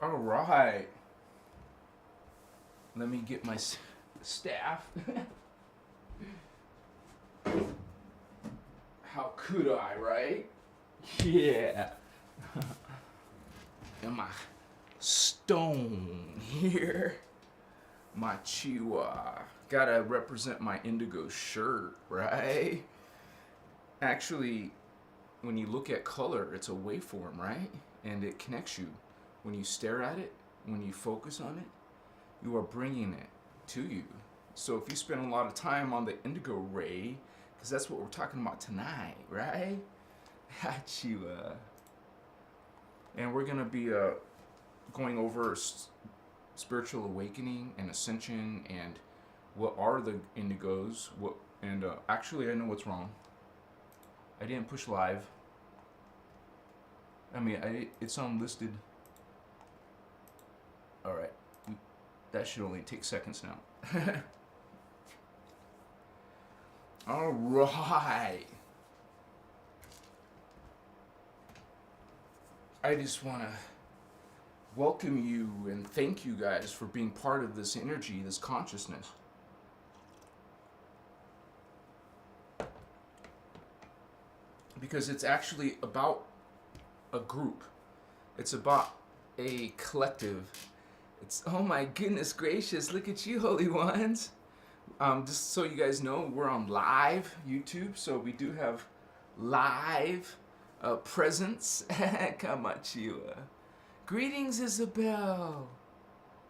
All right. Let me get my staff. How could I, right? Yeah. And my stone here. My chihuahua. Gotta represent my indigo shirt, right? Actually, when you look at color, it's a waveform, right? And it connects you. When you stare at it, when you focus on it, you are bringing it to you. So if you spend a lot of time on the indigo ray, because that's what we're talking about tonight, right? Chihuahua. And we're gonna be going over spiritual awakening and ascension and what are the indigos. Actually, I know what's wrong. I didn't push live. I mean, it's unlisted. All right, that should only take seconds now. All right. I just want to welcome you and thank you guys for being part of this energy, this consciousness. Because it's actually about a group. It's about a collective. It's, oh my goodness gracious, look at you, Holy Ones. Just so you guys know, we're on live YouTube, so we do have live presence. Come on, Sheila. Greetings, Isabel.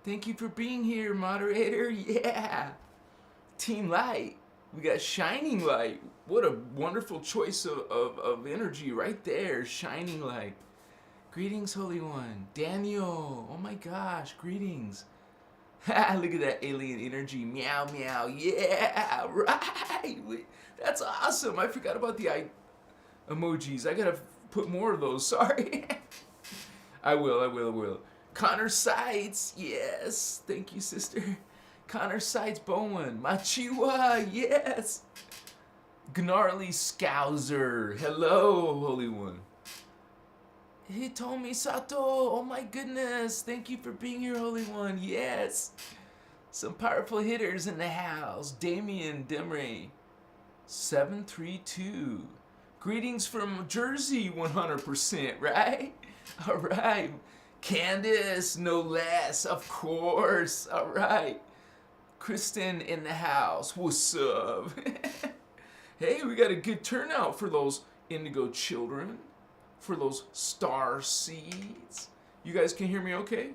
Thank you for being here, moderator. Yeah. Team Light. We got Shining Light. What a wonderful choice of energy right there. Shining Light. Greetings, Holy One. Daniel. Oh my gosh. Greetings. Look at that alien energy. Meow, meow. Yeah. Right. That's awesome. I forgot about the emojis. I gotta put more of those. Sorry. I will. Connor Sights. Yes. Thank you, sister. Connor Sights Bowen. Machiwa. Yes. Gnarly Scouser. Hello, Holy One. Hitomi Sato. Oh my goodness. Thank you for being here, Holy One. Yes. Some powerful hitters in the house. Damien Demre. 732. Greetings from Jersey, 100%, right? All right. Candace, no less, of course. All right. Kristen in the house. What's up? Hey, we got a good turnout for those Indigo Children, for those Starseeds. You guys can hear me okay?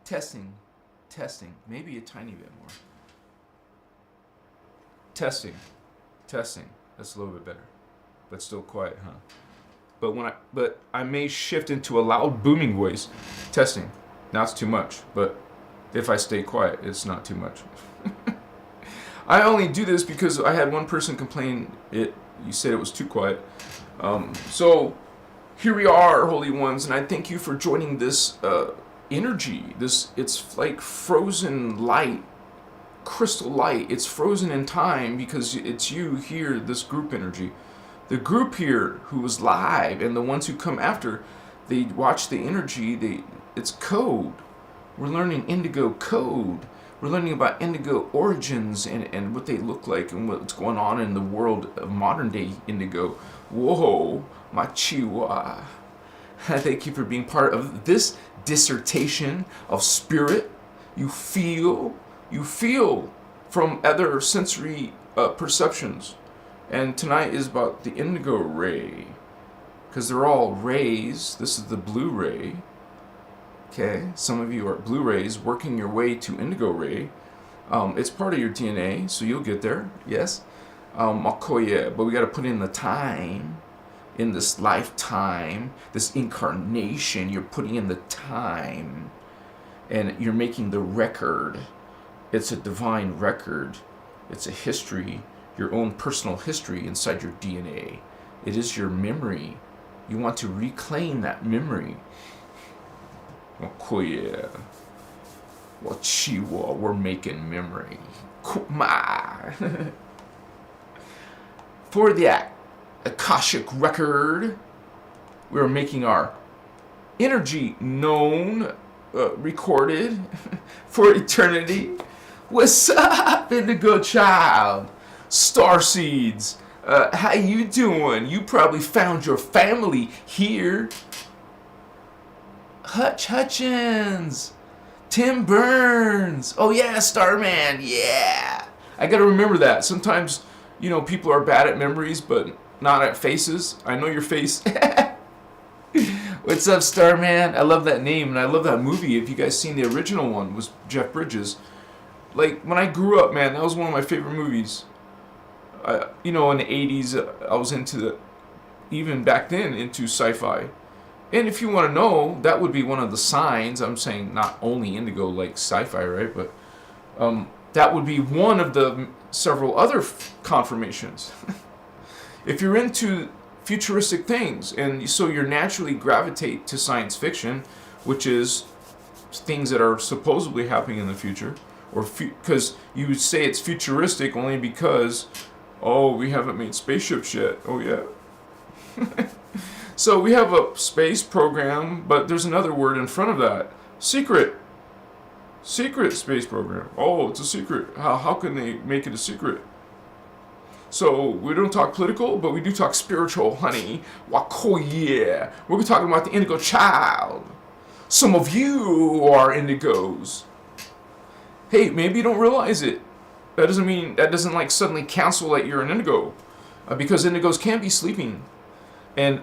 Testing. Maybe a tiny bit more. Testing. That's a little bit better, but still quiet, huh? But I may shift into a loud booming voice. Testing. Now it's too much, but if I stay quiet, it's not too much. I only do this because I had one person complain you said it was too quiet. So here we are, Holy Ones, and I thank you for joining this energy. It's like frozen light, crystal light. It's frozen in time because it's you here, this group energy. The group here who was live and the ones who come after, they watch the energy. It's code. We're learning indigo code. We're learning about indigo origins and what they look like and what's going on in the world of modern day indigo. Whoa, my chihuahua. Thank you for being part of this dissertation of spirit. You feel from other sensory perceptions. And tonight is about the indigo ray. Because they're all rays. This is the blue ray. Okay, some of you are Blu-rays working your way to Indigo Ray. It's part of your DNA, so you'll get there, yes. Makoye, but we got to put in the time, in this lifetime, this incarnation. You're putting in the time, and you're making the record. It's a divine record. It's a history, your own personal history inside your DNA. It is your memory. You want to reclaim that memory. Okoye. Wachiwa, we're making memory. Kuma. For the Akashic record, we're making our energy known, recorded for eternity. What's up, Indigo Child? Starseeds. How you doing? You probably found your family here. Hutchins. Tim Burns. Oh yeah, Starman. Yeah. I gotta remember that. Sometimes, you know, people are bad at memories, but not at faces. I know your face. What's up, Starman? I love that name, and I love that movie. If you guys seen the original one, was Jeff Bridges. Like, when I grew up, man, that was one of my favorite movies. You know, in the 80s, I was into, even back then, into sci-fi. And if you want to know, that would be one of the signs. I'm saying not only indigo, like sci-fi, right? But that would be one of the several other confirmations. If you're into futuristic things, and so you naturally gravitate to science fiction, which is things that are supposedly happening in the future, or because you would say it's futuristic only because, oh, we haven't made spaceships yet. Oh yeah. So we have a space program, but there's another word in front of that. Secret. Secret space program. Oh, it's a secret. How can they make it a secret? So we don't talk political, but we do talk spiritual, honey. Wako yeah. We're talking about the Indigo Child. Some of you are Indigos. Hey, maybe you don't realize it. That doesn't like suddenly cancel that you're an Indigo. Because Indigos can be sleeping. And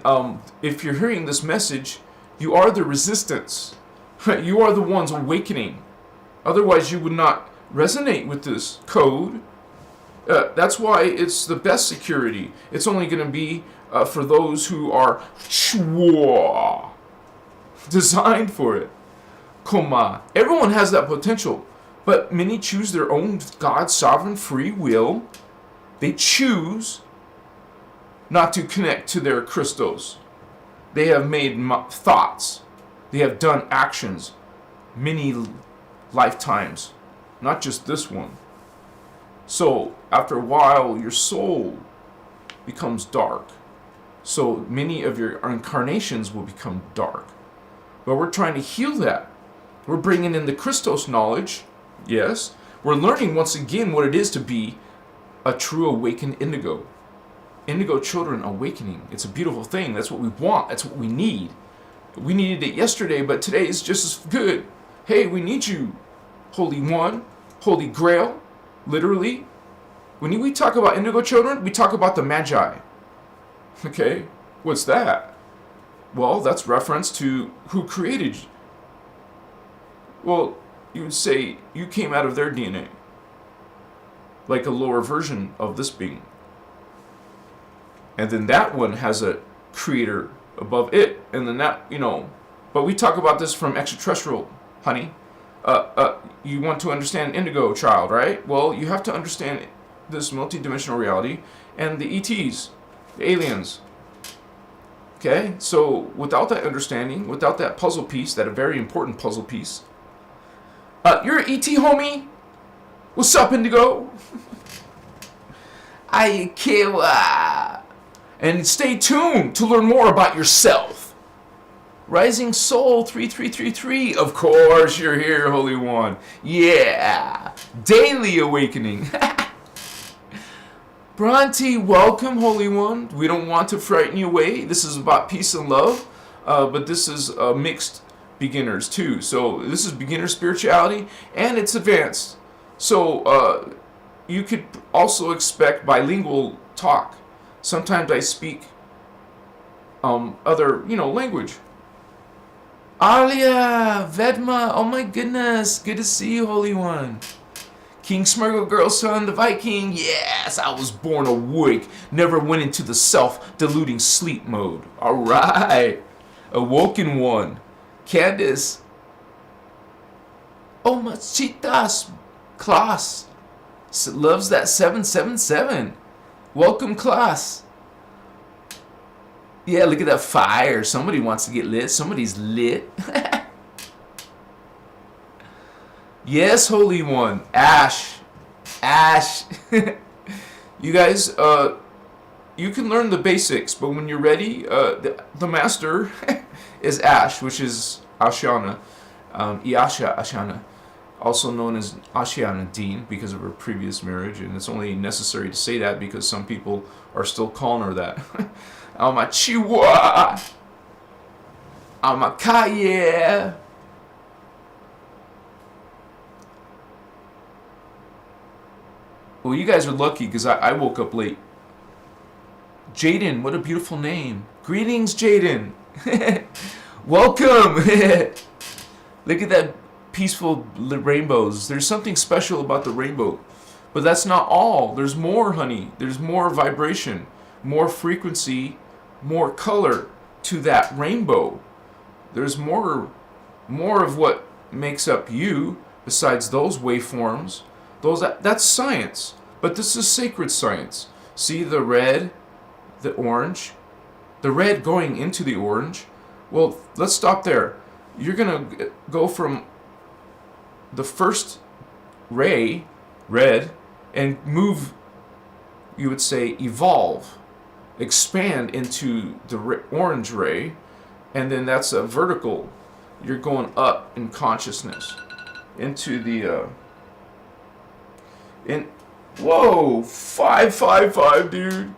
if you're hearing this message, you are the resistance. You are the ones awakening. Otherwise, you would not resonate with this code. That's why it's the best security. It's only going to be for those who are designed for it. Koma. Everyone has that potential, but many choose their own God's sovereign free will. They choose not to connect to their Christos. They have made thoughts. They have done actions many lifetimes, not just this one. So after a while, your soul becomes dark. So many of your incarnations will become dark. But we're trying to heal that. We're bringing in the Christos knowledge. Yes. We're learning once again what it is to be a true awakened indigo. Indigo children awakening. It's a beautiful thing. That's what we want. That's what we need. We needed it yesterday, but today is just as good. Hey, we need you, Holy One, Holy Grail. Literally, when we talk about indigo children, we talk about the Magi. Okay, what's that? Well, that's reference to who created you. Well, you would say you came out of their DNA, like a lower version of this being. And then that one has a creator above it, and then that, you know, but we talk about this from extraterrestrial, honey. You want to understand Indigo Child, right? Well, you have to understand this multidimensional reality and the ETs, the aliens. Okay, so without that understanding, without that puzzle piece, that a very important puzzle piece, you're an ET, homie. What's up, Indigo? Aikiwa. And stay tuned to learn more about yourself. Rising Soul 3333. Of course, you're here, Holy One. Yeah. Daily awakening. Bronte, welcome, Holy One. We don't want to frighten you away. This is about peace and love. But this is mixed beginners, too. So this is beginner spirituality, and it's advanced. So you could also expect bilingual talk. Sometimes I speak other, language. Alia, Vedma, oh my goodness. Good to see you, Holy One. King Smurgle Girl Son, the Viking. Yes, I was born awake. Never went into the self-deluding sleep mode. All right. Awoken One. Candace. Oh, Machitas. Class. Loves that 777. Welcome, class. Yeah, look at that fire. Somebody wants to get lit. Somebody's lit. Yes, Holy One. Ash. You guys, you can learn the basics, but when you're ready, the master is Ash, which is Ashana, Iasha Ashana, also known as Ashiana Dean because of her previous marriage, and it's only necessary to say that because some people are still calling her that. Amachiwa, Amakaya. Well, you guys are lucky because I woke up late. Jaden, what a beautiful name. Greetings, Jaden. Welcome. Look at that peaceful rainbows. There's something special about the rainbow. But that's not all. There's more, honey. There's more vibration, more frequency, more color to that rainbow. There's more of what makes up you besides those waveforms. That's science. But this is sacred science. See the red, the orange, the red going into the orange. Well, let's stop there. You're going to go from the first ray, red, and move, you would say, evolve, expand into the orange ray, and then that's a vertical. You're going up in consciousness into the, whoa, 555, dude.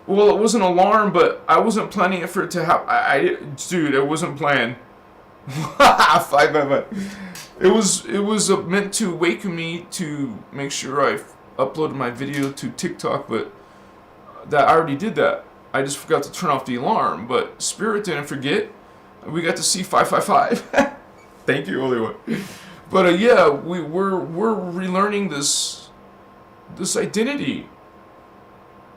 Well, it was an alarm, but I wasn't planning for it to happen. Dude, it wasn't planned. 555. It was meant to awaken me to make sure I uploaded my video to TikTok, but that I already did that. I just forgot to turn off the alarm, but Spirit didn't forget. We got to see 555. Thank you, Holy One. But yeah, we're relearning this identity.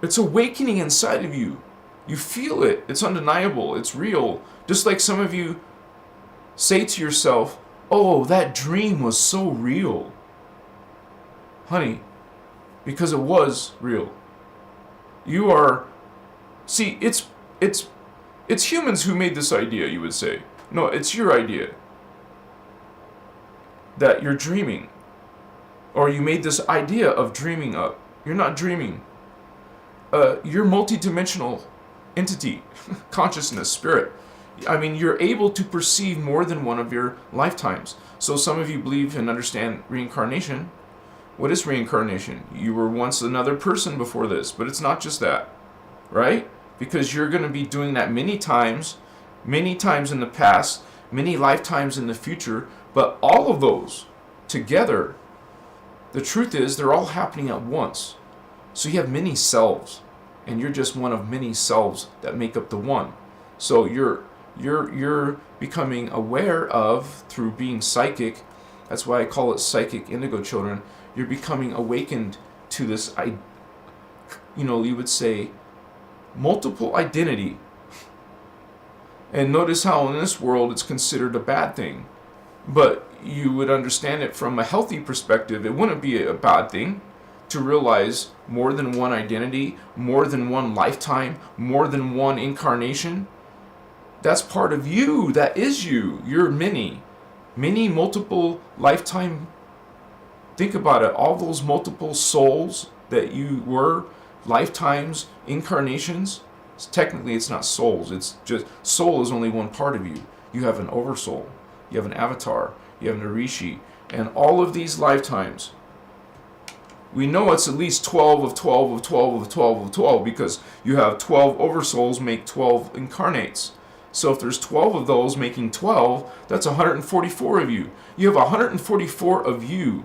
It's awakening inside of you. You feel it. It's undeniable. It's real. Just like some of you say to yourself, oh, that dream was so real. Honey, because it was real. You are, see, it's humans who made this idea, you would say. No, it's your idea. That you're dreaming. Or you made this idea of dreaming up. You're not dreaming. You're multidimensional entity, consciousness, spirit. I mean, you're able to perceive more than one of your lifetimes. So some of you believe and understand reincarnation. What is reincarnation? You were once another person before this, but it's not just that, right? Because you're going to be doing that many times in the past, many lifetimes in the future, but all of those together, the truth is they're all happening at once. So you have many selves, and you're just one of many selves that make up the one. So you're becoming aware of, through being psychic, that's why I call it psychic indigo children, you're becoming awakened to this, you would say, multiple identity. And notice how in this world it's considered a bad thing. But you would understand it from a healthy perspective. It wouldn't be a bad thing to realize more than one identity, more than one lifetime, more than one incarnation. That's part of you. That is you. You're many multiple lifetime. Think about it. All those multiple souls that you were, lifetimes, incarnations. Technically, it's not souls. It's just, soul is only one part of you. You have an oversoul. You have an avatar. You have an Arishi. And all of these lifetimes, we know it's at least 12 of 12 of 12 of 12 of 12 because you have 12 oversouls make 12 incarnates. So if there's 12 of those making 12, that's 144 of you. You have 144 of you.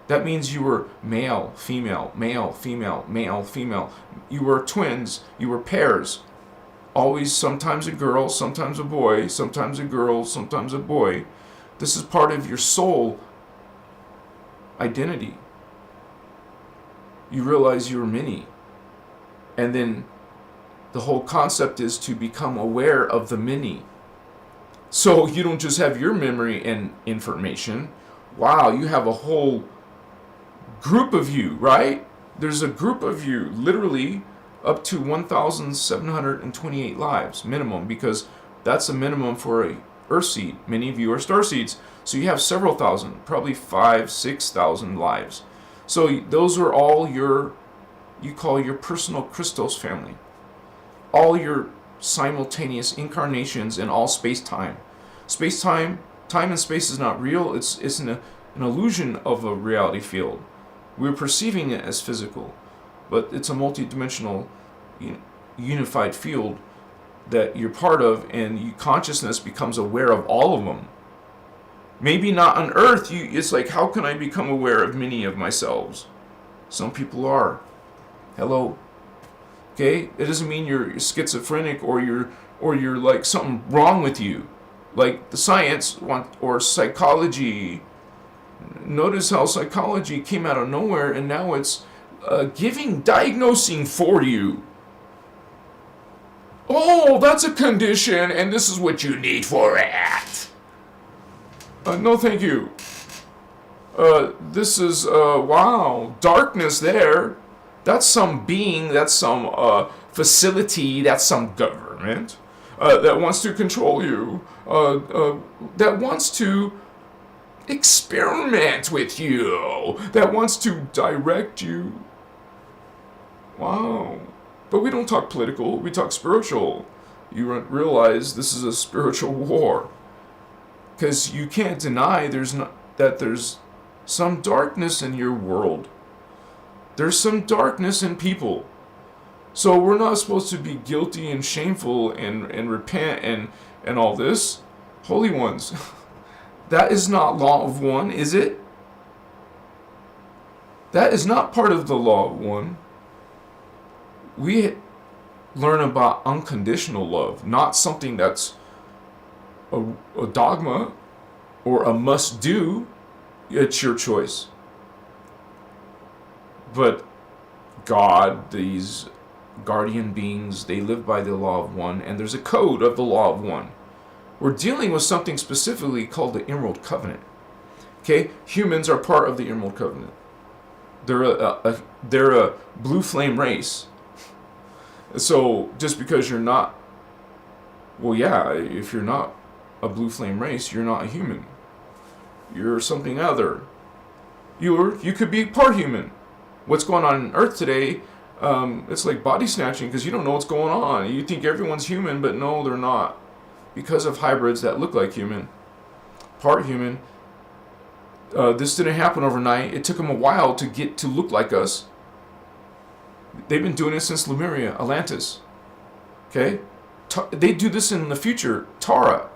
That means you were male, female, male, female, male, female. You were twins. You were pairs. Always sometimes a girl, sometimes a boy, sometimes a girl, sometimes a boy. This is part of your soul identity. You realize you're many. And then the whole concept is to become aware of the many. So you don't just have your memory and information. Wow, you have a whole group of you, right? There's a group of you, literally up to 1,728 lives minimum, because that's a minimum for a Earthseed. Many of you are Starseeds, so you have several thousand, probably 5,000, 6,000 lives. So those are all your you call your personal Christos family. All your simultaneous incarnations in all space-time. Space-time, time and space is not real. It's an illusion of a reality field. We're perceiving it as physical, but it's a multidimensional, unified field that you're part of, and consciousness becomes aware of all of them. Maybe not on Earth. It's like, how can I become aware of many of myselves? Some people are. Hello. Okay? It doesn't mean you're schizophrenic or you're like something wrong with you. Like the science or psychology. Notice how psychology came out of nowhere and now it's diagnosing for you. Oh, that's a condition and this is what you need for it. No, thank you. This is, wow, darkness there. That's some being, that's some facility, that's some government that wants to control you, that wants to experiment with you, that wants to direct you. Wow. But we don't talk political, we talk spiritual. You realize this is a spiritual war. Because you can't deny that there's some darkness in your world. There's some darkness in people. So we're not supposed to be guilty and shameful and repent and all this. Holy ones, that is not law of one, is it? That is not part of the law of one. We learn about unconditional love, not something that's a dogma or a must do. It's your choice. But God, these guardian beings, they live by the law of one, and there's a code of the law of one. We're dealing with something specifically called the Emerald Covenant. Okay, humans are part of the Emerald Covenant. They're a blue flame race. So just because you're not, well, yeah, if you're not a blue flame race, you're not a human. You're something other. You could be part human. What's going on Earth today, it's like body snatching because you don't know what's going on. You think everyone's human, but no, they're not. Because of hybrids that look like human. Part human. This didn't happen overnight. It took them a while to get to look like us. They've been doing it since Lemuria, Atlantis. Okay? They do this in the future. Tara.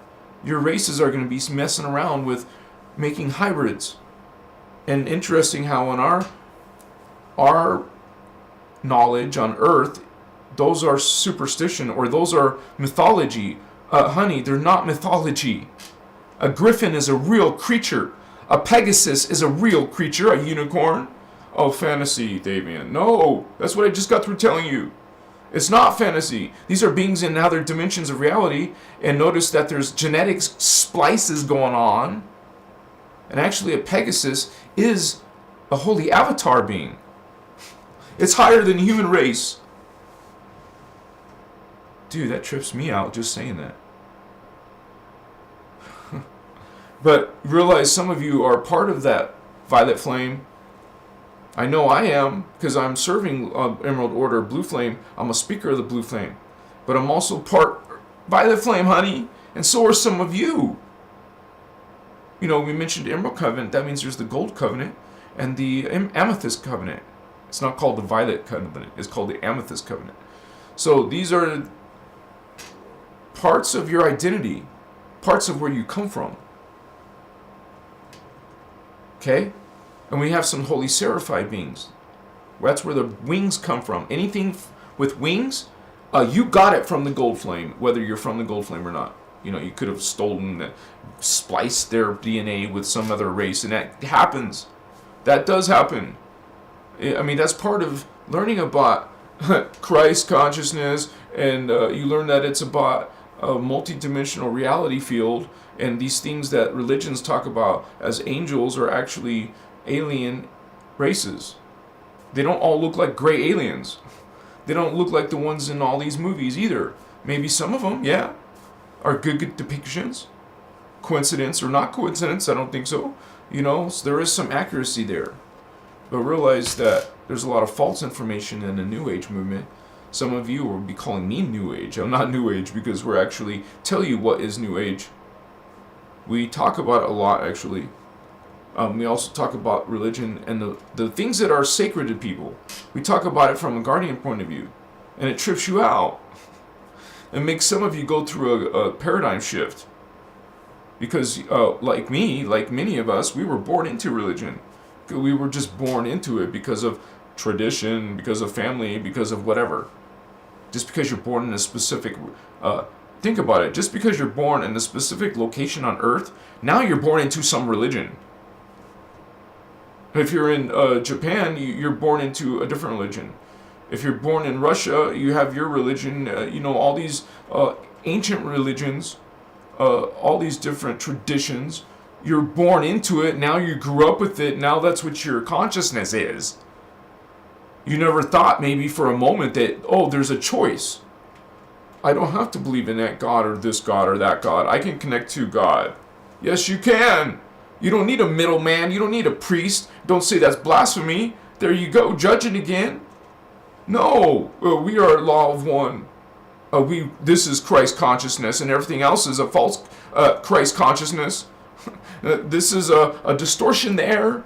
Your races are going to be messing around with making hybrids. And interesting how in our knowledge on Earth, those are superstition or those are mythology. Honey, they're not mythology. A griffin is a real creature. A Pegasus is a real creature, a unicorn. Oh, fantasy, Davian. No, that's what I just got through telling you. It's not fantasy. These are beings in other dimensions of reality, and notice that there's genetic splices going on. And actually, a Pegasus is a holy avatar being. It's higher than the human race. Dude, that trips me out just saying that. But realize some of you are part of that violet flame. I know I am, because I'm serving Emerald Order Blue Flame. I'm a speaker of the Blue Flame. But I'm also part Violet Flame, honey. And so are some of you. You know, we mentioned Emerald Covenant. That means there's the Gold Covenant and the Amethyst Covenant. It's not called the Violet Covenant. It's called the Amethyst Covenant. So these are parts of your identity. Parts of where you come from. Okay? And we have some holy seraphied beings. That's where the wings come from. Anything with wings, you got it from the Gold Flame, whether you're from the Gold Flame or not. You know, you could have stolen, spliced their DNA with some other race, and that happens. That does happen. I mean, that's part of learning about Christ consciousness, and you learn that it's about a multidimensional reality field, and these things that religions talk about as angels are actually alien races. They don't all look like gray aliens. They don't look like the ones in all these movies either. Maybe some of them, yeah, are good depictions. Coincidence or not coincidence, I don't think so. You know, so there is some accuracy there. But realize that there's a lot of false information in the New Age movement. Some of you will be calling me New Age. I'm not New Age because we're actually tell you what is New Age. We talk about it a lot, actually. We also talk about religion and the things that are sacred to people. We talk about it from a guardian point of view. And it trips you out. And makes some of you go through a paradigm shift. Because like me, like many of us, we were born into religion. We were just born into it because of tradition, because of family, because of whatever. Just because you're born in a specific... think about it. Just because you're born in a specific location on Earth, now you're born into some religion. If you're in Japan, you're born into a different religion. If you're born in Russia, you have your religion. All these ancient religions, all these different traditions. You're born into it. Now you grew up with it. Now that's what your consciousness is. You never thought maybe for a moment that, there's a choice. I don't have to believe in that God or this God or that God. I can connect to God. Yes, you can. You don't need a middleman. You don't need a priest. Don't say that's blasphemy. There you go, judging again. No, we are law of one. This is Christ consciousness, and everything else is a false Christ consciousness. This is a distortion there.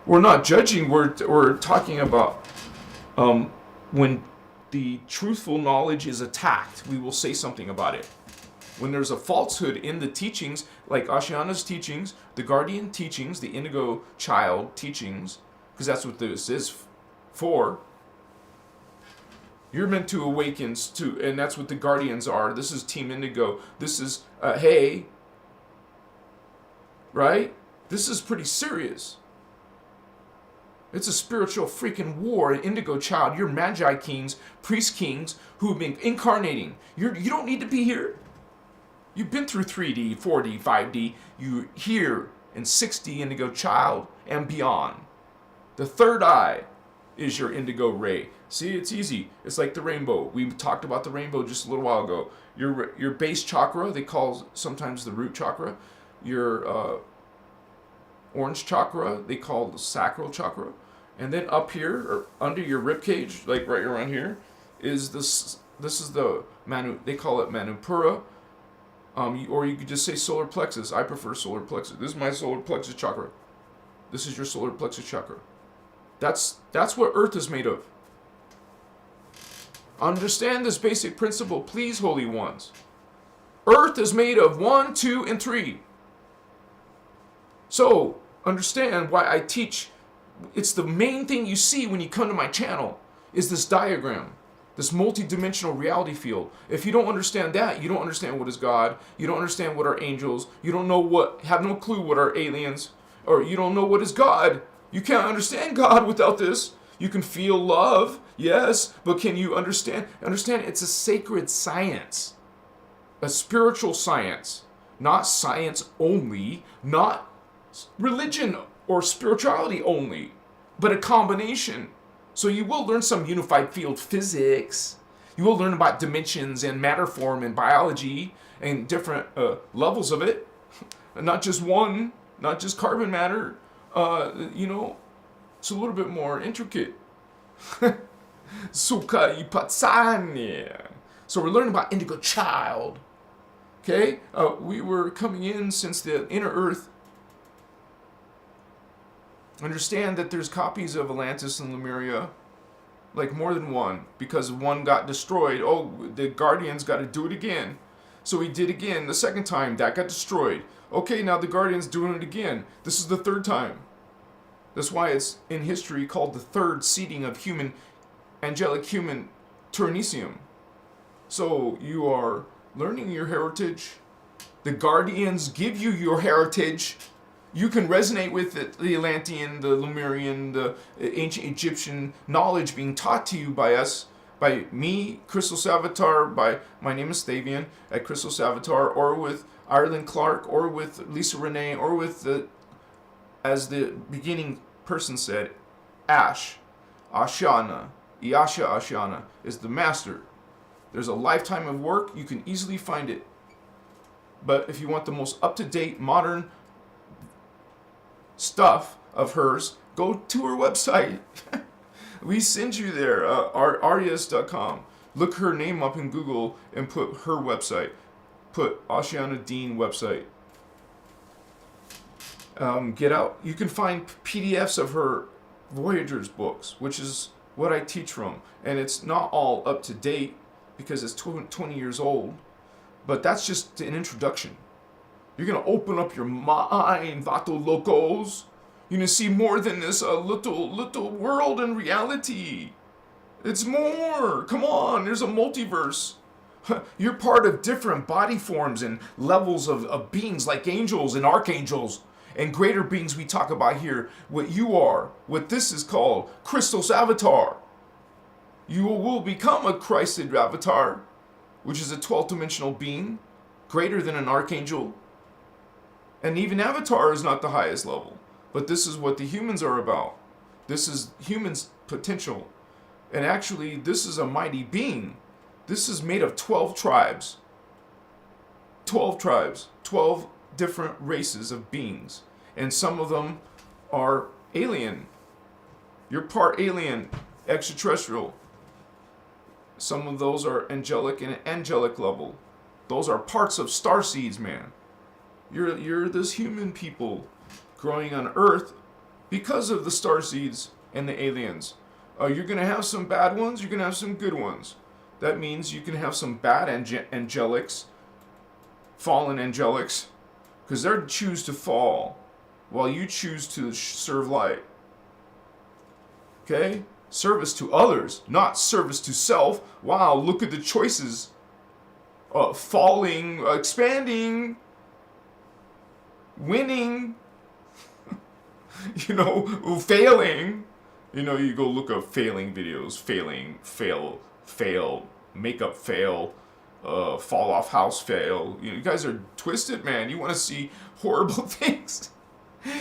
We're not judging. We're talking about when the truthful knowledge is attacked, we will say something about it. When there's a falsehood in the teachings, like Ashiana's teachings, the Guardian teachings, the Indigo Child teachings, because that's what this is for. You're meant to awaken to, and that's what the Guardians are. This is Team Indigo. This is, hey, right? This is pretty serious. It's a spiritual freaking war, an Indigo Child. You're Magi Kings, Priest Kings, who have been incarnating. You don't need to be here. You've been through 3D, 4D, 5D. You're here in 6D Indigo Child and beyond. The third eye is your Indigo Ray. See, it's easy. It's like the rainbow. We talked about the rainbow just a little while ago. Your base chakra, they call sometimes the root chakra. Your orange chakra, they call the sacral chakra. And then up here, or under your rib cage, like right around here, is this is the Manu, they call it Manipura. Or you could just say solar plexus. I prefer solar plexus. This is my solar plexus chakra. This is your solar plexus chakra. That's what Earth is made of. Understand this basic principle, please, holy ones. Earth is made of 1, 2, and 3. So, understand why I teach. It's the main thing you see when you come to my channel is this diagram, this multidimensional reality field. If you don't understand that, you don't understand what is God. You don't understand what are angels. You don't know have no clue what are aliens, or you don't know what is God. You can't understand God without this. You can feel love, yes, but can you understand? Understand it's a sacred science, a spiritual science, not science only, not religion or spirituality only, but a combination. So you will learn some unified field physics. You will learn about dimensions and matter form and biology and different levels of it. Not just one, not just carbon matter. It's a little bit more intricate. So we're learning about Indigo Child. Okay? We were coming in since the inner Earth. Understand that there's copies of Atlantis and Lemuria. Like more than one. Because one got destroyed. Oh, the Guardians got to do it again. So he did again the second time. That got destroyed. Okay, now the Guardians doing it again. This is the third time. That's why it's in history called the third seeding of angelic human Turnesium. So you are learning your heritage. The Guardians give you your heritage. You can resonate with it, the Atlantean, the Lemurian, the ancient Egyptian knowledge being taught to you by us, by me, Christos Avatar, by my name is Thavian at Christos Avatar, or with Ireland Clark, or with Lisa Renee, or with as the beginning person said, Ashiana, Iyasha Ashiana is the master. There's a lifetime of work, you can easily find it. But if you want the most up-to-date, modern stuff of hers, Go to her website. We send you there, arias.com. Look her name up in Google and put her website. Put Ashiana Dean website. Get out. You can find PDFs of her Voyagers books, which is what I teach from. And it's not all up to date because it's 20 years old. But that's just an introduction. You're going to open up your mind, Vato Locos. You're going to see more than this little world and reality. It's more. Come on, there's a multiverse. You're part of different body forms and levels of beings like angels and archangels and greater beings we talk about here. What you are, what this is called, Christos Avatar. You will become a Christed Avatar, which is a 12th dimensional being, greater than an archangel. And even Avatar is not the highest level. But this is what the humans are about. This is humans' potential. And actually, this is a mighty being. This is made of 12 tribes. 12 tribes. 12 different races of beings. And some of them are alien. You're part alien, extraterrestrial. Some of those are angelic and angelic level. Those are parts of starseeds, man. You're this human people growing on Earth because of the starseeds and the aliens. You're going to have some bad ones, you're going to have some good ones. That means you can have some bad angelics, fallen angelics, because they choose to fall while you choose to serve light. Okay? Service to others, not service to self. Wow, look at the choices. Falling, expanding, winning, failing. You go look up failing videos, fail, makeup fail, fall off house fail. You guys are twisted, man. You want to see horrible things.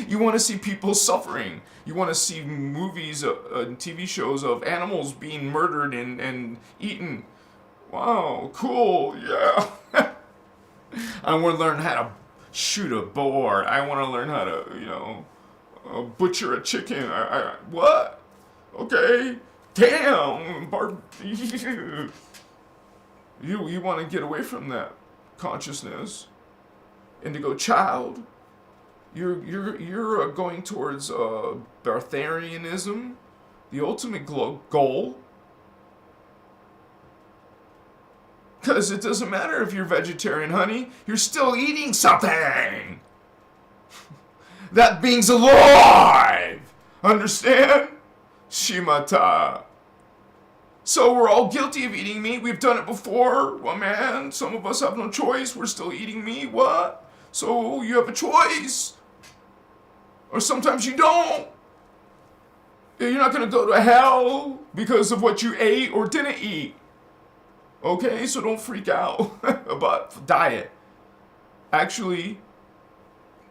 You want to see people suffering. You want to see movies and TV shows of animals being murdered and eaten. Wow, cool, yeah. I want to learn how to shoot a boar. I want to learn how to, butcher a chicken. What? Okay. Damn. You want to get away from that consciousness. Indigo Child. You're going towards Bartharianism, the ultimate goal. Because it doesn't matter if you're vegetarian, honey. You're still eating something. That being's alive. Understand? Shimata. So we're all guilty of eating meat. We've done it before. Well, man, some of us have no choice. We're still eating meat. What? So you have a choice. Or sometimes you don't. You're not going to go to hell because of what you ate or didn't eat. Okay, so don't freak out about diet. Actually,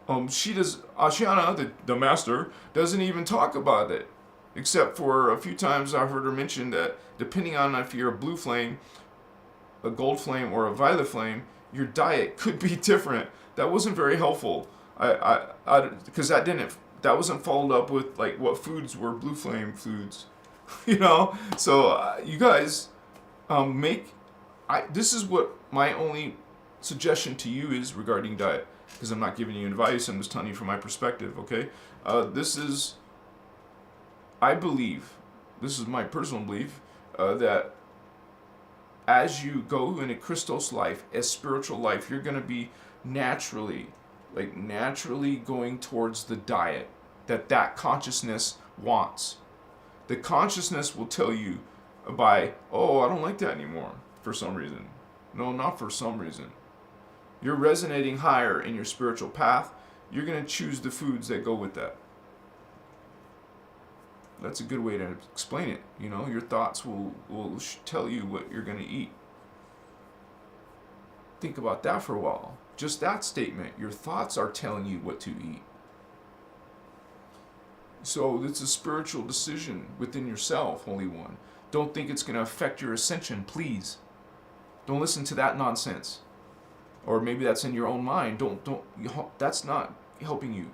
Ashiana, the master, doesn't even talk about it. Except for a few times I've heard her mention that depending on if you're a blue flame, a gold flame, or a violet flame, your diet could be different. That wasn't very helpful. Because that wasn't followed up with like what foods were blue flame foods. So you guys this is what my only suggestion to you is regarding diet, because I'm not giving you advice, I'm just telling you from my perspective, okay? I believe, this is my personal belief, that as you go in a Christos life, a spiritual life, you're going to be naturally going towards the diet that consciousness wants. The consciousness will tell you I don't like that anymore for some reason. No, not for some reason. You're resonating higher in your spiritual path. You're going to choose the foods that go with that. That's a good way to explain it. Your thoughts will tell you what you're going to eat. Think about that for a while. Just that statement. Your thoughts are telling you what to eat. So it's a spiritual decision within yourself, Holy One. Don't think it's going to affect your ascension, please. Don't listen to that nonsense. Or maybe that's in your own mind. That's not helping you.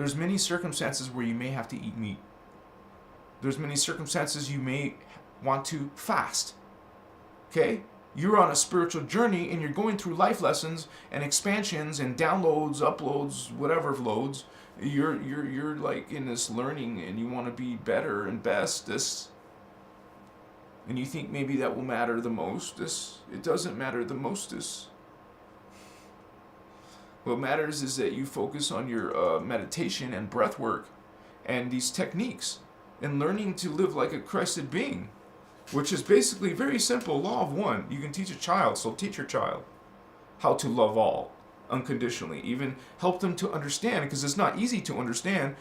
There's many circumstances where you may have to eat meat. There's many circumstances you may want to fast. Okay? You're on a spiritual journey and you're going through life lessons and expansions and downloads, uploads, whatever loads. You're like in this learning and you want to be better and best. And you think maybe that will matter the most. It doesn't matter the mostest. What matters is that you focus on your meditation and breath work and these techniques and learning to live like a Christed being, which is basically very simple. Law of one. You can teach a child, so teach your child how to love all unconditionally. Even help them to understand, because it's not easy to understand,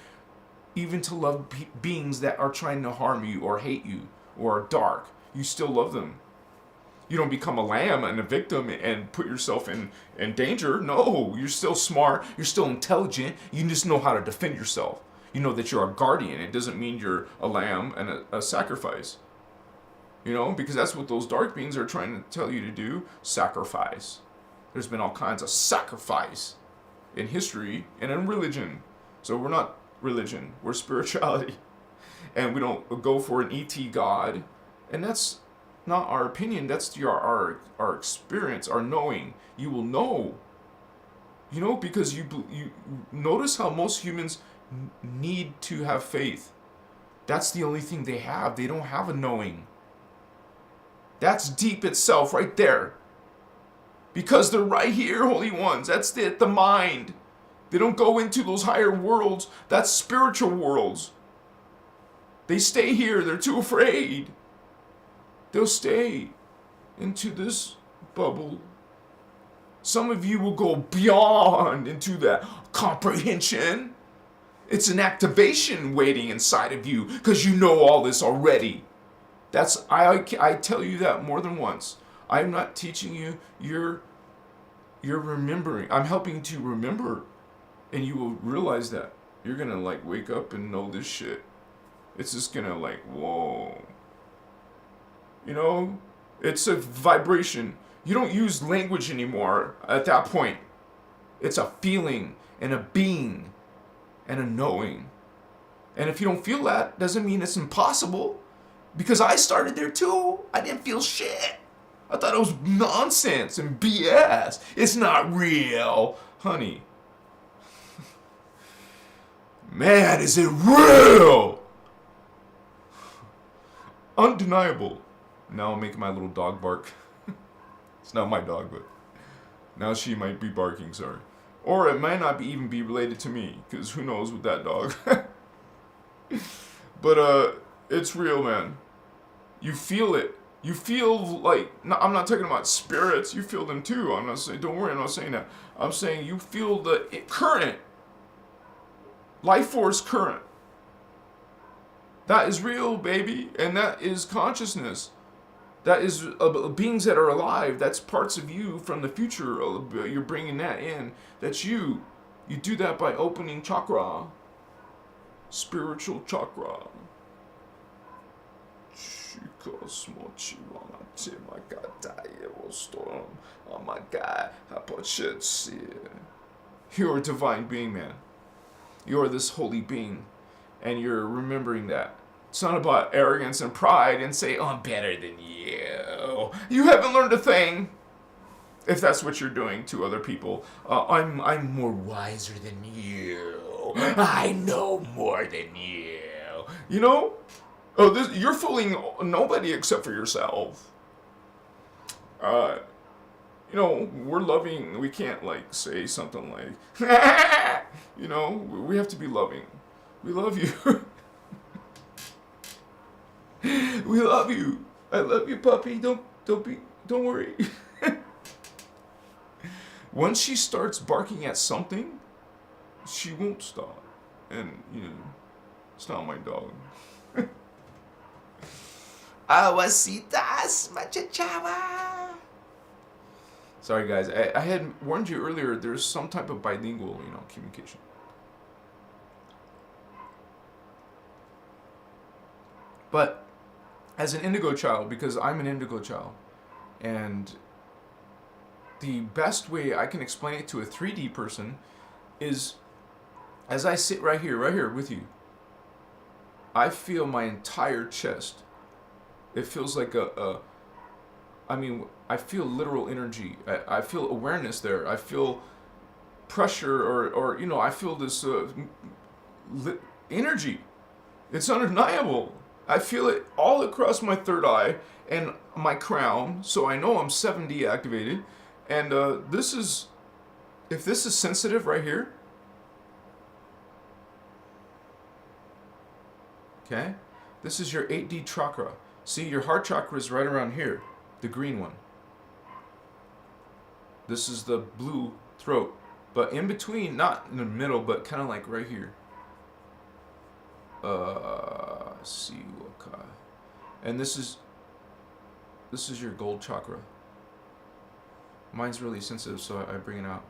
even to love beings that are trying to harm you or hate you or are dark. You still love them. You don't become a lamb and a victim and put yourself in danger. No, you're still smart. You're still intelligent. You just know how to defend yourself. You know that you're a guardian. It doesn't mean you're a lamb and a sacrifice. You know, because that's what those dark beings are trying to tell you to do. Sacrifice. There's been all kinds of sacrifice in history and in religion. So we're not religion. We're spirituality. And we don't go for an ET God. And that's not our opinion. That's our experience, our knowing. You will know. You know, because you notice how most humans need to have faith. That's the only thing they have. They don't have a knowing. That's deep itself right there. Because they're right here, holy ones. That's it, the mind. They don't go into those higher worlds. That's spiritual worlds. They stay here. They're too afraid. They'll stay into this bubble. Some of you will go beyond into that comprehension. It's an activation waiting inside of you because you know all this already. I tell you that more than once. I'm not teaching you. You're remembering. I'm helping you to remember, and you will realize that you're gonna like wake up and know this shit. It's just gonna like whoa. You know, it's a vibration. You don't use language anymore at that point. It's a feeling and a being and a knowing. And if you don't feel that, doesn't mean it's impossible. Because I started there too. I didn't feel shit. I thought it was nonsense and BS. It's not real. Honey. Man, is it real? Undeniable. Now I'm making my little dog bark. It's not my dog, but now she might be barking, sorry. Or it might not even be related to me, because who knows with that dog. But it's real, man. You feel it. You feel like, no, I'm not talking about spirits. You feel them too. I'm not saying, don't worry, I'm not saying that. I'm saying you feel the current. Life force current. That is real, baby. And that is consciousness. That is beings that are alive. That's parts of you from the future. You're bringing that in. That's you. You do that by opening chakra. Spiritual chakra. Oh my God. You're a divine being, man. You're this holy being. And you're remembering that. It's not about arrogance and pride and say, oh, I'm better than you. You haven't learned a thing. If that's what you're doing to other people. I'm more wiser than you. I know more than you. You know? Oh, you're fooling nobody except for yourself. You know, we're loving. We can't like say something like, you know, we have to be loving. We love you. We love you. I love you, puppy. Don't worry. Once she starts barking at something, she won't stop. And, you know, it's not my dog. Awasitas, machachawa. Sorry, guys. I had warned you earlier, there's some type of bilingual, you know, communication. But as an Indigo Child, because I'm an Indigo Child, and the best way I can explain it to a 3D person is As I sit right here with you, I feel my entire chest. It feels like I feel literal energy. I feel awareness there. I feel pressure, or I feel this energy. It's undeniable. I feel it all across my third eye and my crown, so I know I'm 7D activated. And if this is sensitive right here, okay, this is your 8D chakra. See, your heart chakra is right around here, the green one. This is the blue throat, but in between, not in the middle, but kind of like right here. See, okay. And this is your gold chakra. Mine's really sensitive, so I bring it out.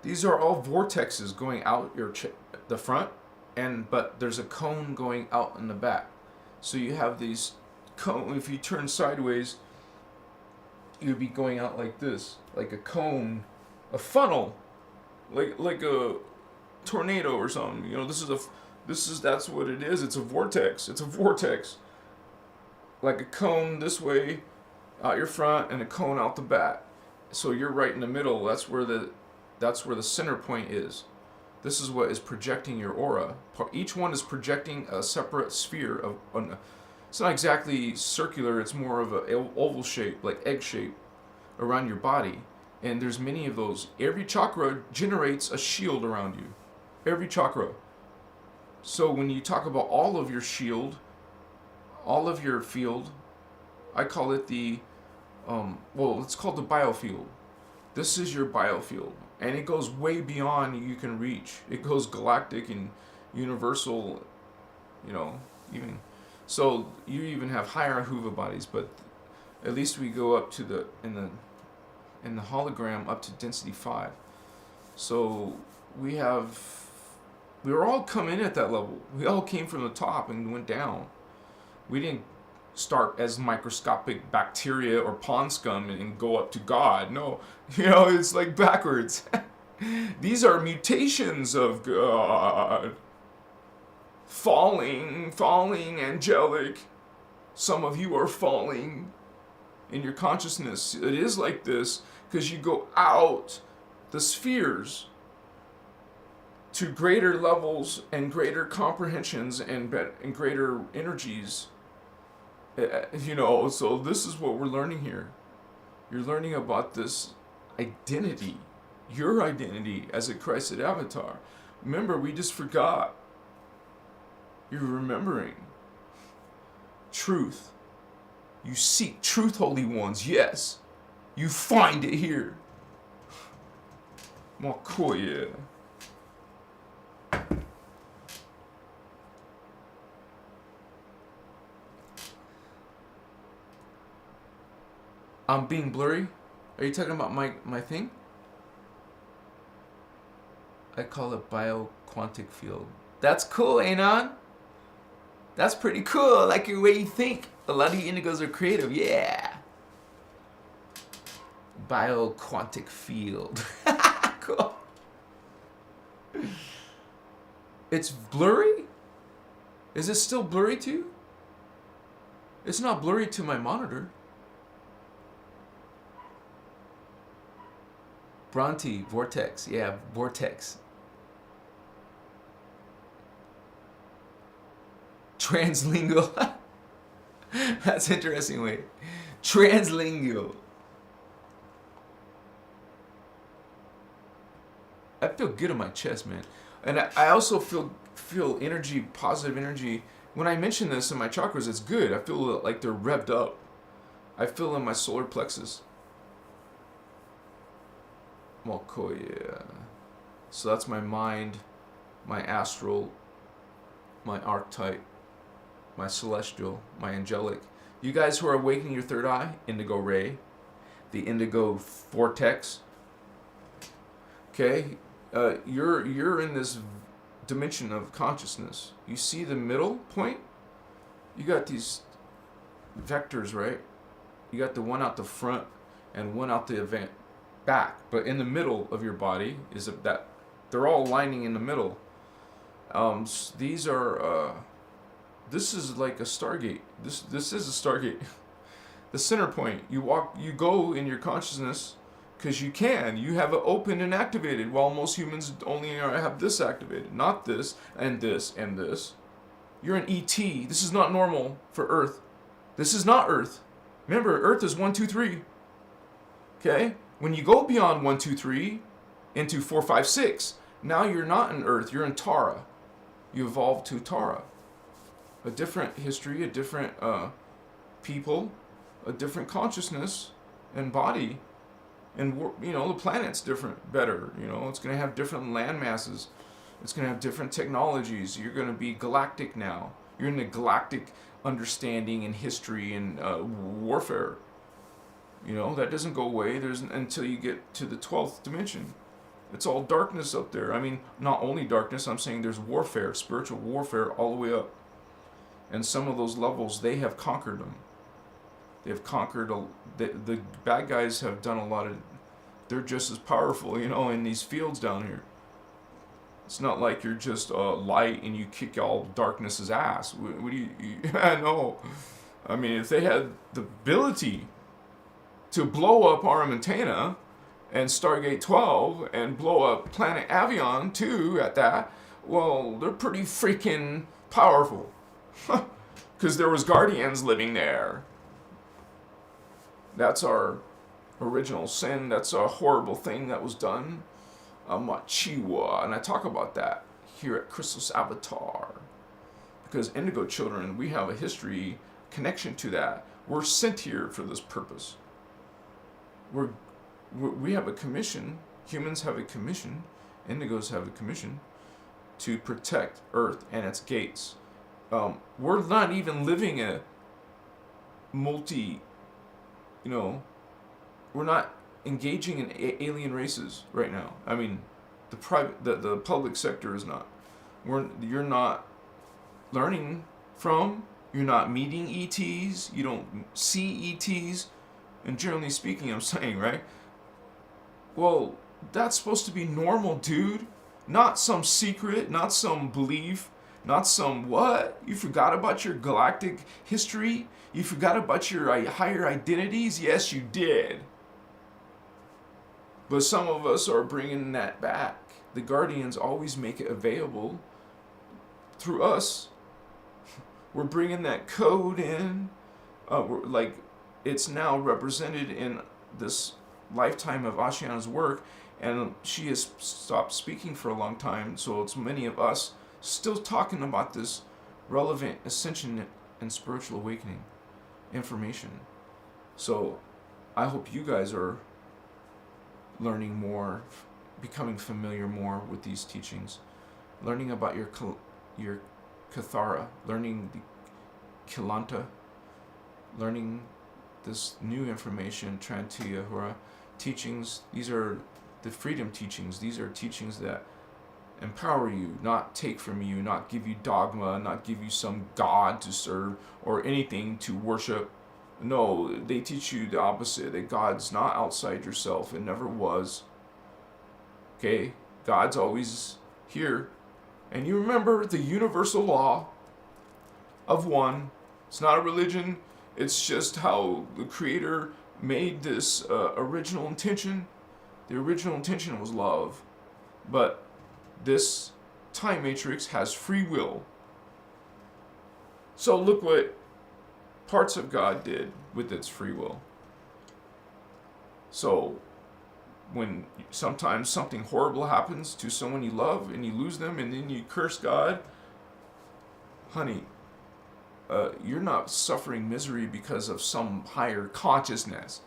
These are all vortexes going out the front, but there's a cone going out in the back. So you have these cone. If you turn sideways, you'd be going out like this, like a cone, a funnel, like a tornado or something. That's what it is. It's a vortex. It's a vortex. Like a cone this way, out your front, and a cone out the back. So you're right in the middle. That's where the center point is. This is what is projecting your aura. Each one is projecting a separate sphere it's not exactly circular. It's more of an oval shape, like egg shape, around your body. And there's many of those. Every chakra generates a shield around you. Every chakra. So when you talk about all of your shield, all of your field, I call it it's called the biofield. This is your biofield. And it goes way beyond you can reach. It goes galactic and universal, even. So you even have higher Ahuva bodies, but at least we go up to in the hologram up to density 5. So we were all come in at that level. We all came from the top and went down. We didn't start as microscopic bacteria or pond scum and go up to God. No, it's like backwards. These are mutations of God. Falling, angelic. Some of you are falling in your consciousness. It is like this because you go out the spheres to greater levels and greater comprehensions and greater energies. So this is what we're learning here. You're learning about this identity, your identity as a Christed avatar. Remember, we just forgot. You're remembering. Truth. You seek truth, holy ones. Yes. You find it here. Makoye. I'm being blurry? Are you talking about my thing? I call it bioquantic field. That's cool, Anon. That's pretty cool. I like your way you think. A lot of you indigos are creative. Yeah. Bioquantic field. Cool. It's blurry? Is it still blurry to you? It's not blurry to my monitor. Bronte, vortex. Yeah, vortex. Translingual. That's interesting way. Translingual. I feel good in my chest, man. And I also feel energy, positive energy. When I mention this in my chakras, it's good. I feel like they're revved up. I feel in my solar plexus. Mokoya. So that's my mind, my astral, my archetype, my celestial, my angelic. You guys who are awakening your third eye, indigo ray, the indigo vortex. Okay, you're in this dimension of consciousness. You see the middle point? You got these vectors, right? You got the one out the front and one out the event back, but in the middle of your body is that they're all lining in the middle. These are this is like a Stargate. This is a Stargate. The center point. You go in your consciousness because you can. You have it open and activated, while most humans only have this activated, not this and this and this. You're an ET. This is not normal for Earth. This is not Earth. Remember, Earth is 1, 2, 3. Okay? When you go beyond 1, 2, 3 into 4, 5, 6, now you're not in Earth. You're in Tara. You evolved to Tara. A different history, a different people, a different consciousness and body. And, the planet's different, better. It's going to have different land masses. It's going to have different technologies. You're going to be galactic now. You're in the galactic understanding and history and warfare. That doesn't go away until you get to the 12th dimension. It's all darkness up there. I mean, not only darkness, I'm saying there's warfare, spiritual warfare all the way up. And some of those levels, they have conquered them. They have conquered, the bad guys have done a lot of, they're just as powerful, in these fields down here. It's not like you're just light and you kick all darkness's ass. What do you no. I mean, if they had the ability to blow up Armentana and Stargate 12 and blow up Planet Avion too at that, well, they're pretty freaking powerful. Because there was Guardians living there. That's our original sin. That's a horrible thing that was done. Machiwa, and I talk about that here at Christos Avatar. Because Indigo Children, we have a history connection to that. We're sent here for this purpose. We have a commission. Humans have a commission. Indigos have a commission to protect Earth and its gates. We're not even living a we're not engaging in alien races right now. I mean, the public sector is not. You're not learning from. You're not meeting ETs. You don't see ETs. And generally speaking, I'm saying, right? Well, that's supposed to be normal, dude. Not some secret. Not some belief. Not some what? You forgot about your galactic history? You forgot about your higher identities? Yes, you did. But some of us are bringing that back. The Guardians always make it available through us. We're bringing that code in. It's now represented in this lifetime of Ashiana's work, and she has stopped speaking for a long time, so it's many of us still talking about this relevant ascension and spiritual awakening information. So I hope you guys are learning more, becoming familiar more with these teachings, learning about your Kathara, learning the Kilanta, learning this new information, Trantiyahura teachings. These are the freedom teachings. These are teachings that empower you, not take from you, not give you dogma, not give you some god to serve or anything to worship. No, they teach you the opposite, that God's not outside yourself. It never was. Okay? God's always here. And you remember the universal law of one. It's not a religion. It's just how the Creator made this original intention. The original intention was love. But this time matrix has free will. So look what parts of God did with its free will. So when sometimes something horrible happens to someone you love and you lose them and then you curse God, honey, you're not suffering misery because of some higher consciousness.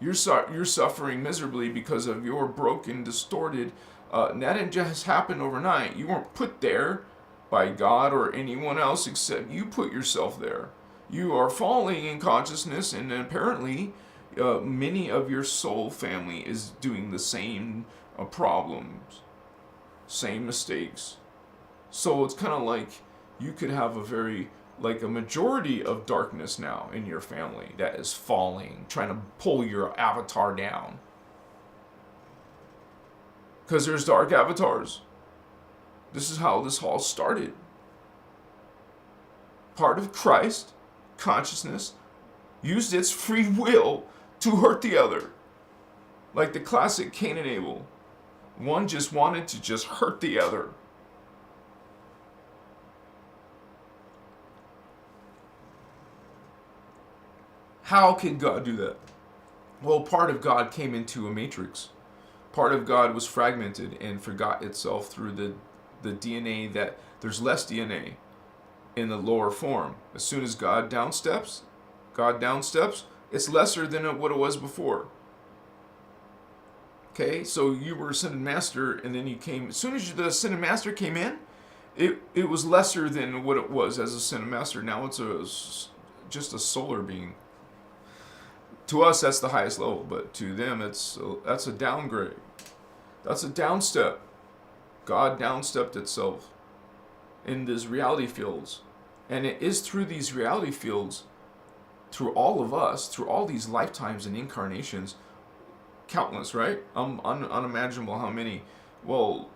You're suffering miserably because of your broken, distorted, and that didn't just happen overnight. You weren't put there by God or anyone else except you put yourself there. You are falling in consciousness, and apparently many of your soul family is doing the same problems, same mistakes. So it's kind of like you could have a very like a majority of darkness now in your family that is falling, trying to pull your avatar down. Because there's dark avatars. This is how this all started. Part of Christ consciousness used its free will to hurt the other. Like the classic Cain and Abel. One just wanted to just hurt the other. How can God do that? Well, part of God came into a matrix. Part of God was fragmented and forgot itself through the DNA that there's less DNA in the lower form. As soon as God downsteps, it's lesser than what it was before. Okay, so you were Ascended Master, and then you came. As soon as the Ascended Master came in, it was lesser than what it was as Ascended Master. Now it's just a solar being. To us, that's the highest level, but to them, that's a downgrade. That's a downstep. God downstepped itself in these reality fields, and it is through these reality fields, through all of us, through all these lifetimes and incarnations. Countless, right? Unimaginable how many. Well,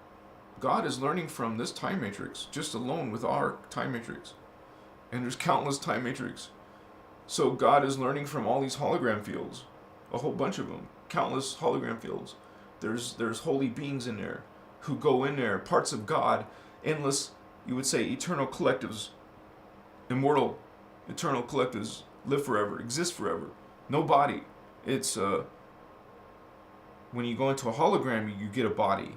God is learning from this time matrix, just alone with our time matrix. And there's countless time matrix. So God is learning from all these hologram fields. A whole bunch of them. Countless hologram fields. There's holy beings in there who go in there. Parts of God. Endless, you would say, eternal collectives. Immortal, eternal collectives. Live forever. Exist forever. No body. It's when you go into a hologram, you get a body.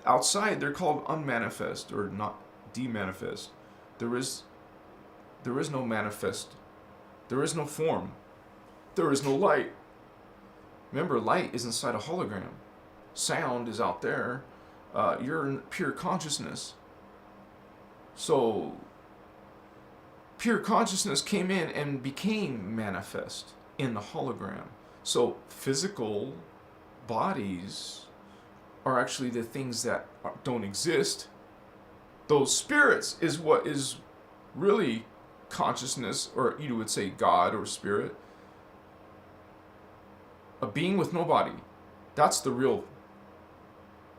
Outside, they're called unmanifest or not demanifest. There is no manifest. There is no form. There is no light. Remember, light is inside a hologram. Sound is out there. You're in pure consciousness. So, pure consciousness came in and became manifest in the hologram. So, physical bodies are actually the things that don't exist. Those spirits is what is really consciousness, or you would say God or spirit. A being with no body. That's the real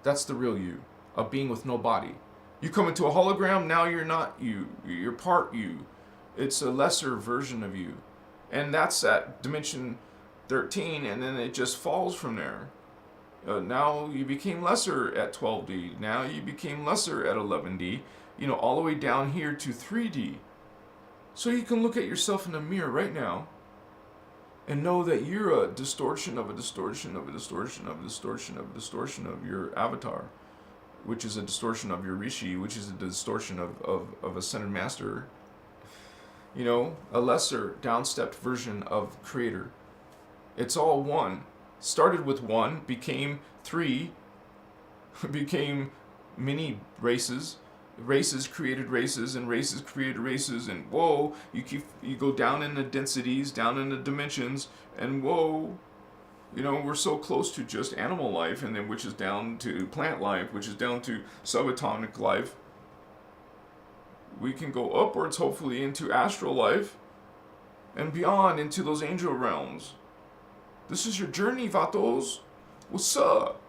you. A being with no body. You come into a hologram, now you're not you. You're part you. It's a lesser version of you. And that's at dimension 13, and then it just falls from there. Now you became lesser at 12D. Now you became lesser at 11D. All the way down here to 3D. So you can look at yourself in the mirror right now and know that you're a distortion of a distortion of a distortion of a distortion of a distortion of your avatar, which is a distortion of your Rishi, which is a distortion of Ascended Master. A lesser, downstepped version of Creator. It's all one. Started with one, became three, became many races. Races created races, and races created races, and whoa, you go down in the densities, down in the dimensions, and whoa, we're so close to just animal life, and then which is down to plant life, which is down to subatomic life. We can go upwards, hopefully, into astral life, and beyond into those angel realms. This is your journey, Vatos. What's up?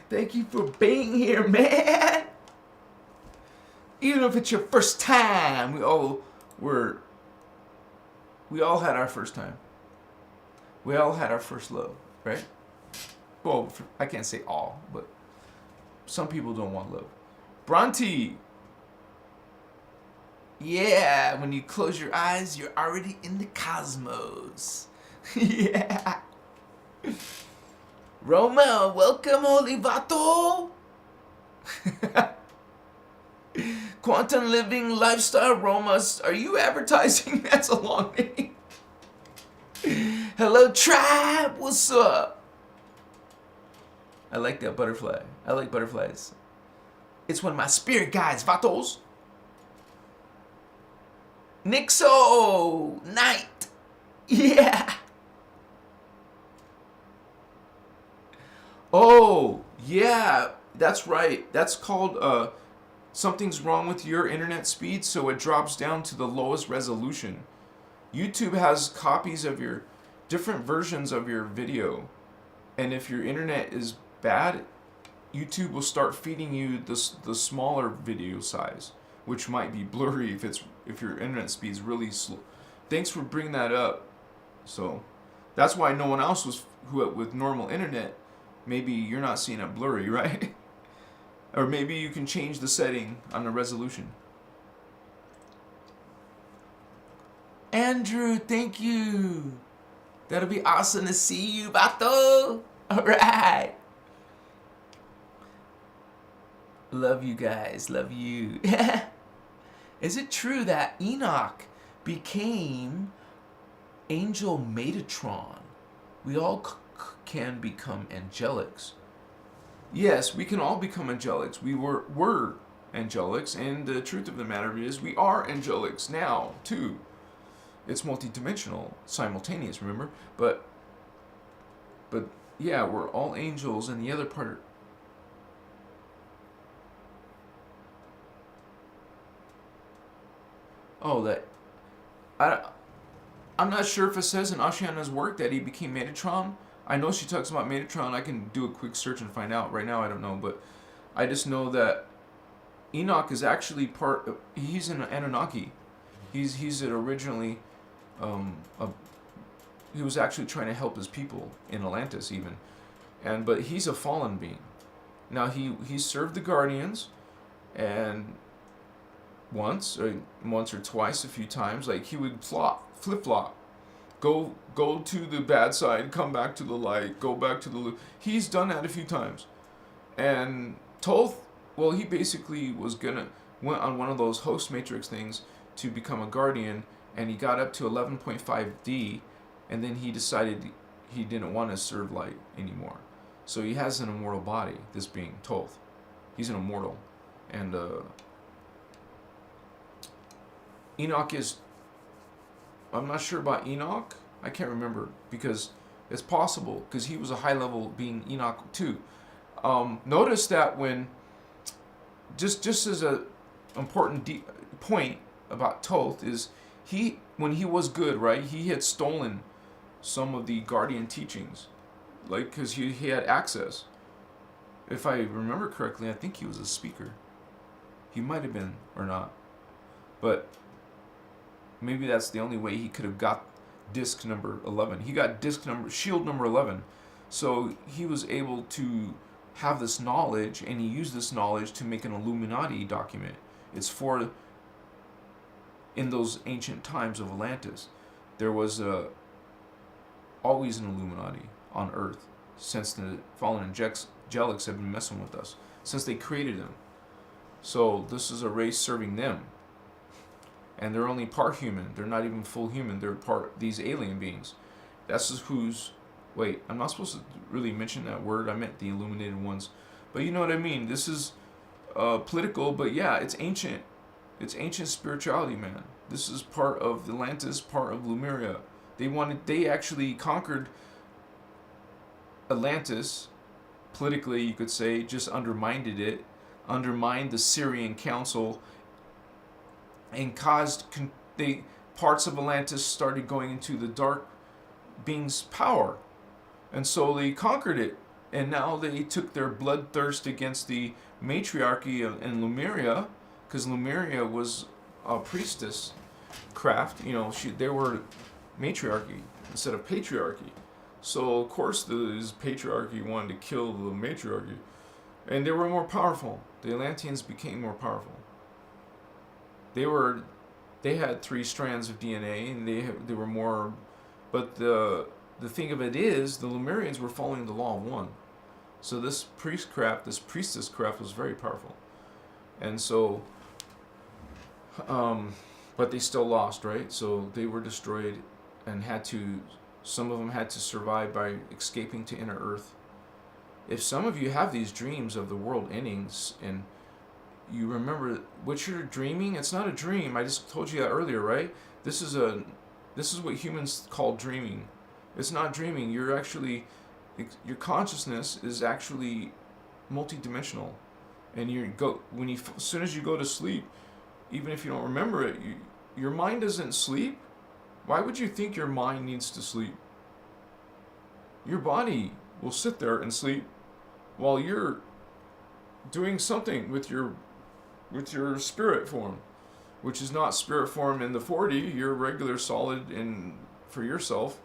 Thank you for being here, man. Even if it's your first time, we all had our first time. We all had our first love, right? Well, I can't say all, but some people don't want love. Bronte. Yeah, when you close your eyes, you're already in the cosmos. Yeah. Roma, welcome, Olivato. Quantum Living Lifestyle Roma, are you advertising? That's a long name. Hello, tribe. What's up? I like that butterfly. I like butterflies. It's one of my spirit guides, Vatos. Nixo! Night! Yeah! Oh, yeah. That's right. That's called something's wrong with your internet speed, so it drops down to the lowest resolution. YouTube has copies of your different versions of your video, and if your internet is bad, YouTube will start feeding you the smaller video size, which might be blurry if your internet speed's really slow. Thanks for bringing that up. So that's why no one else with normal internet. Maybe you're not seeing it blurry, right? Or maybe you can change the setting on the resolution. Andrew, thank you. That'll be awesome to see you, Bato. All right. Love you guys. Love you. Is it true that Enoch became Angel Metatron? We all can become angelics. Yes, we can all become angelics. We were angelics, and the truth of the matter is we are angelics now, too. It's multidimensional, simultaneous, remember? But yeah, we're all angels, and the other part... Oh, I'm not sure if it says in Ashiana's work that he became Metatron. I know she talks about Metatron. I can do a quick search and find out. Right now, I don't know, but I just know that Enoch is actually he's an Anunnaki. He's originally, he was actually trying to help his people in Atlantis even, but he's a fallen being. Now he served the Guardians, and once or twice, a few times, like he would flip-flop. Go to the bad side, come back to the light, go back to the loop. He's done that a few times. And Thoth, well, he basically went on one of those host matrix things to become a guardian, and he got up to 11.5D, and then he decided he didn't want to serve light anymore. So he has an immortal body, this being Thoth. He's an immortal. And Enoch is... I'm not sure about Enoch. I can't remember, because it's possible, because he was a high-level being, Enoch too. Notice that when, just as a important point about Thoth is, when he was good, right, he had stolen some of the Guardian teachings, like, because he had access. If I remember correctly, I think he was a speaker. He might have been, or not. But maybe that's the only way he could have got disc number 11. He got shield number 11. So he was able to have this knowledge, and he used this knowledge to make an Illuminati document. It's in those ancient times of Atlantis, there was always an Illuminati on Earth, since the fallen angelics have been messing with us, since they created them. So this is a race serving them. And they're only part human. They're not even full human. They're part these alien beings. That's who's... Wait, I'm not supposed to really mention that word. I meant the illuminated ones. But you know what I mean. This is political, but yeah, it's ancient. It's ancient spirituality, man. This is part of Atlantis, part of Lemuria. They actually conquered Atlantis, politically, you could say, just undermined the Syrian Council, and caused parts of Atlantis started going into the dark being's power, and so they conquered it, and now they took their bloodthirst against the matriarchy in Lemuria, because Lemuria was a priestess craft. They were matriarchy instead of patriarchy. So of course the patriarchy wanted to kill the matriarchy, and they were more powerful. The Atlanteans became more powerful. They had 3 strands of DNA, and they were more, but the thing of it is, the Lemurians were following the law of one. So this priestess craft was very powerful. And so, but they still lost, right? So they were destroyed, and some of them had to survive by escaping to inner Earth. If some of you have these dreams of the world endings, and you remember what you're dreaming, it's not a dream. I just told you that earlier, right? This is what humans call dreaming. It's not dreaming. Your consciousness is actually multidimensional, and as soon as you go to sleep, even if you don't remember it, your mind doesn't sleep. Why would you think your mind needs to sleep? Your body will sit there and sleep while you're doing something with your spirit form, which is not spirit form in the 4D. You're regular solid for yourself,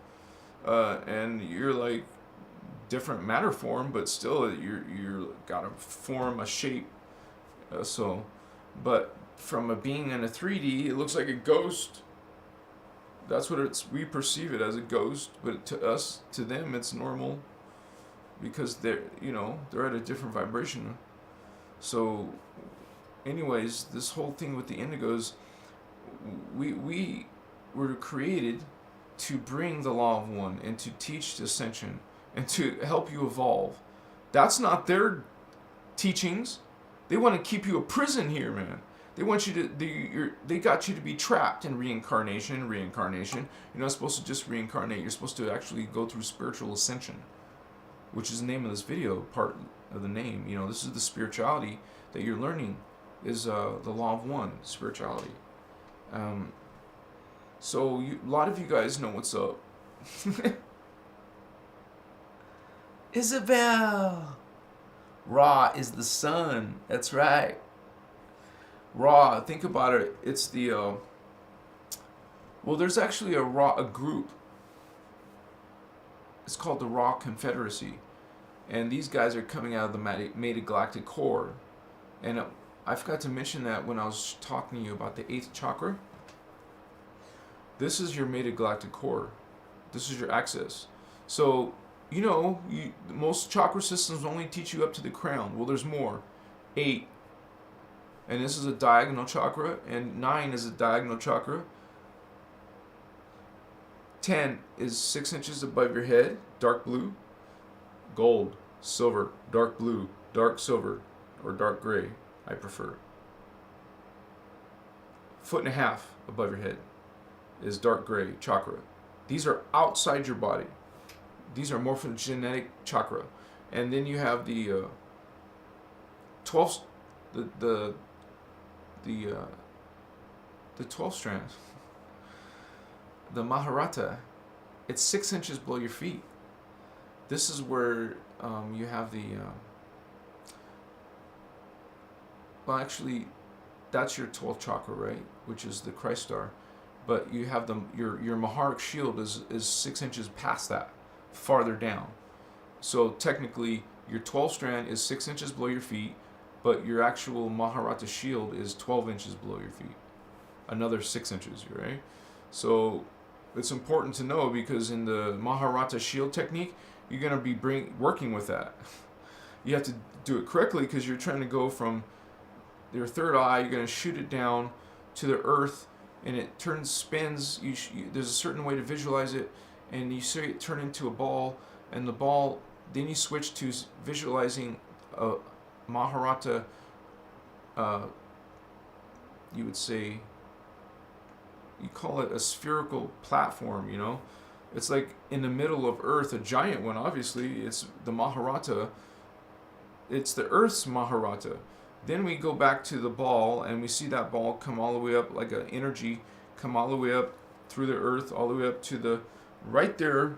and you're like different matter form, but still you're gotta form a shape. But from a being in a 3D, it looks like a ghost. That's what we perceive it as, a ghost, but to them, it's normal, because they're at a different vibration. So, anyways, this whole thing with the Indigos, we were created to bring the law of one and to teach Ascension and to help you evolve. That's not their teachings. They want to keep you a prison here, man. They want you to, they got you to be trapped in reincarnation. You're not supposed to just reincarnate. You're supposed to actually go through spiritual ascension, which is the name of this video, part of the name. This is the spirituality that you're learning, is the law of one, spirituality. So a lot of you guys know what's up. Isabel! Ra is the sun. That's right. Ra, think about it. It's the there's actually a group. It's called the Ra Confederacy, and these guys are coming out of the Metagalactic Core. And I forgot to mention that when I was talking to you about the 8th chakra. This is your Metagalactic Core. This is your access. So most chakra systems only teach you up to the crown. Well, there's more. 8. And this is a diagonal chakra, and 9 is a diagonal chakra. 10 is 6 inches above your head, dark blue. Gold, silver, dark blue, dark silver, or dark gray, I prefer. 1.5 feet above your head is dark gray chakra. These are outside your body. These are morphogenetic chakra. And then you have the 12 the 12 strands, the Maharata. It's 6 inches below your feet. This is where you have the actually that's your 12th chakra, right, which is the Christ star, but you have your Maharic shield is 6 inches past that, farther down. So technically your 12th strand is 6 inches below your feet, but your actual Maharata shield is 12 inches below your feet. Another 6 inches, right? So it's important to know, because in the Maharata shield technique, you're going to be working with that. You have to do it correctly, because you're trying to go from your third eye, you're going to shoot it down to the earth, and it spins. There's a certain way to visualize it, and you see it turn into a ball, and the ball, then you switch to visualizing a Maharata, you would say, you call it a spherical platform, It's like in the middle of Earth, a giant one, obviously. It's the Maharata. It's the Earth's Maharata. Then we go back to the ball, and we see that ball come all the way up, like an energy, come all the way up through the Earth, all the way up to right there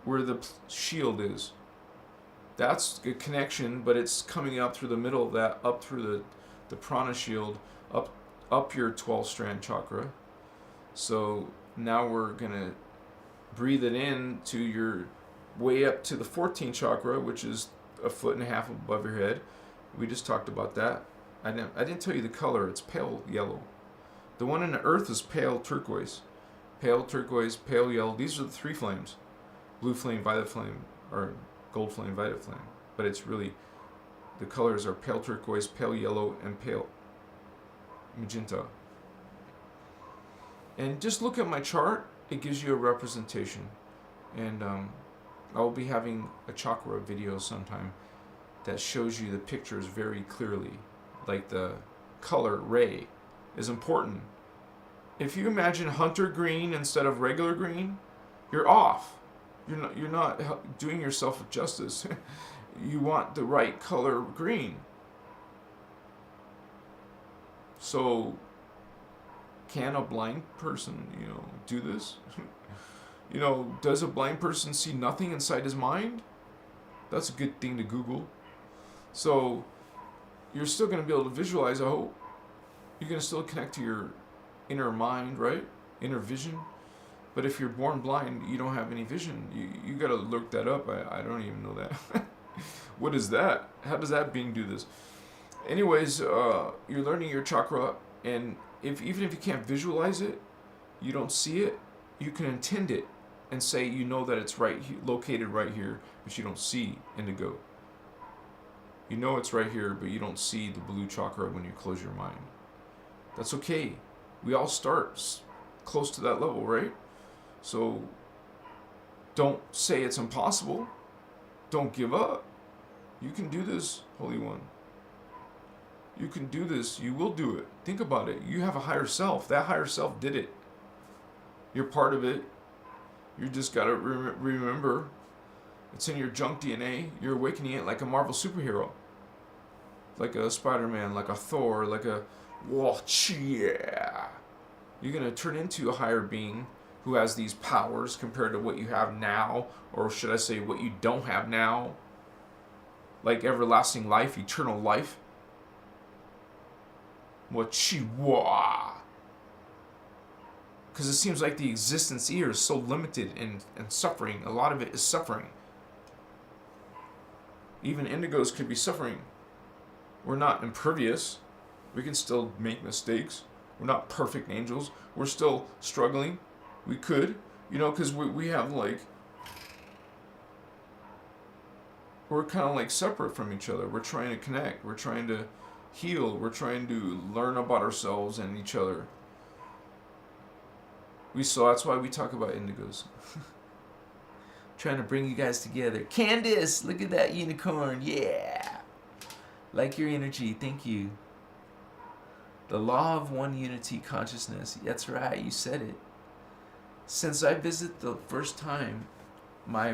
where the shield is. That's a connection, but it's coming up through the middle of that, up through the prana shield, up your 12 strand chakra. So now we're gonna breathe it in to your way up to the 14th chakra, which is 1.5 feet above your head. We just talked about that. I didn't tell you the color. It's pale yellow. The one in the earth is pale turquoise. Pale turquoise, pale yellow. These are the 3 flames. Blue flame, violet flame, or gold flame, violet flame. But it's really, the colors are pale turquoise, pale yellow, and pale magenta. And just look at my chart. It gives you a representation. And I'll be having a chakra video sometime that shows you the pictures very clearly. Like the color ray is important. If you imagine hunter green instead of regular green, you're off. You're not doing yourself justice. you want the right color green. So can a blind person, do this? Does a blind person see nothing inside his mind? That's a good thing to Google. So you're still going to be able to visualize, I hope. You're going to still connect to your inner mind, right? Inner vision. But if you're born blind, you don't have any vision. You got to look that up. I don't even know that. What is that? How does that being do this? Anyways, you're learning your chakra, and even if you can't visualize it, you don't see it, you can intend it and say that it's located right here, but you don't see indigo. You know it's right here, but you don't see the blue chakra when you close your mind. That's okay. We all start close to that level, right? So don't say it's impossible. Don't give up. You can do this, Holy One. You can do this. You will do it. Think about it. You have a higher self. That higher self did it. You're part of it. You just got to remember. It's in your junk DNA. You're awakening it like a Marvel superhero. Like a Spider-Man, like a Thor, like a... Whoa, yeah. You're going to turn into a higher being who has these powers compared to what you have now. Or should I say what you don't have now. Like everlasting life, eternal life. Chihuahua. Because it seems like the existence here is so limited and suffering. A lot of it is suffering. Even indigos could be suffering. We're not impervious. We can still make mistakes. We're not perfect angels. We're still struggling. We could, because we have we're kind of separate from each other. We're trying to connect. We're trying to heal. We're trying to learn about ourselves and each other. That's why we talk about indigos. Trying to bring you guys together. Candace, look at that unicorn. Yeah. Like your energy. Thank you. The law of one unity consciousness. That's right. You said it. Since I visited the first time, my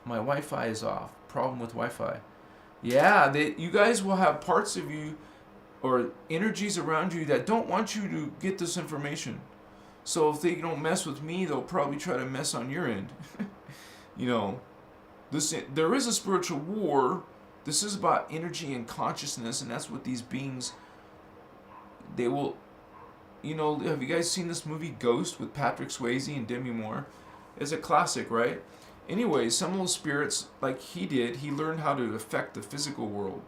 Wi-Fi is off. Problem with Wi-Fi. Yeah, you guys will have parts of you or energies around you that don't want you to get this information. So if they don't mess with me, they'll probably try to mess on your end. There is a spiritual war. This is about energy and consciousness, and that's what these beings, they will, have you guys seen this movie Ghost with Patrick Swayze and Demi Moore? It's a classic, right? Anyways, some of those spirits, like he did, he learned how to affect the physical world.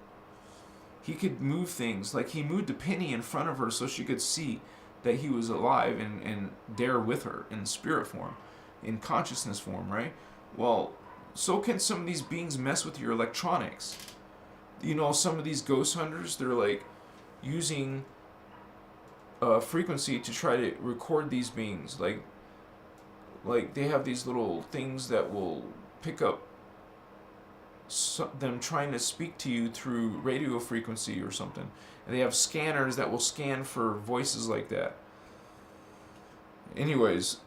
He could move things. Like he moved a penny in front of her so she could see that he was alive and there with her in spirit form, in consciousness form, right? Well, so can some of these beings mess with your electronics. Some of these ghost hunters, they're using frequency to try to record these beings. Like they have these little things that will pick up them trying to speak to you through radio frequency or something. And they have scanners that will scan for voices like that. Anyways,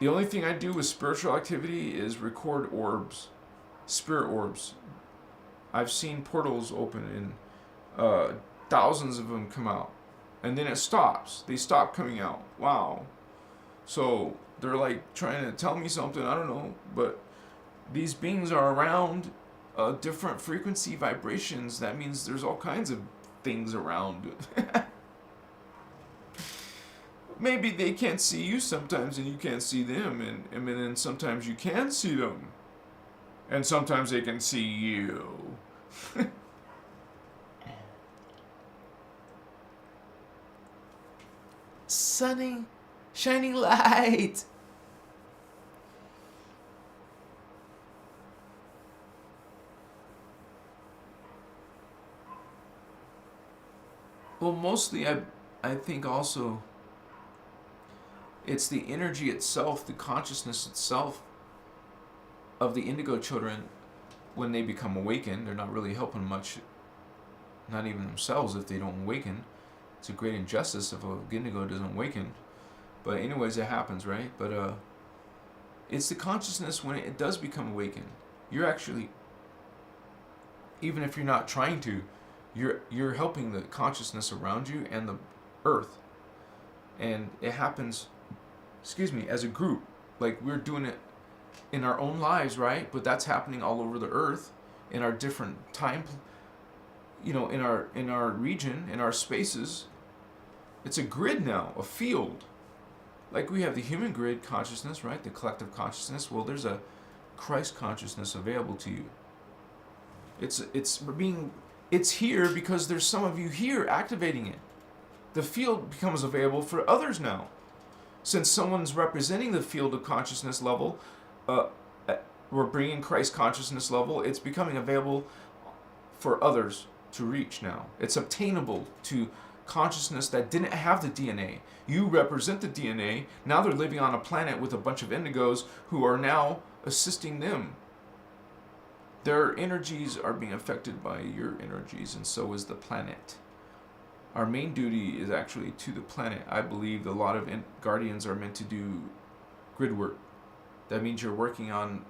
the only thing I do with spiritual activity is record orbs, spirit orbs. I've seen portals open and thousands of them come out. And then it stops. They stop coming out. Wow. So they're trying to tell me something, I don't know. But these beings are around different frequency vibrations. That means there's all kinds of things around. Maybe they can't see you sometimes and you can't see them, and then sometimes you can see them and sometimes they can see you. Sunny, shining light. Well, mostly I think also it's the energy itself, the consciousness itself of the indigo children. When they become awakened, they're not really helping much, not even themselves, if they don't awaken. It's a great injustice if a indigo doesn't awaken. But anyways, it happens, right? But it's the consciousness when it does become awakened. You're actually even if you're not trying to, you're helping the consciousness around you and the earth. And it happens, as a group. Like, we're doing it in our own lives, right? But that's happening all over the earth in our different time, in our region, in our spaces. It's a grid now, a field. Like, we have the human grid consciousness, right? The collective consciousness. Well, there's a Christ consciousness available to you. It's here because there's some of you here activating it. The field becomes available for others now. Since someone's representing the field of consciousness level, we're bringing Christ consciousness level, it's becoming available for others to reach now. It's obtainable to consciousness that didn't have the DNA. You represent the DNA. Now they're living on a planet with a bunch of indigos who are now assisting them. Their energies are being affected by your energies, and so is the planet. Our main duty is actually to the planet. I believe a lot of guardians are meant to do grid work. That means you're working on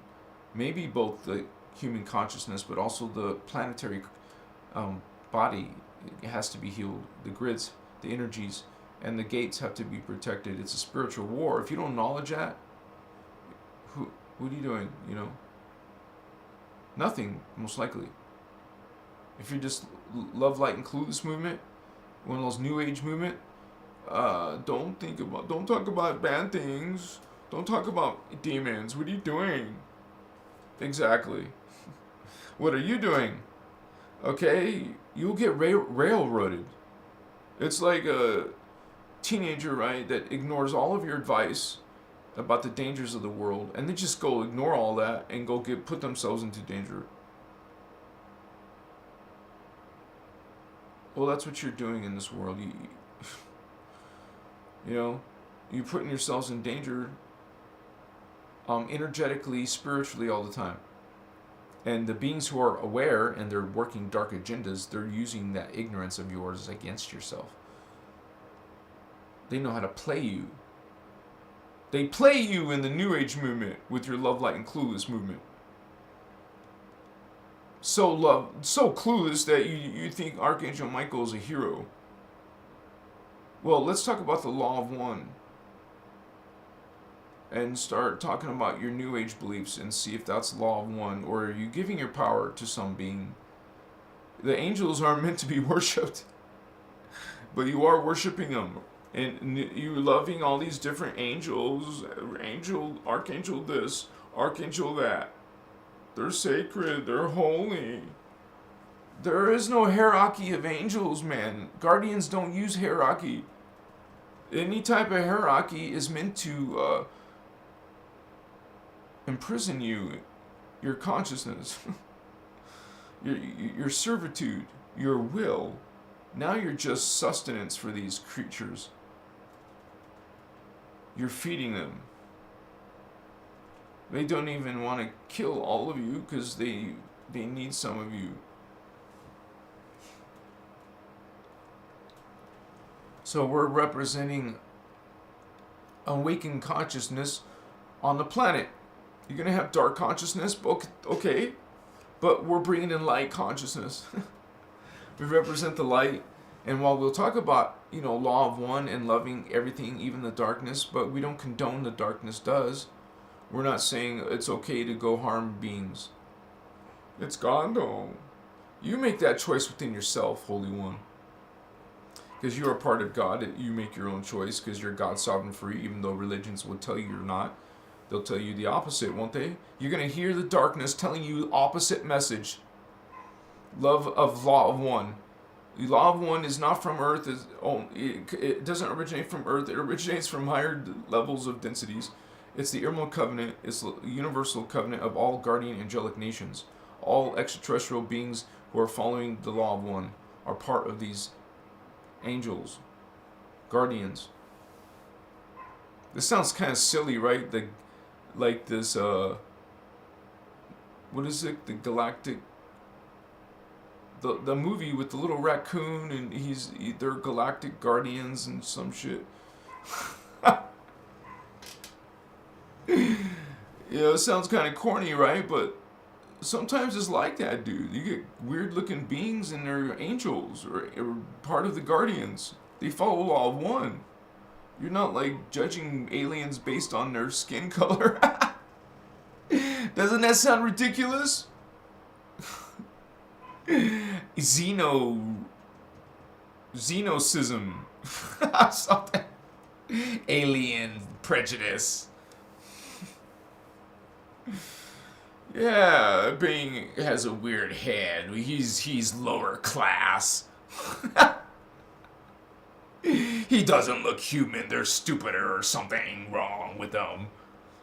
maybe both the human consciousness, but also the planetary body. It has to be healed. The grids, the energies, and the gates have to be protected. It's a spiritual war. If you don't acknowledge that, what are you doing? Nothing, most likely. If you're just love, light, and clueless movement, one of those new age movement, don't talk about bad things. Don't talk about demons. What are you doing? Exactly. What are you doing? Okay, you'll get railroaded. It's like a teenager, right, that ignores all of your advice about the dangers of the world, and they just go ignore all that and go put themselves into danger. Well, that's what you're doing in this world. You're putting yourselves in danger, energetically, spiritually, all the time. And the beings who are aware and they're working dark agendas, they're using that ignorance of yours against yourself. They know how to play you. They play you in the New Age movement with your love, light, and clueless movement. So clueless that you think Archangel Michael is a hero. Well, let's talk about the law of one. And start talking about your New Age beliefs and see if that's law of one, or are you giving your power to some being? The angels aren't meant to be worshipped, but you are worshiping them, and you're loving all these different angels, archangel this, archangel that. They're sacred, they're holy. There is no hierarchy of angels, man. Guardians don't use hierarchy. Any type of hierarchy is meant to imprison you, your consciousness, your servitude, your will. Now you're just sustenance for these creatures. You're feeding them. They don't even want to kill all of you because they need some of you. So we're representing awakened consciousness on the planet. You're going to have dark consciousness, okay, but we're bringing in light consciousness. We represent the light, and while we'll talk about, law of one and loving everything, even the darkness, but we don't condone the darkness does. We're not saying it's okay to go harm beings. It's God, though. You make that choice within yourself, Holy One. Because you are part of God, you make your own choice because you're God sovereign free, even though religions will tell you you're not. They'll tell you the opposite, won't they? You're going to hear the darkness telling you the opposite message. Love of law of one. The law of one is not from Earth. It doesn't originate from Earth. It originates from higher levels of densities. It's the Emerald Covenant. It's the universal covenant of all guardian angelic nations. All extraterrestrial beings who are following the law of one are part of these angels, guardians. This sounds kind of silly, right? Like this, what is it? The Galactic, the movie with the little raccoon, and they're galactic guardians and some shit. It sounds kind of corny, right? But sometimes it's like that, dude. You get weird looking beings and they're angels or part of the guardians. They follow law of one. You're not like judging aliens based on their skin color. Doesn't that sound ridiculous? Xenocism. Something. Alien prejudice. Yeah, being has a weird head. He's lower class. He doesn't look human. They're stupider or something wrong with them.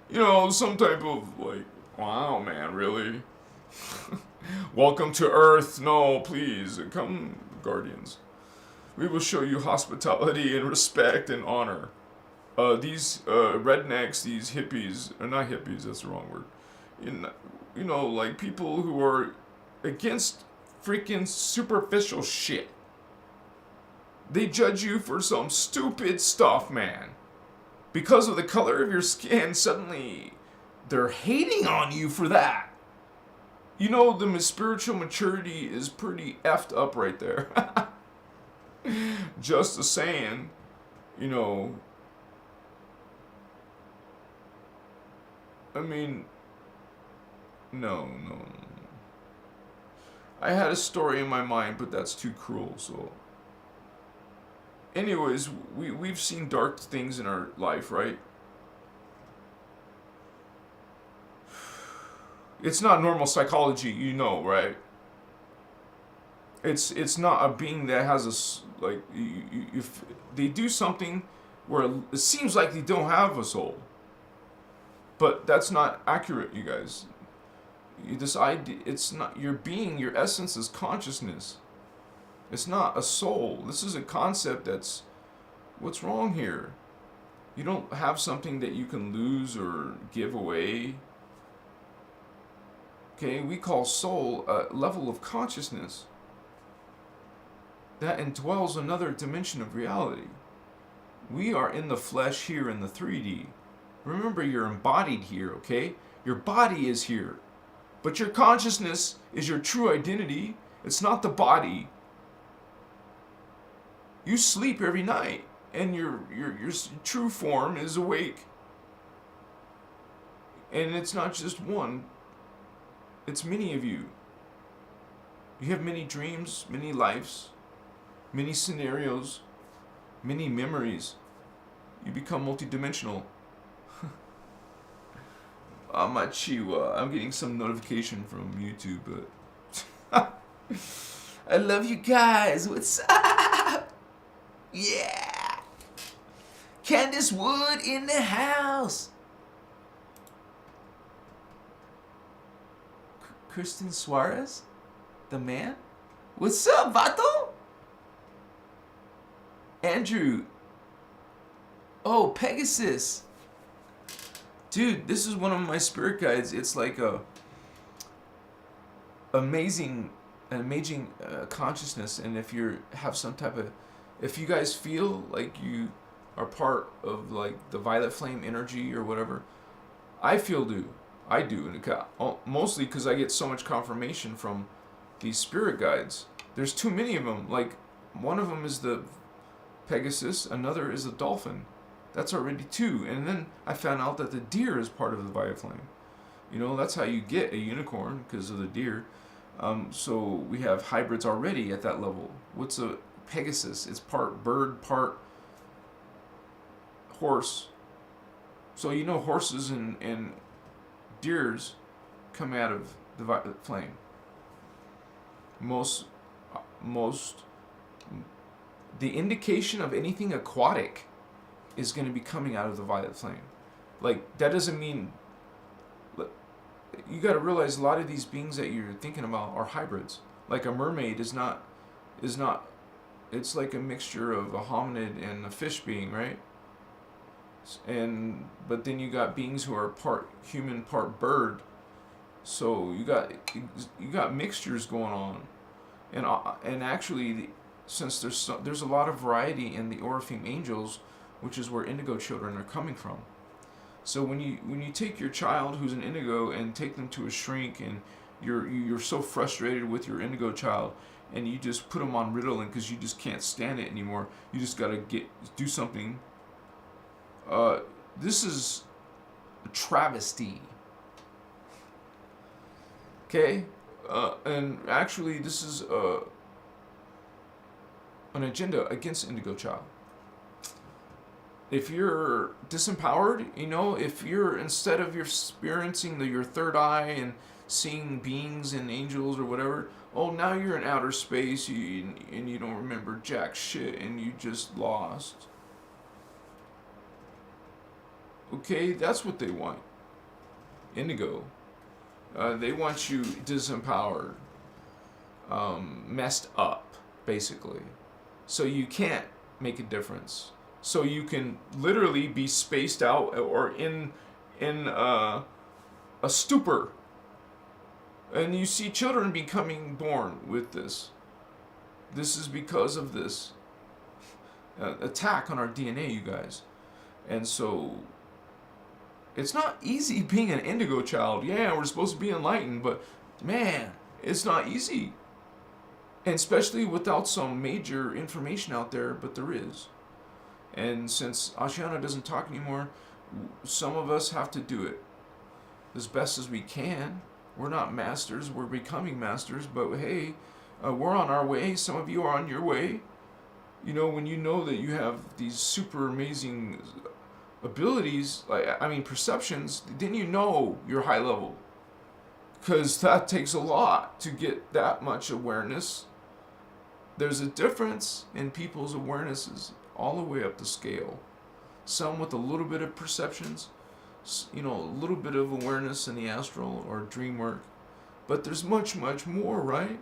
You know, some type of like, wow, man, really? Welcome to Earth. No, please, come, Guardians. We will show you hospitality and respect and honor. These rednecks, these hippies, or not hippies, that's the wrong word. You know, like people who are against freaking superficial shit. They judge you for some stupid stuff, man. Because of the color of your skin, suddenly they're hating on you for that. You know, the spiritual maturity is pretty effed up right there. Just a saying, you know. I mean, no. I had a story in my mind, but that's too cruel, so. Anyways, we've seen dark things in our life, right? It's not normal psychology, you know, right? It's not a being that has a, like, if they do something where it seems like they don't have a soul. But that's not accurate, you guys. This idea, it's not, your being, your essence is consciousness. It's not a soul. This is a concept that's, what's wrong here? You don't have something that you can lose or give away. Okay, we call soul a level of consciousness that indwells another dimension of reality. We are in the flesh here in the 3D. Remember, you're embodied here, okay? Your body is here. But your consciousness is your true identity. It's not the body. You sleep every night, and your true form is awake. And it's not just one. It's many of you. You have many dreams, many lives, many scenarios, many memories. You become multidimensional. I'm getting some notification from YouTube, but I love you guys. What's up? Yeah. Candace Wood in the house. Kristen Suarez? The man? What's up, Vato? Andrew. Oh, Pegasus. Dude, this is one of my spirit guides. It's like a amazing consciousness. And if you have some type of, if you guys feel like you are part of like the violet flame energy or whatever, I do, and mostly because I get so much confirmation from these spirit guides. There's too many of them. Like, one of them is the Pegasus, another is the dolphin. That's already 2. And then I found out that the deer is part of the violet flame. You know, that's how you get a unicorn, because of the deer. So we have hybrids already at that level. What's a Pegasus? It's part bird, part horse. So you know horses and deers come out of the violet flame. Most the indication of anything aquatic is going to be coming out of the violet flame. Like, that doesn't mean, you got to realize a lot of these beings that you're thinking about are hybrids. Like a mermaid is not, it's like a mixture of a hominid and a fish being, right? But then you got beings who are part human, part bird. So you got mixtures going on. And actually, since there's a lot of variety in the Orifeme angels, which is where Indigo children are coming from. So when you take your child who's an Indigo and take them to a shrink and you're so frustrated with your indigo child, and you just put them on Ritalin because you just can't stand it anymore. You just gotta do something. This is a travesty. Okay, and actually, this is an agenda against Indigo Child. If you're disempowered, you know, if you're, instead of you're experiencing your third eye and seeing beings and angels or whatever, oh, now you're in outer space and you don't remember jack shit and you just lost. Okay, that's what they want. Indigo. They want you disempowered, messed up, basically. So you can't make a difference. So you can literally be spaced out or in a stupor. And you see children becoming born with this. This is because of this attack on our DNA, you guys. And so it's not easy being an indigo child. Yeah, we're supposed to be enlightened, but man, it's not easy. And especially without some major information out there, but there is. And since Ashiana doesn't talk anymore, some of us have to do it as best as we can. We're not masters, we're becoming masters, but hey, we're on our way. Some of you are on your way. You know, when you know that you have these super amazing abilities, perceptions, then you know you're high level. Because that takes a lot to get that much awareness. There's a difference in people's awarenesses all the way up the scale. Some with a little bit of perceptions, you know, a little bit of awareness in the astral or dream work. But there's much, much more, right?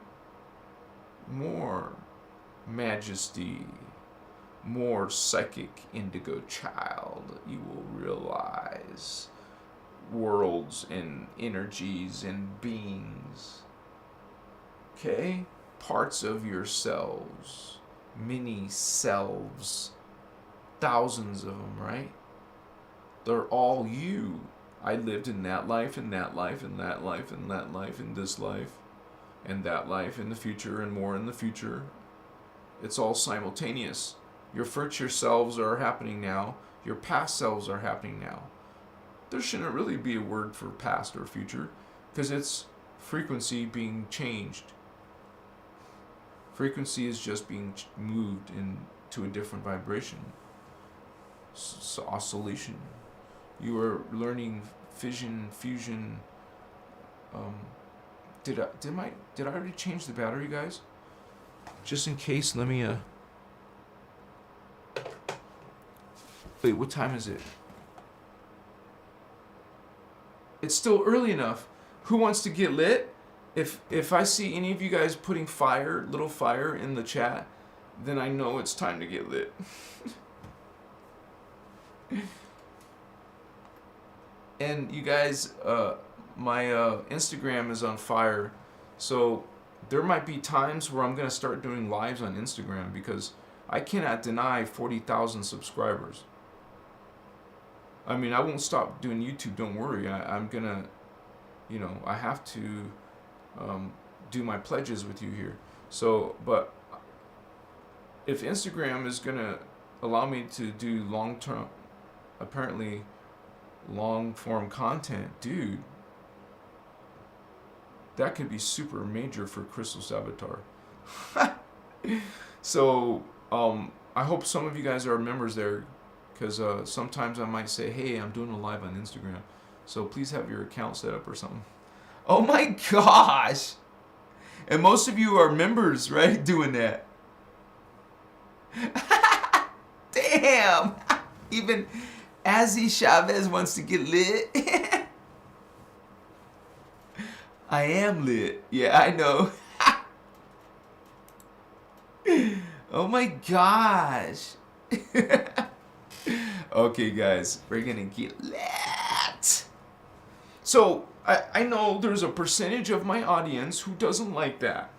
More majesty, more psychic indigo child. You will realize worlds and energies and beings. Okay? Parts of yourselves, mini selves, thousands of them, right? They're all you. I lived in that life, and that life, and that life, and that life, and this life, and that life in the future, and more in the future. It's all simultaneous. Your future selves are happening now. Your past selves are happening now. There shouldn't really be a word for past or future, because it's frequency being changed. Frequency is just being moved into a different vibration. So oscillation. You are learning fission, fusion. Did I already change the battery, guys? Just in case, let me wait, what time is it? It's still early enough. Who wants to get lit? If I see any of you guys putting little fire in the chat, then I know it's time to get lit. And you guys, my Instagram is on fire, so there might be times where I'm going to start doing lives on Instagram because I cannot deny 40,000 subscribers. I mean, I won't stop doing YouTube, don't worry. I'm going to, you know, I have to do my pledges with you here. So, but if Instagram is going to allow me to do long-term, apparently long-form content, dude, that could be super major for Christos Avatar. So, I hope some of you guys are members there, because sometimes I might say, hey, I'm doing a live on Instagram, so please have your account set up or something. Oh my gosh! And most of you are members, right, doing that. Damn! Even Azzy Chavez wants to get lit. I am lit. Yeah, I know. Oh my gosh. Okay, guys, we're gonna get lit. So, I know there's a percentage of my audience who doesn't like that.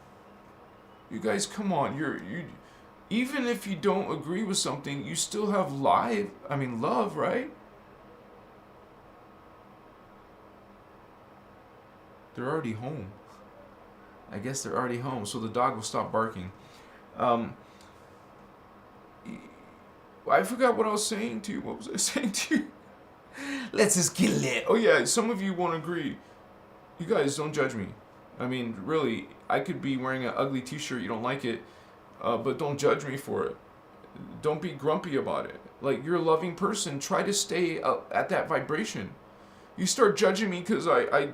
You guys, come on. You even if you don't agree with something, you still have love, right? They're already home. I guess they're already home, so the dog will stop barking. I forgot what I was saying to you. What was I saying to you? Let's just get lit. Oh yeah, some of you won't agree. You guys don't judge me. I mean, really, I could be wearing an ugly t-shirt, you don't like it, but don't judge me for it. Don't be grumpy about it. Like, you're a loving person. Try to stay at that vibration. You start judging me because I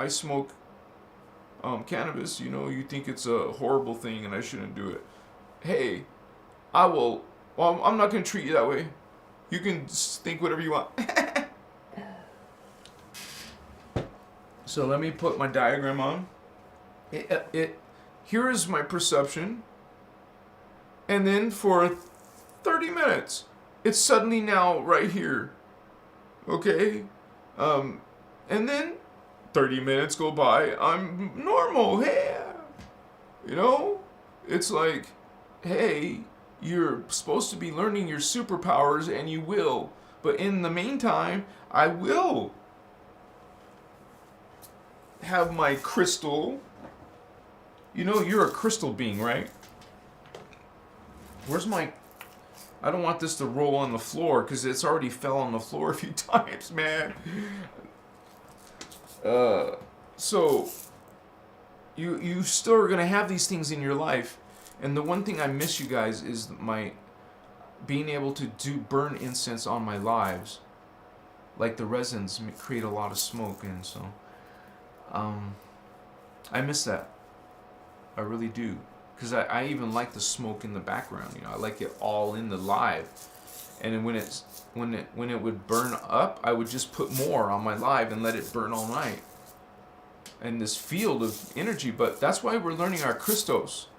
smoke cannabis. You think it's a horrible thing and I shouldn't do it. Hey, well, I'm not going to treat you that way. You can think whatever you want. So let me put my diagram on. Here is my perception. And then for 30 minutes, it's suddenly now right here. Okay? And then 30 minutes go by, I'm normal. Hey! It's like, hey, you're supposed to be learning your superpowers and you will. But in the meantime, I will have my crystal. You're a crystal being, right? Where's my... I don't want this to roll on the floor because it's already fell on the floor a few times, man. So you still are going to have these things in your life. And the one thing I miss, you guys, is my being able to burn incense on my lives. Like the resins create a lot of smoke, and so I miss that. I really do. Because I even like the smoke in the background. I like it all in the live. And then when it would burn up, I would just put more on my live and let it burn all night. And this field of energy. But that's why we're learning our Christos.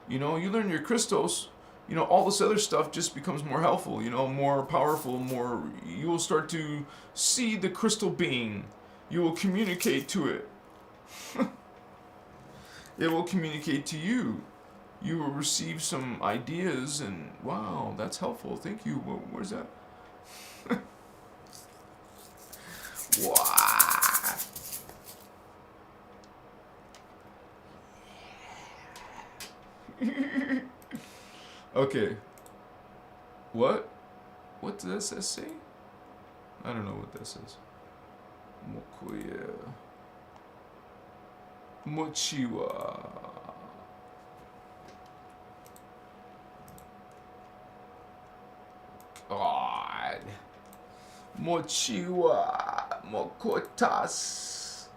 You learn your Christos, all this other stuff just becomes more helpful, more powerful, more... You will start to see the crystal being. You will communicate to it. It will communicate to you. You will receive some ideas and, wow, that's helpful. Thank you. Where's that? Wow. Okay. What? What does that say? I don't know what that says. Mokuya. Mochiwa. God. Mochiwa. Mokotas.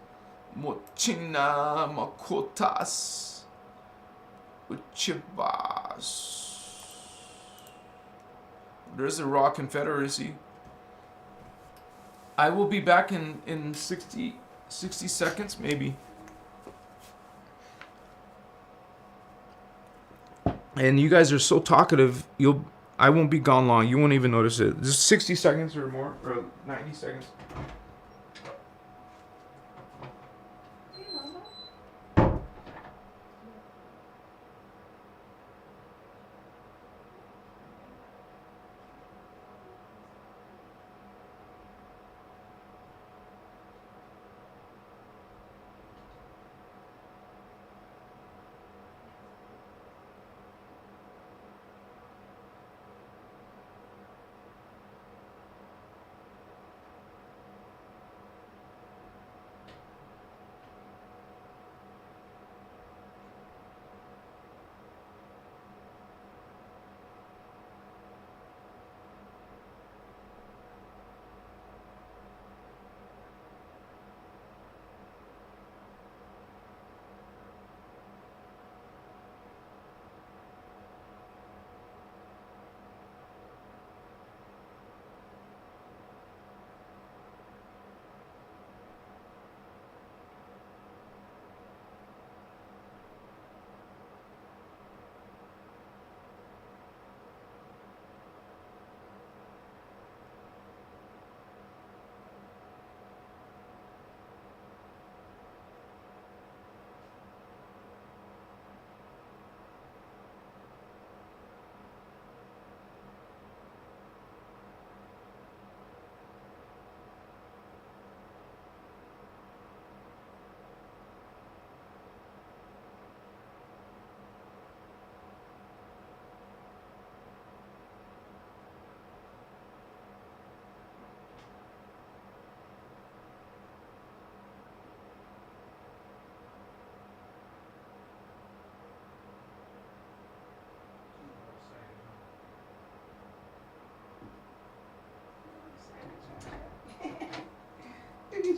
Mochina. Mokotas. Uchibas. There's a Raw Confederacy. I will be back in 60 seconds, maybe. And you guys are so talkative, I won't be gone long. You won't even notice it. Just 60 seconds or more, or 90 seconds.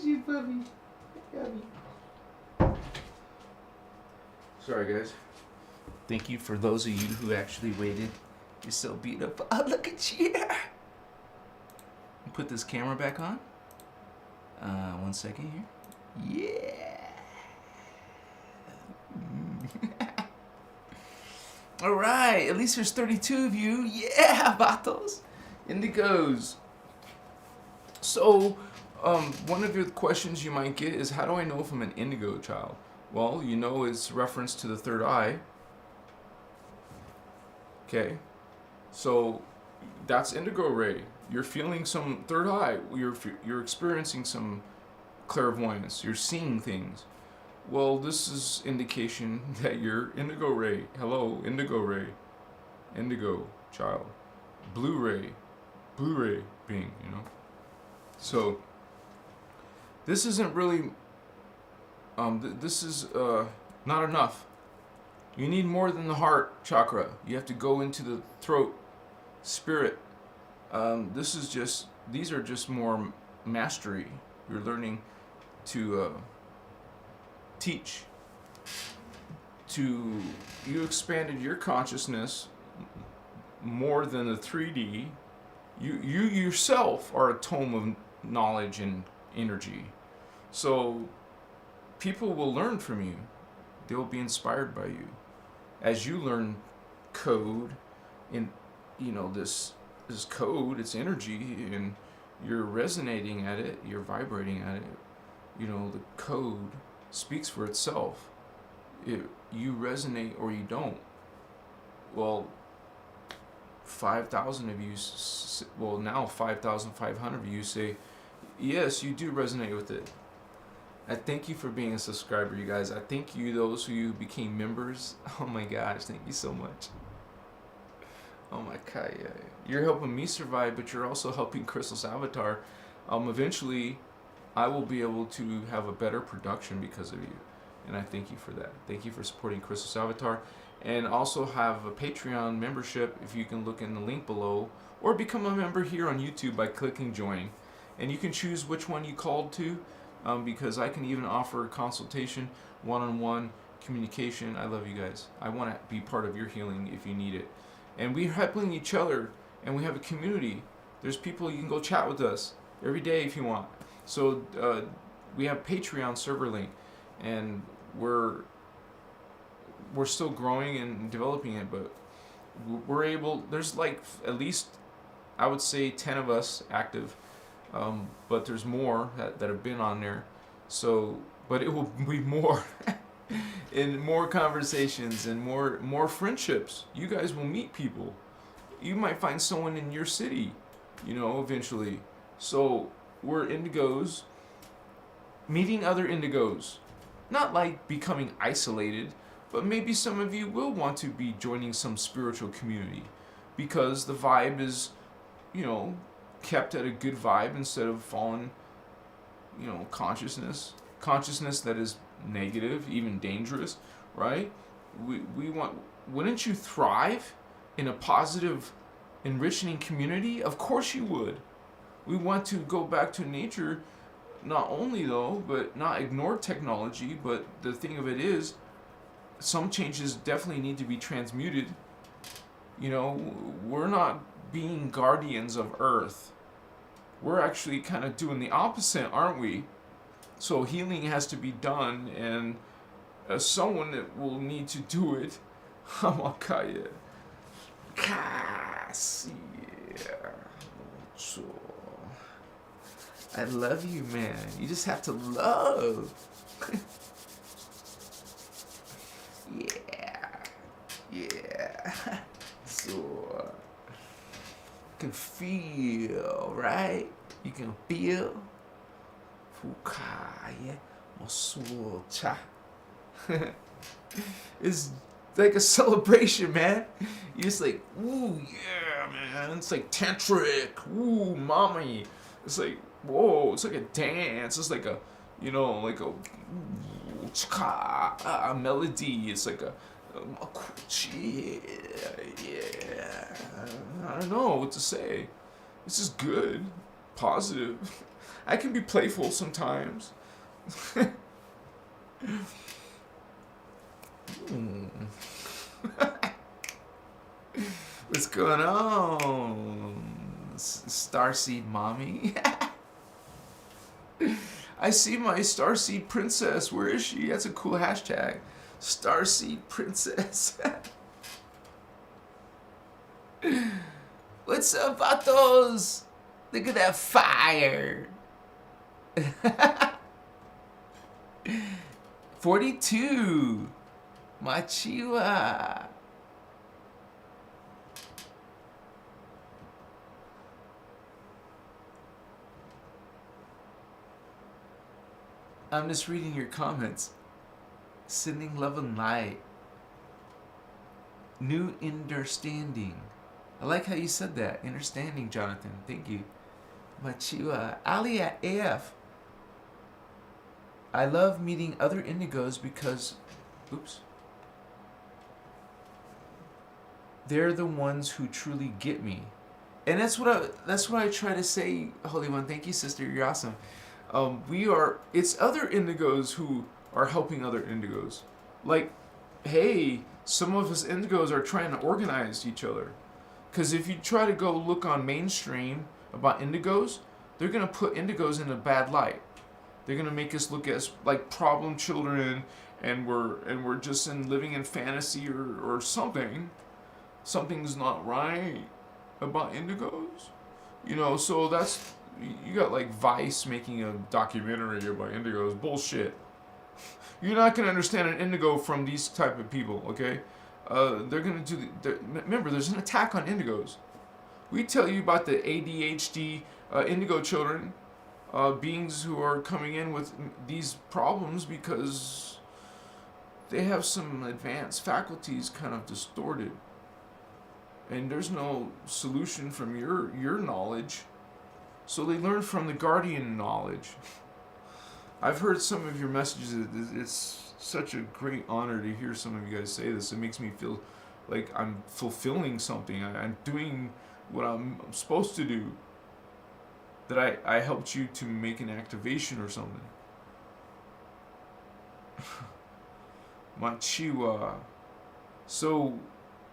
you, puppy. Puppy. Sorry, guys. Thank you for those of you who actually waited. You're so beautiful. Oh, look at you. Put this camera back on. 1 second here. Yeah. All right. At least there's 32 of you. Yeah, vatos. Indigos. So, one of the questions you might get is, how do I know if I'm an Indigo child? Well, you know it's reference to the third eye. Okay. So, that's Indigo ray. You're feeling some third eye. You're experiencing some clairvoyance. You're seeing things. Well, this is indication that you're Indigo ray. Hello, Indigo ray. Indigo child. Blu-ray being, you know. So, this isn't really, this is not enough. You need more than the heart chakra. You have to go into the throat, spirit. These are just more mastery. You're learning to teach. You expanded your consciousness more than the 3D. You yourself are a tome of knowledge and energy. So people will learn from you. They will be inspired by you. As you learn code in, you know, this code, it's energy, and you're resonating at it, you're vibrating at it. You know, the code speaks for itself. You resonate or you don't. Well, 5,000 of you, well, now 5,500 of you say, yes, you do resonate with it. I thank you for being a subscriber, you guys. I thank you, those who became members. Oh my gosh, thank you so much. Oh my God, yeah. You're helping me survive, but you're also helping Christos Avatar. Eventually, I will be able to have a better production because of you. And I thank you for that. Thank you for supporting Christos Avatar. And also have a Patreon membership, if you can look in the link below. Or become a member here on YouTube by clicking join. And you can choose which one you called to. Because I can even offer a consultation, one-on-one communication. I love you guys. I want to be part of your healing if you need it. And we're helping each other, and we have a community. There's people, you can go chat with us every day if you want. So we have Patreon server link, and we're still growing and developing it, but we're able, there's like at least, I would say 10 of us active. But there's more that have been on there. So, but it will be more and more conversations and more friendships. You guys will meet people. You might find someone in your city, you know, eventually. So we're Indigos meeting other Indigos. Not like becoming isolated, but maybe some of you will want to be joining some spiritual community because the vibe is, you know, kept at a good vibe instead of fallen, you know, consciousness that is negative, even dangerous, right? We want, wouldn't you thrive in a positive, enriching community? Of course you would. We want to go back to nature, not only though, but not ignore technology, but the thing of it is, some changes definitely need to be transmuted. You know, we're not being guardians of Earth. We're actually kind of doing the opposite, aren't we? So healing has to be done, and as someone that will need to do it, Hamakaya. I love you, man. You just have to love. Yeah. So, you can feel, right? You can feel. Fukaya Masucha. It's like a celebration, man. You're just like, ooh, yeah, man. It's like tantric. Ooh, mommy. It's like, whoa, it's like a dance. It's like a, you know, like a melody. It's like a yeah. I don't know what to say. This is good, positive. I can be playful sometimes. What's going on, Starseed mommy? I see my Starseed princess. Where is she? That's a cool hashtag. Starseed princess. What's up, vatos? Look at that fire. 42. Machiwa. I'm just reading your comments. Sending love and light. New understanding. I like how you said that. Understanding, Jonathan. Thank you. Machiwa. Ali at AF. I love meeting other indigos because, oops, they're the ones who truly get me. And that's what I try to say, Holy One. Thank you, sister. You're awesome. It's other indigos who are helping other indigos. Like, hey, some of us indigos are trying to organize each other. Because if you try to go look on mainstream about indigos, they're going to put indigos in a bad light. They're going to make us look as like problem children, and we're just living in fantasy or something. Something's not right about indigos. You know, so that's, you got like Vice making a documentary about indigos. Bullshit. You're not going to understand an indigo from these type of people, okay? They're going to do remember, there's an attack on indigos. We tell you about the ADHD indigo children, beings who are coming in with these problems because they have some advanced faculties kind of distorted. And there's no solution from your knowledge. So they learn from the guardian knowledge. I've heard some of your messages. It's such a great honor to hear some of you guys say this. It makes me feel like I'm fulfilling something. I'm doing what I'm supposed to do. That I helped you to make an activation or something. Machiwa. So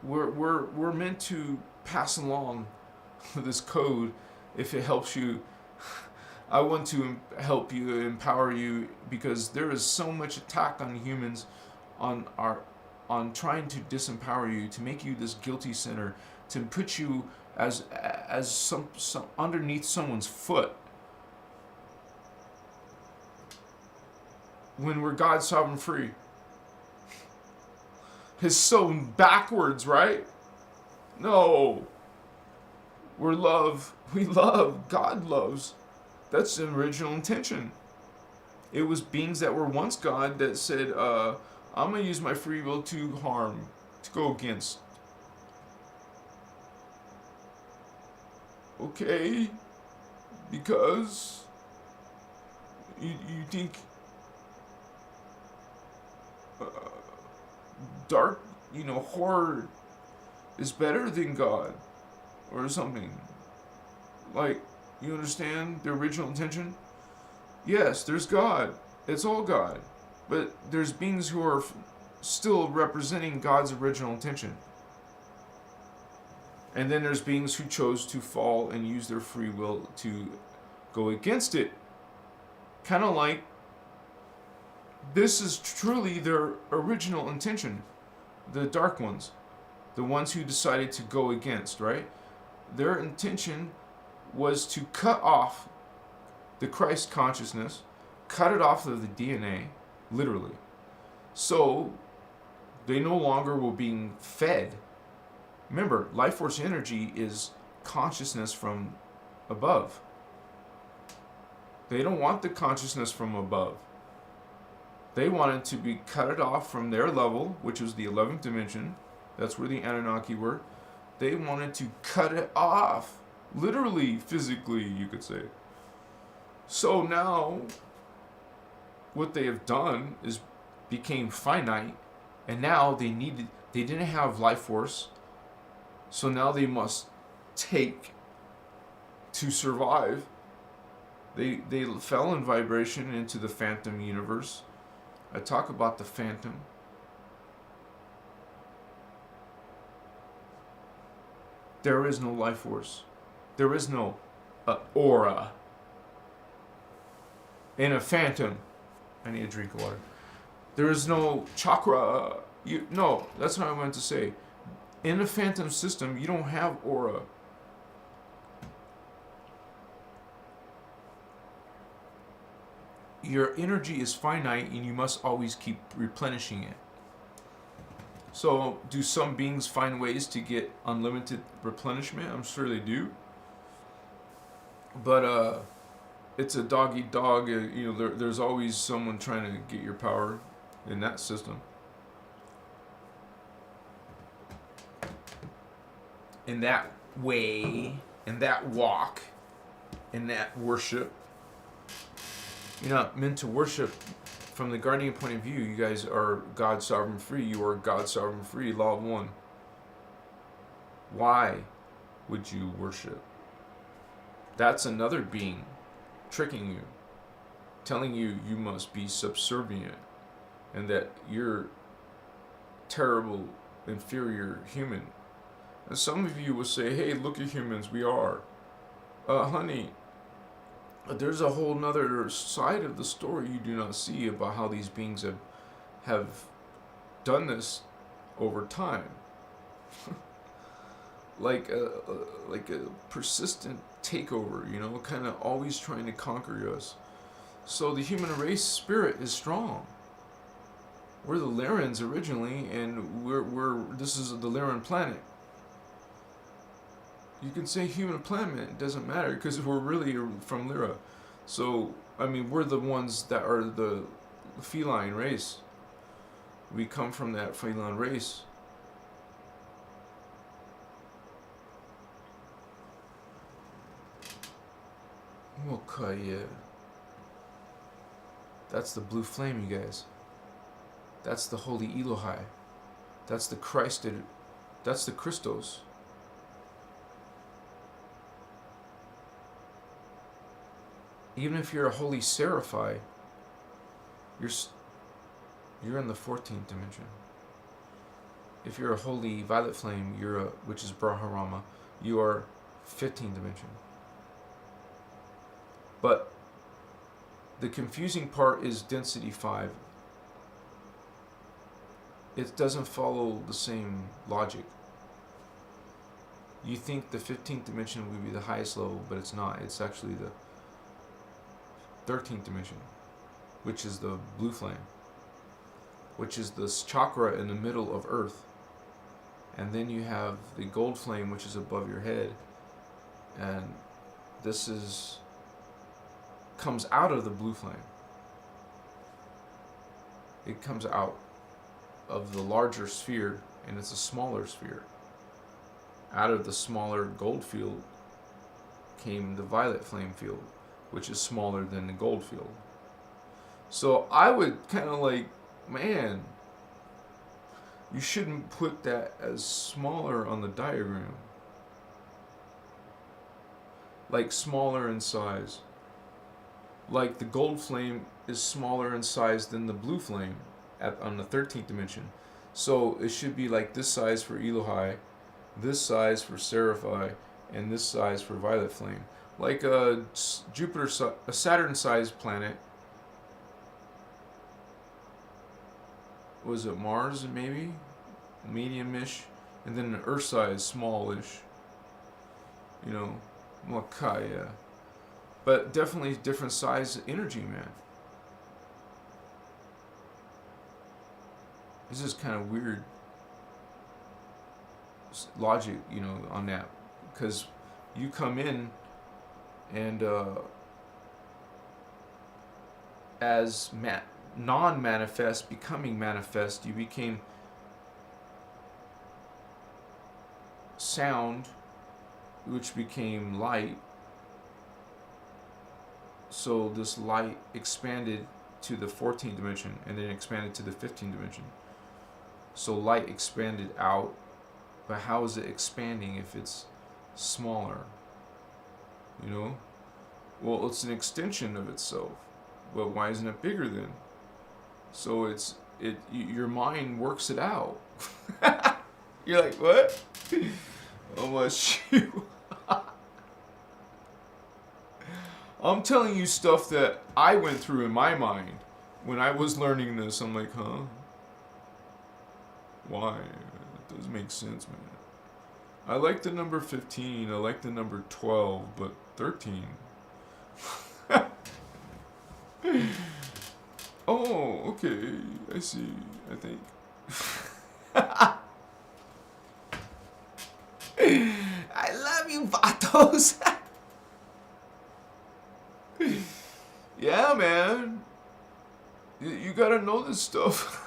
we're meant to pass along this code if it helps you. I want to help you, empower you, because there is so much attack on humans, on trying to disempower you, to make you this guilty sinner, to put you as some underneath someone's foot. When we're God sovereign free. It's so backwards, right? No. We're love. We love. God loves. That's the original intention. It was beings that were once God that said, I'm going to use my free will to harm, to go against. Okay, because you think dark, horror is better than God or something. Like, you understand the original intention? Yes, there's God. It's all God. But there's beings who are still representing God's original intention. And then there's beings who chose to fall and use their free will to go against it. Kind of like, this is truly their original intention. The dark ones. The ones who decided to go against, right? Their intention was to cut off the Christ consciousness, cut it off of the DNA, literally. So, they no longer were being fed. Remember, life force energy is consciousness from above. They don't want the consciousness from above. They wanted to be cut it off from their level, which was the 11th dimension. That's where the Anunnaki were. They wanted to cut it off. Literally, physically, you could say. So now, what they have done is became finite, and now they didn't have life force, so now they must take to survive. They fell in vibration into the phantom universe. I talk about the phantom. There is no life force. There is no aura. In a phantom, I need a drink of water. There is no chakra. No, that's what I meant to say. In a phantom system, you don't have aura. Your energy is finite and you must always keep replenishing it. So, do some beings find ways to get unlimited replenishment? I'm sure they do. But it's a dog eat dog. There's always someone trying to get your power in that system. In that way, in that walk, in that worship. You're not meant to worship from the guardian point of view. You guys are God sovereign free. You are God sovereign free, law of one. Why would you worship? That's another being tricking you, telling you you must be subservient and that you're terrible, inferior human. And some of you will say, hey, look at humans, we are. Honey, there's a whole nother side of the story you do not see about how these beings have done this over time. like a persistent takeover, kind of always trying to conquer us. So the human race spirit is strong. We're the Lyrans originally, and this is the Lyran planet. You can say human planet, it doesn't matter, because we're really from Lyra. So, we're the ones that are the feline race. We come from that feline race. Okay, yeah. That's the blue flame, you guys. That's the holy Elohai. That's the Christ. That's the Christos. Even if you're a holy Seraphai, you're in the 14th dimension. If you're a holy violet flame, which is Brahmarama, you are 15th dimension. But the confusing part is density 5. It doesn't follow the same logic. You think the 15th dimension would be the highest level, but it's not. It's actually the 13th dimension, which is the blue flame, which is the chakra in the middle of Earth. And then you have the gold flame, which is above your head. And this comes out of the blue flame. It comes out of the larger sphere, and it's a smaller sphere. Out of the smaller gold field came the violet flame field, which is smaller than the gold field. So I would kind of man, you shouldn't put that as smaller on the diagram. Like smaller in size. Like the gold flame is smaller in size than the blue flame on the 13th dimension. So it should be like this size for Elohai, this size for Seraphai, and this size for violet flame. Like a Saturn-sized planet. Was it Mars, maybe? Medium-ish. And then an Earth-sized, small-ish. Makaya. But definitely different size energy, man. This is kind of weird logic, on that. Because you come in and as non-manifest becoming manifest, you became sound, which became light. So this light expanded to the 14th dimension and then expanded to the 15th dimension. So light expanded out, but how is it expanding if it's smaller? Well, it's an extension of itself. But why isn't it bigger then? So your mind works it out. You're like, what? Oh my shoot. I'm telling you stuff that I went through in my mind when I was learning this. I'm like, huh? Why? It doesn't make sense, man. I like the number 15. I like the number 12, but 13. Oh, okay. I see. I think. I love you, Vatos. Yeah, man. You gotta know this stuff.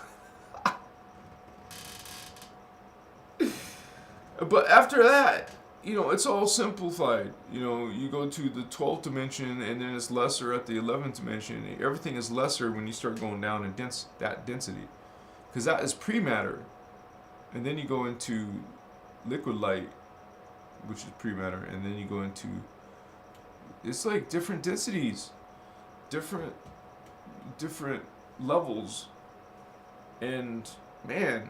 But after that, it's all simplified. You go to the 12th dimension, and then it's lesser at the 11th dimension. Everything is lesser when you start going down in that density. Because that is pre-matter. And then you go into liquid light, which is pre-matter. And then you go into... It's like different densities. Different levels. And, man,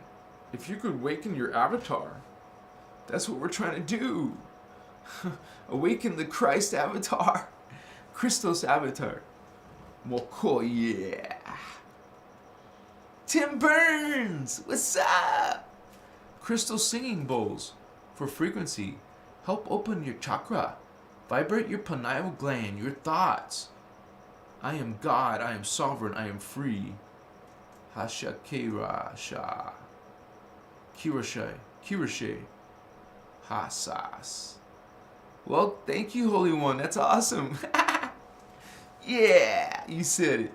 if you could awaken your avatar... That's what we're trying to do. Awaken the Christ avatar. Christos avatar. Well, cool, yeah. Tim Burns, what's up? Crystal singing bowls for frequency. Help open your chakra. Vibrate your pineal gland, your thoughts. I am God, I am sovereign, I am free. Hasha Kirasha. Kirashe. Hasas. Well, thank you, Holy One. That's awesome. Yeah, you said it.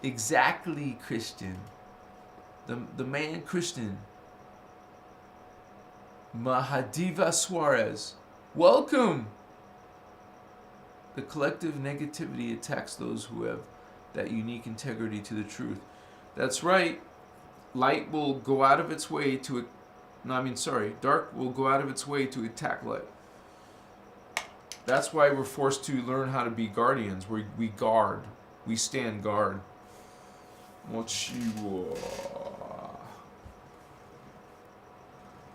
Exactly, Christian. The man Christian. Mahadiva Suarez. Welcome. The collective negativity attacks those who have that unique integrity to the truth. That's right. Light will go out of its way to... dark will go out of its way to attack light. That's why we're forced to learn how to be guardians. We guard. We stand guard.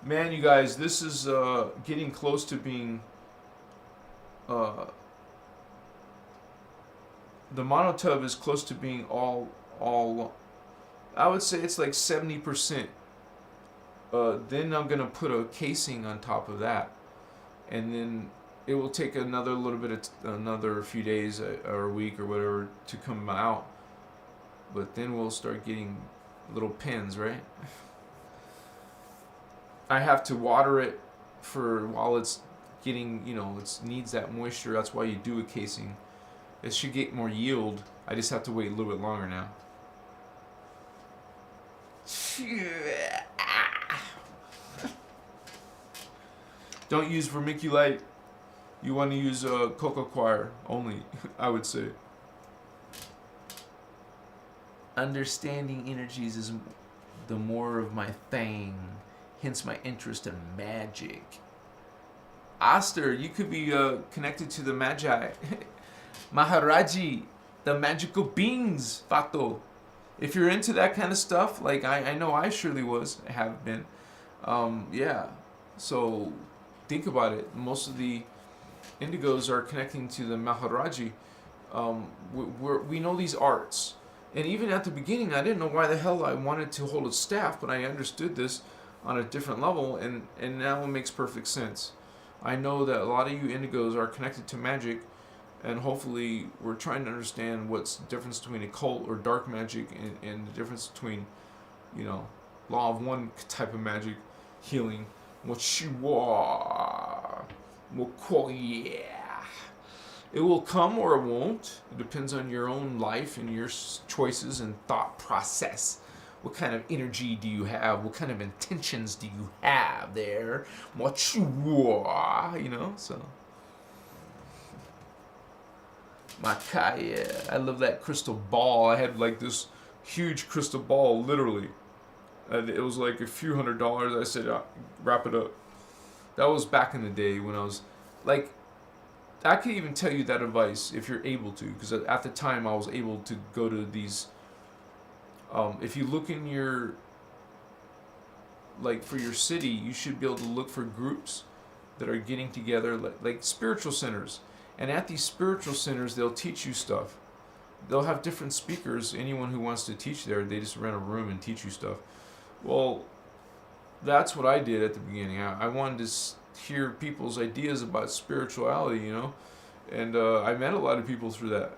Man, you guys, this is getting close to being... the monotub is close to being all... I would say it's like 70%. Then I'm going to put a casing on top of that. And then it will take another few days or a week or whatever to come out. But then we'll start getting little pins, right? I have to water it for while it's getting, it needs that moisture. That's why you do a casing. It should get more yield. I just have to wait a little bit longer now. Don't use vermiculite. You want to use cocoa coir only, I would say. Understanding energies is the more of my thing, hence my interest in magic. Aster, you could be connected to the Magi. Maharaji, the magical beings, Fato. If you're into that kind of stuff, like I know I surely was, I have been. Yeah, so think about it. Most of the Indigos are connecting to the Maharaji. We know these arts. And even at the beginning, I didn't know why the hell I wanted to hold a staff, but I understood this on a different level, and now it makes perfect sense. I know that a lot of you Indigos are connected to magic, and hopefully we're trying to understand what's the difference between occult or dark magic and the difference between, law of one type of magic, healing. It will come or it won't. It depends on your own life and your choices and thought process. What kind of energy do you have? What kind of intentions do you have there? So. Makaya, I love that crystal ball. I had like this huge crystal ball, literally. It was like a few $100s. I said, wrap it up. That was back in the day when I was like, I could even tell you that advice if you're able to, because at the time I was able to go to these. If you look in your, like for your city, you should be able to look for groups that are getting together, like spiritual centers. And at these spiritual centers, they'll teach you stuff. They'll have different speakers. Anyone who wants to teach there, they just rent a room and teach you stuff. Well, that's what I did at the beginning. I wanted to hear people's ideas about spirituality, you know, and I met a lot of people through that.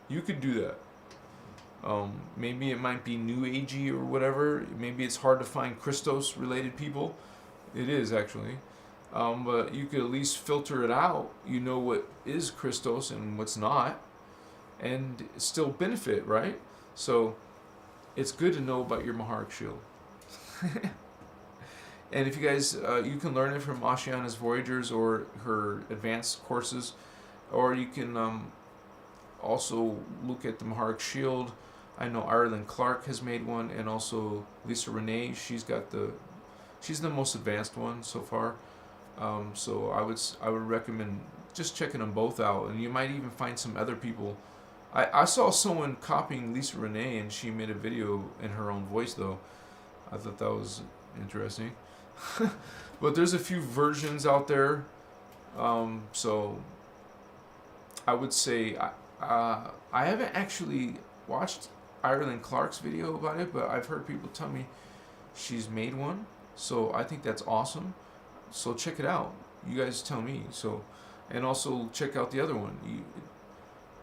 You could do that. Maybe it might be new agey or whatever. Maybe it's hard to find Christos related people. It is actually. But you could at least filter it out. You know what is Christos and what's not, and still benefit, right? So it's good to know about your Maharic shield. And if you guys, you can learn it from Oceana's Voyagers or her advanced courses, or you can also look at the Maharic shield. I know Ireland Clark has made one, and also Lisa Renee. She's the most advanced one so far. So I would recommend just checking them both out, and you might even find some other people. I saw someone copying Lisa Renee, and she made a video in her own voice though. I thought that was interesting. But there's a few versions out there. So I would say I haven't actually watched Ireland Clark's video about it, but I've heard people tell me she's made one. So I think that's awesome. So check it out. You guys tell me. So, and also check out the other one.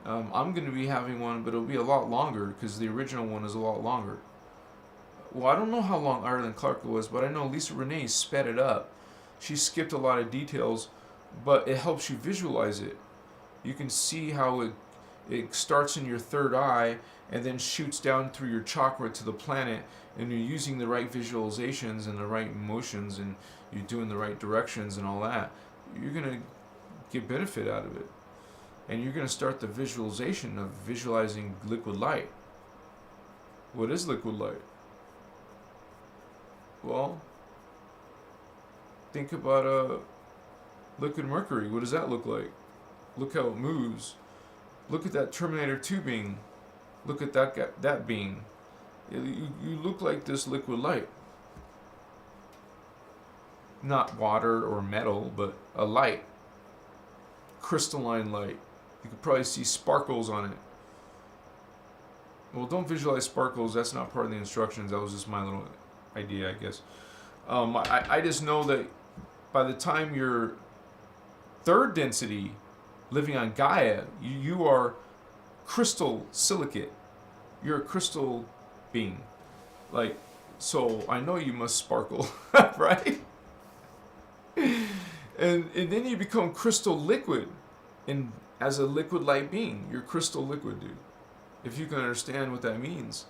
I'm going to be having one, but it'll be a lot longer because the original one is a lot longer. Well, I don't know how long Ireland Clark was, but I know Lisa Renee sped it up. She skipped a lot of details, but it helps you visualize it. You can see how it starts in your third eye and then shoots down through your chakra to the planet, and you're using the right visualizations and the right emotions, and you're doing the right directions and all that. You're going to get benefit out of it. And you're going to start the visualization of visualizing liquid light. What is liquid light? Well, think about liquid mercury. What does that look like? Look how it moves. Look at that Terminator 2 being. Look at that being. You look like this liquid light. Not water or metal, but a light. Crystalline light. You could probably see sparkles on it. Well, don't visualize sparkles. That's not part of the instructions. That was just my little idea, I guess. I just know that by the time you're third density living on Gaia, you are crystal silicate. You're a crystal being. Like, so I know you must sparkle, right? And then you become crystal liquid. And as a liquid light being, you're crystal liquid, dude. If you can understand what that means.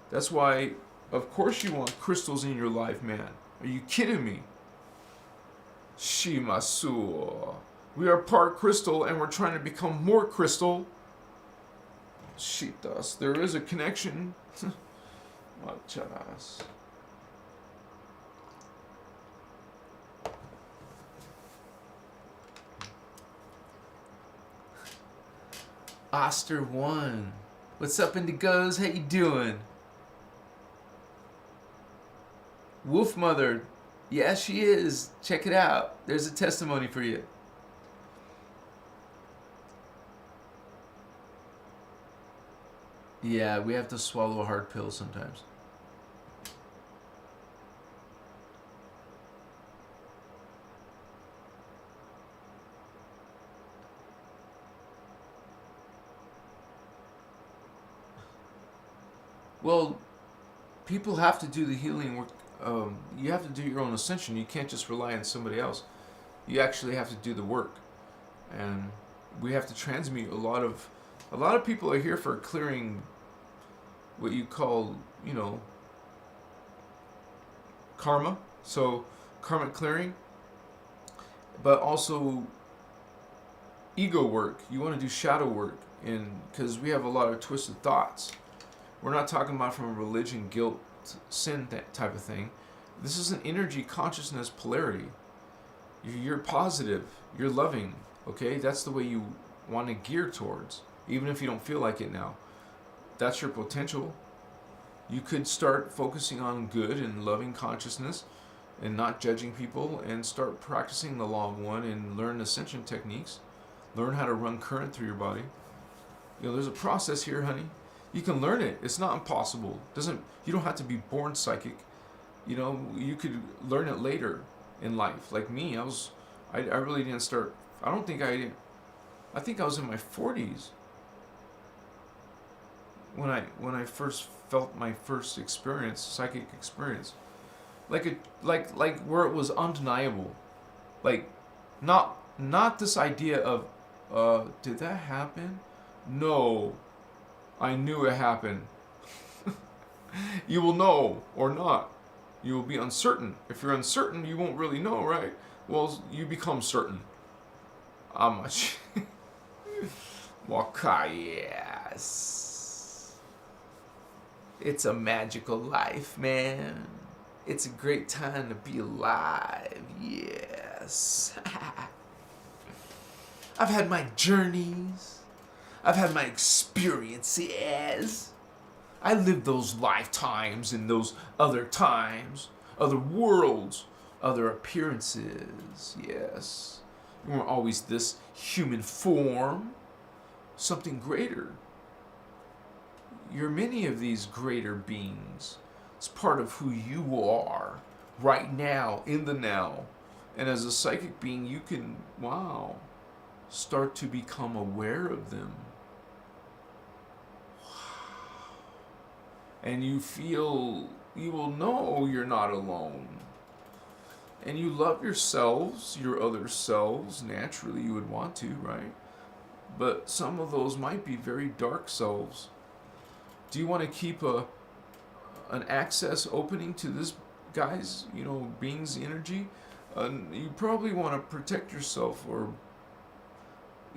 That's why, of course you want crystals in your life, man. Are you kidding me? Shimasu. We are part crystal and we're trying to become more crystal. Shitas. There is a connection. Chakras. Oster 1. What's up, Indigos? How you doing? Wolf Mother. Yeah, she is. Check it out. There's a testimony for you. Yeah, we have to swallow a hard pill sometimes. Well, people have to do the healing work. You have to do your own ascension. You can't just rely on somebody else. You actually have to do the work, and we have to transmute a lot of people are here for clearing what you call, karma. So karmic clearing, but also ego work. You want to do shadow work, because we have a lot of twisted thoughts. We're not talking about from a religion, guilt, sin, that type of thing. This is an energy consciousness polarity. You're positive, you're loving, Okay, that's the way you want to gear towards, even if you don't feel like it now. That's your potential. You could start focusing on good and loving consciousness and not judging people, and start practicing the Law of One and learn Ascension techniques. Learn how to run current through your body. There's a process here, honey. You can learn it. It's not impossible. You don't have to be born psychic. You could learn it later in life. Like me, I really didn't start. I think I was in my 40s when I first felt my first experience, psychic experience, like where it was undeniable, like not this idea of did that happen? No, I knew it happened. You will know or not. You will be uncertain. If you're uncertain, you won't really know, right? Well, you become certain. How much? Yes. It's a magical life, man. It's a great time to be alive. Yes. I've had my journeys. I've had my experiences. I lived those lifetimes in those other times, other worlds, other appearances. Yes. You weren't always this human form. Something greater. You're many of these greater beings. It's part of who you are right now, in the now. And as a psychic being, you can, start to become aware of them. And you will know you're not alone. And you love yourselves, your other selves. Naturally, you would want to, right? But some of those might be very dark selves. Do you want to keep an access opening to this guy's, being's energy? You probably want to protect yourself, or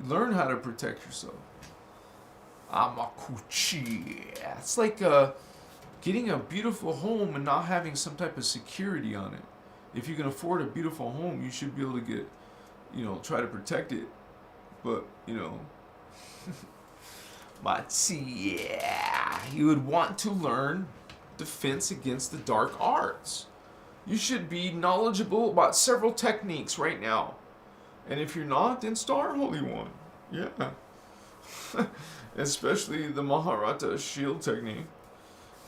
learn how to protect yourself. Amakuchi. It's like getting a beautiful home and not having some type of security on it. If you can afford a beautiful home, you should be able to get, try to protect it. But, you would want to learn defense against the dark arts. You should be knowledgeable about several techniques right now. And if you're not, then start Holy One. Yeah. Especially the Maharata shield technique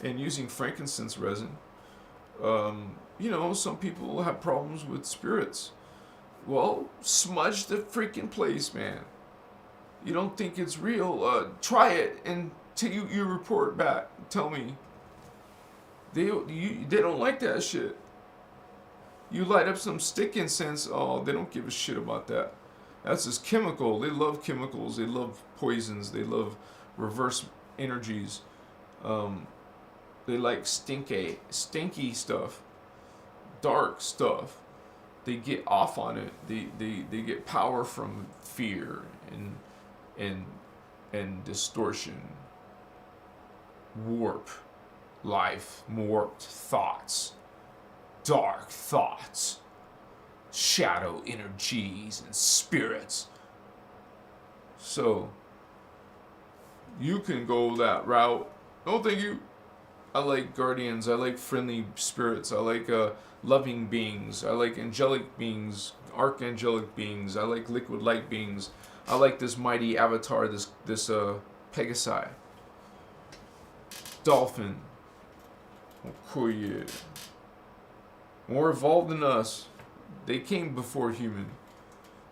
and using frankincense resin. Some people have problems with spirits. Well, smudge the freaking place, man. You don't think it's real? Try it until you report back. Tell me. They don't like that shit. You light up some stick incense. Oh, they don't give a shit about that. That's just chemical. They love chemicals. They love poisons. They love reverse energies. They like stinky stuff, dark stuff. They get off on it. They get power from fear and distortion, warped thoughts, dark thoughts, shadow energies and spirits. So you can go that route. No, thank you. I like guardians. I like friendly spirits. I like loving beings. I like angelic beings, archangelic beings. I like liquid light beings. I like this mighty avatar, this Pegasi. Dolphin. Oh, yeah. More evolved than us. They came before human.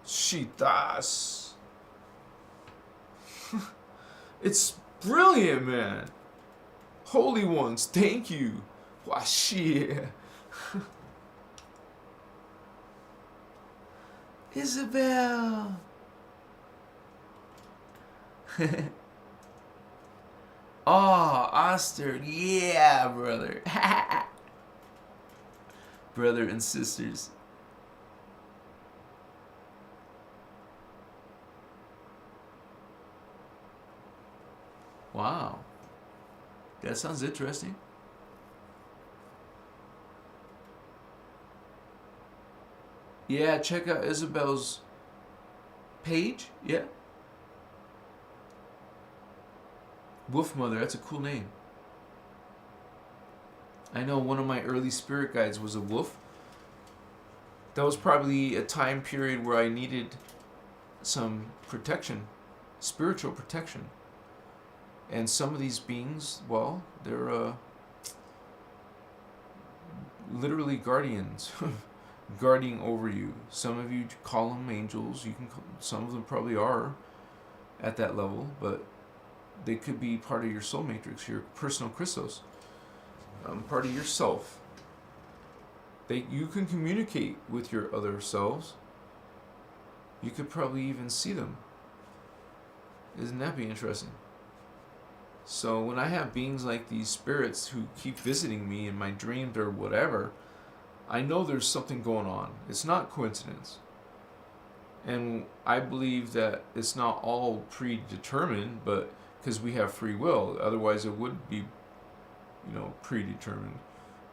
Shitas. It's brilliant, man. Holy ones, thank you. Washia. Isabel. Oh, Oster. Yeah, brother. Brother and sisters. Wow. That sounds interesting. Yeah, check out Isabel's Paige? Yeah. Wolf Mother, that's a cool name. I know one of my early spirit guides was a wolf. That was probably a time period where I needed some protection, spiritual protection. And some of these beings, well, they're literally guardians, guarding over you. Some of you call them angels. You can, some of them probably are at that level, but they could be part of your soul matrix, your personal Christos, part of yourself. You can communicate with your other selves. You could probably even see them. Isn't that be interesting? So when I have beings like these spirits who keep visiting me in my dreams or whatever, I know there's something going on. It's not coincidence. And I believe that it's not all predetermined, but because we have free will. Otherwise it would be, predetermined.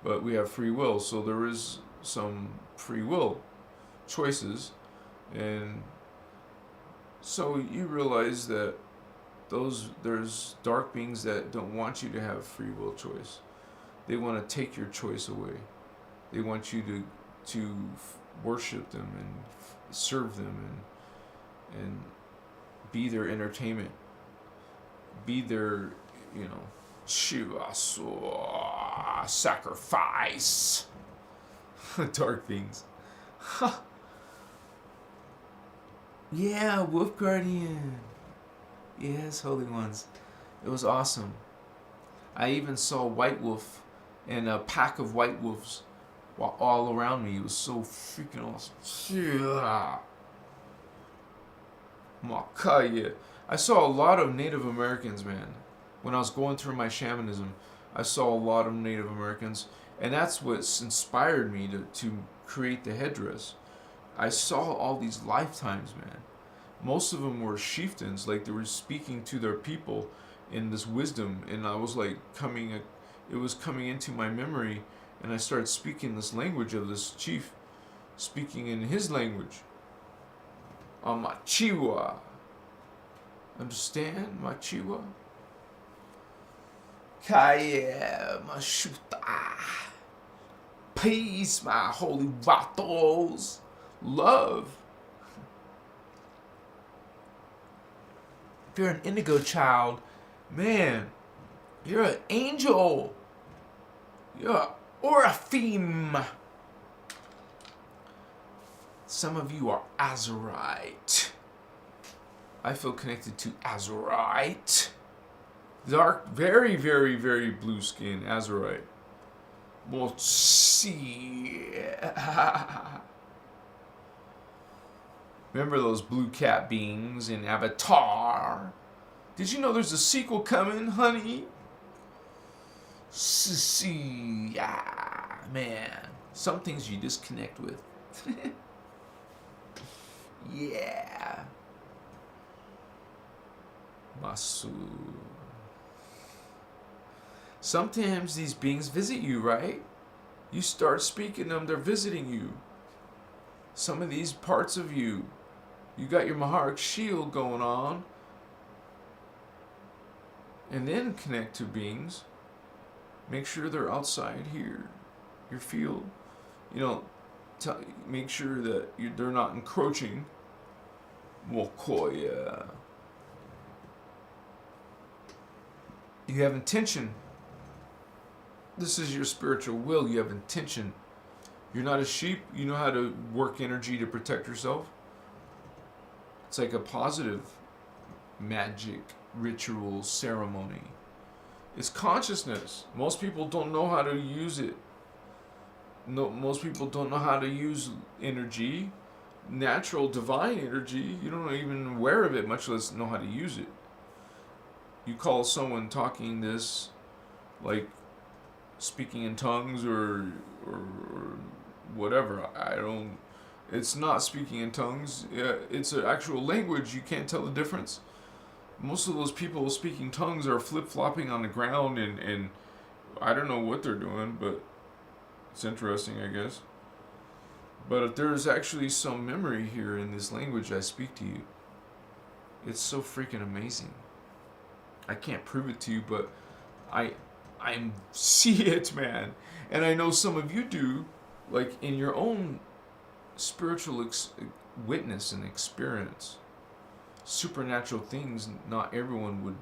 But we have free will, so there is some free will choices. And so you realize that there's dark beings that don't want you to have free will choice. They want to take your choice away. They want you to worship them and serve them and be their entertainment. Be their, sacrifice. Dark beings. Yeah, Wolf Guardian. Yes, Holy Ones. It was awesome. I even saw a white wolf and a pack of white wolves all around me. It was so freaking awesome. Makaya. I saw a lot of Native Americans, man. When I was going through my shamanism, I saw a lot of Native Americans. And that's what's inspired me to create the headdress. I saw all these lifetimes, man. Most of them were chieftains, like they were speaking to their people in this wisdom, and I was like it was coming into my memory, and I started speaking this language of this chief, speaking in his language. Machiwa. Understand, Machiwa? Kaya Mashuta. Peace, my holy vatos. Love. If you're an Indigo Child, man, you're an angel. You're Oraphim. Some of you are Azurite. I feel connected to Azurite. Dark, very, very, very blue skin, Azurite. We'll see. Remember those blue cat beings in Avatar? Did you know there's a sequel coming, honey? See, yeah, man. Some things you disconnect with. Yeah. Masu. Sometimes these beings visit you, right? You start speaking them, they're visiting you. Some of these parts of you, you got your Maharic shield going on. And then connect to beings. Make sure they're outside here, your field. Make sure that they're not encroaching. Mokoya. You have intention. This is your spiritual will. You have intention. You're not a sheep. You know how to work energy to protect yourself. It's like a positive magic ritual ceremony. It's consciousness. Most people don't know how to use it. No, most people don't know how to use energy, natural divine energy. You don't even aware of it, much less know how to use it. You call someone talking this, like speaking in tongues or whatever. It's not speaking in tongues. Yeah, it's an actual language. You can't tell the difference. Most of those people speaking tongues are flip-flopping on the ground and I don't know what they're doing, but it's interesting, I guess. But there's actually some memory here in this language I speak to you. It's so freaking amazing. I can't prove it to you, but I see it, man. And I know some of you do, like in your own spiritual witness and experience. Supernatural things not everyone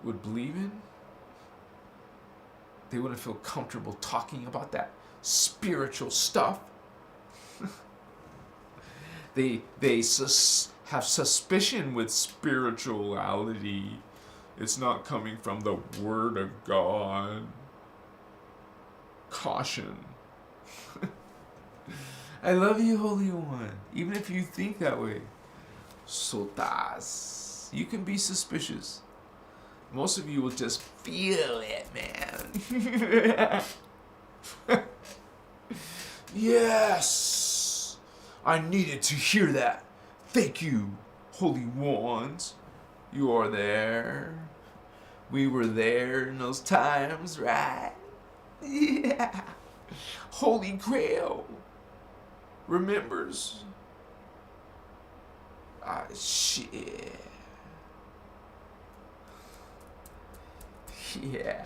would believe in. They wouldn't feel comfortable talking about that spiritual stuff. They have suspicion with spirituality. It's not coming from the Word of God. Caution. I love you, Holy One, even if you think that way. Sotas. You can be suspicious. Most of you will just feel it, man. Yes! I needed to hear that. Thank you, Holy Ones. You are there. We were there in those times, right? Yeah. Holy Grail remembers. Ah, shit. Yeah.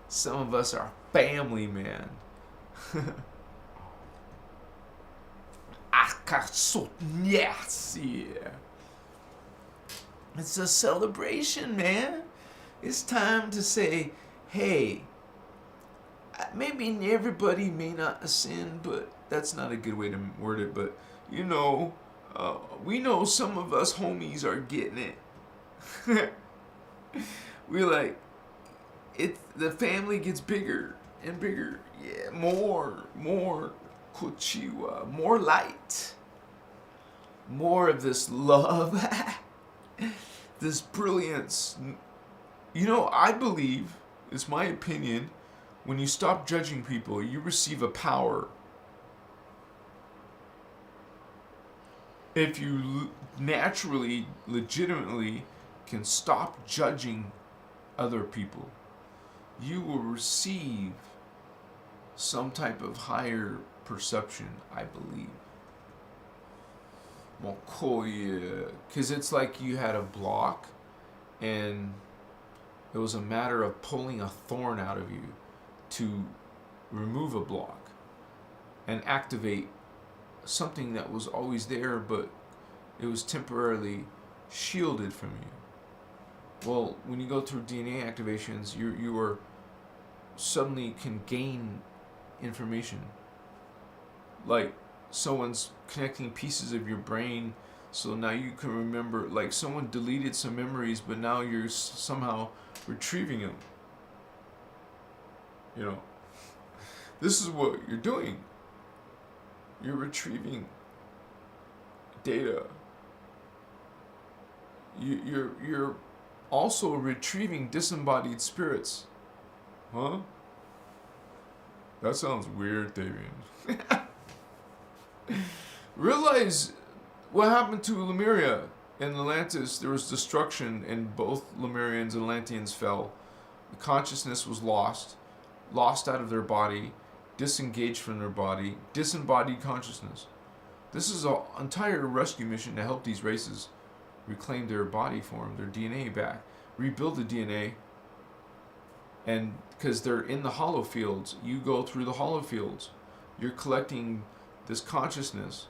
Some of us are family, man. Akashic, yes, yeah. It's a celebration, man. It's time to say, hey, maybe everybody may not ascend, but that's not a good way to word it, but you know, we know some of us homies are getting it. We're like, the family gets bigger and bigger. Yeah, more Kuchiwa, more light, more of this love, this brilliance. You know, I believe, it's my opinion, when you stop judging people, you receive a power. If you naturally, legitimately can stop judging other people, you will receive some type of higher perception, I believe. Because it's like you had a block and it was a matter of pulling a thorn out of you to remove a block and activate something that was always there, but it was temporarily shielded from you. Well, when you go through DNA activations, you are suddenly can gain information. Like someone's connecting pieces of your brain, so now you can remember. Like someone deleted some memories, but now you're somehow retrieving them. You know, this is what you're doing. You're retrieving data. You're also retrieving disembodied spirits. Huh? That sounds weird, Davian. Realize what happened to Lemuria and Atlantis. There was destruction and both Lemurians and Atlanteans fell. The consciousness was lost out of their body, disengaged from their body, disembodied consciousness. This is an entire rescue mission to help these races reclaim their body form, their DNA back, rebuild the DNA. And because they're in the hollow fields, you go through the hollow fields. You're collecting this consciousness.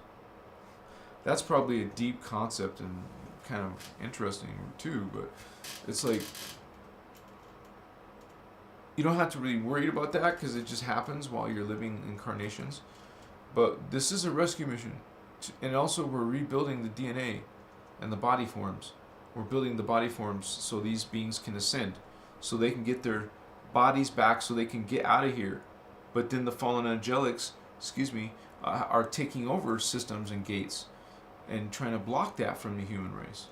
That's probably a deep concept and kind of interesting too, but it's like, you don't have to really worry about that because it just happens while you're living incarnations. But this is a rescue mission. And also we're rebuilding the DNA and the body forms. We're building the body forms so these beings can ascend, so they can get their bodies back, so they can get out of here. But then the fallen angelics, are taking over systems and gates and trying to block that from the human race.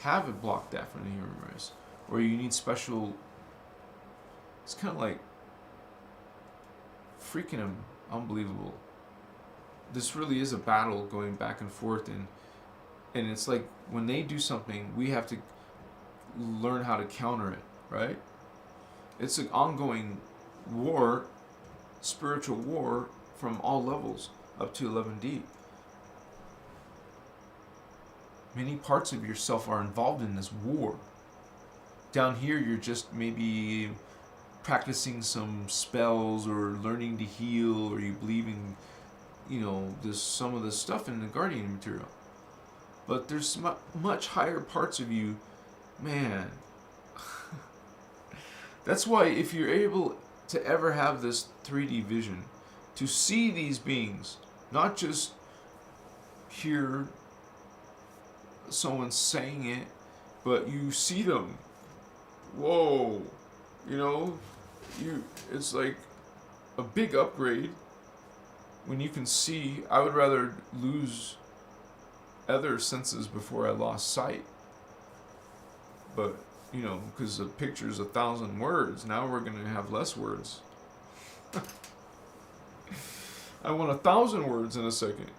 Have it block that from the human race. Or you need special... It's kind of like freaking unbelievable. This really is a battle going back and forth, and it's like when they do something, we have to learn how to counter it, right? It's an ongoing war, spiritual war from all levels up to 11D. Many parts of yourself are involved in this war. Down here, you're just maybe practicing some spells or learning to heal, or you believe in, some of the stuff in the Guardian material. But there's much higher parts of you, man. That's why if you're able to ever have this 3D vision, to see these beings, not just hear someone saying it, but you see them. Whoa, it's like a big upgrade when you can see. I would rather lose other senses before I lost sight. But, because a picture is 1,000 words, now we're going to have less words. I want 1,000 words in a second.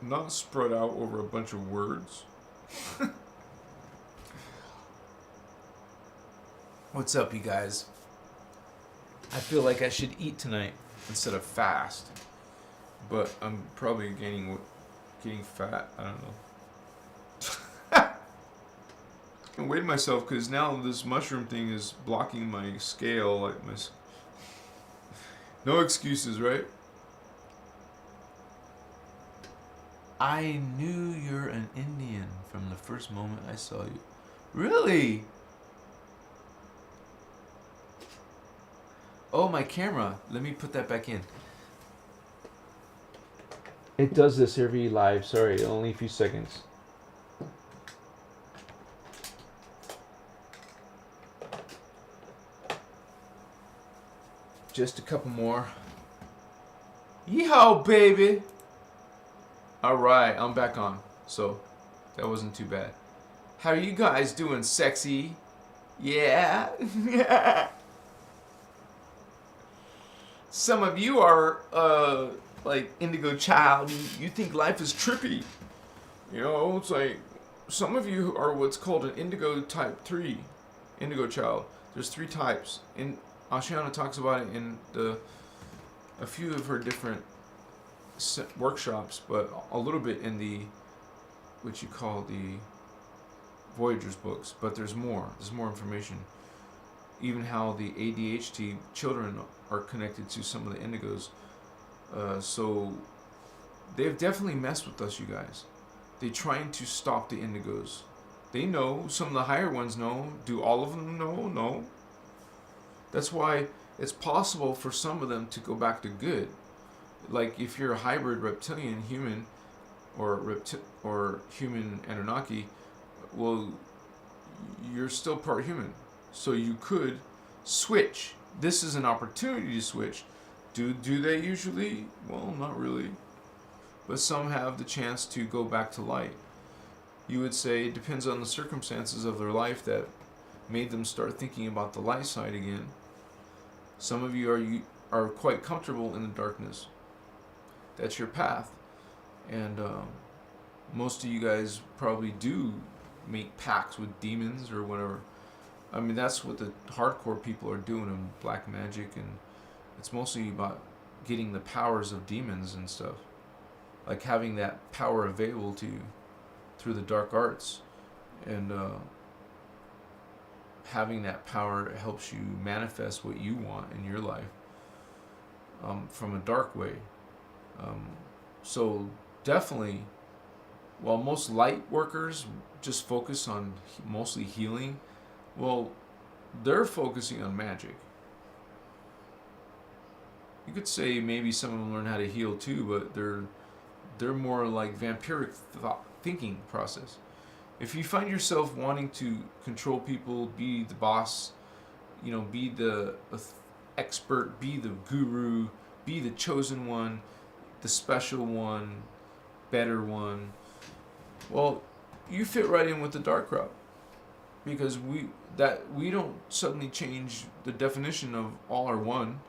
Not spread out over a bunch of words. What's up, you guys? I feel like I should eat tonight instead of fast. But I'm probably getting fat. I don't know. I'm weighing myself because now this mushroom thing is blocking my scale. No excuses, right? I knew you're an Indian from the first moment I saw you. Really? Oh, my camera. Let me put that back in. It does this every live. Sorry, only a few seconds. Just a couple more. Yeehaw, baby! Alright, I'm back on. So, that wasn't too bad. How are you guys doing, sexy? Yeah? Some of you are, like Indigo Child. You think life is trippy. It's like, some of you are what's called an Indigo Type 3. Indigo Child. There's 3 types. And Ashiana talks about it in a few of her different workshops, but a little bit in the, what you call the Voyager's books. But there's more information. Even how the ADHD children are connected to some of the Indigos. So they've definitely messed with us, you guys. They're trying to stop the Indigos. They know. Some of the higher ones know. Do all of them know? No. That's why it's possible for some of them to go back to good. Like if you're a hybrid reptilian human or human Anunnaki, well, you're still part human. So you could switch. This is an opportunity to switch. Do they usually? Well, not really. But some have the chance to go back to light. You would say it depends on the circumstances of their life that made them start thinking about the light side again. Some of you are quite comfortable in the darkness. That's your path. And most of you guys probably do make pacts with demons or whatever. I mean, that's what the hardcore people are doing in black magic, and it's mostly about getting the powers of demons and stuff. Like having that power available to you through the dark arts. And having that power helps you manifest what you want in your life from a dark way. So definitely, while most light workers just focus on mostly healing, well, they're focusing on magic. You could say maybe some of them learn how to heal too, but they're more like vampiric thinking process. If you find yourself wanting to control people, be the boss, be the expert, be the guru, be the chosen one, the special one, better one, well, you fit right in with the dark route. Because we don't suddenly change the definition of all are one.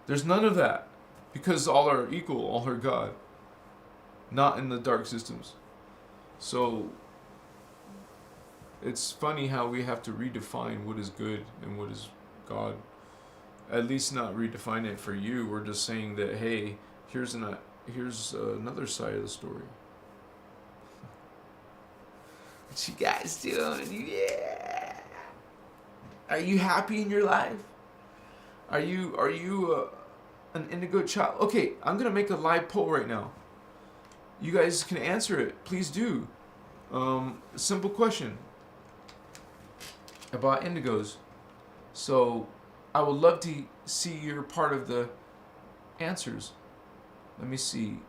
There's none of that. Because all are equal, all are God. Not in the dark systems. So it's funny how we have to redefine what is good and what is God. At least not redefine it for you. We're just saying that, hey, here's an here's another side of the story. What you guys doing? Yeah. Are you happy in your life? Are you an indigo child? Okay, I'm gonna make a live poll right now. You guys can answer it. Please do. Simple question about indigos. So I would love to see your part of the answers. Let me see.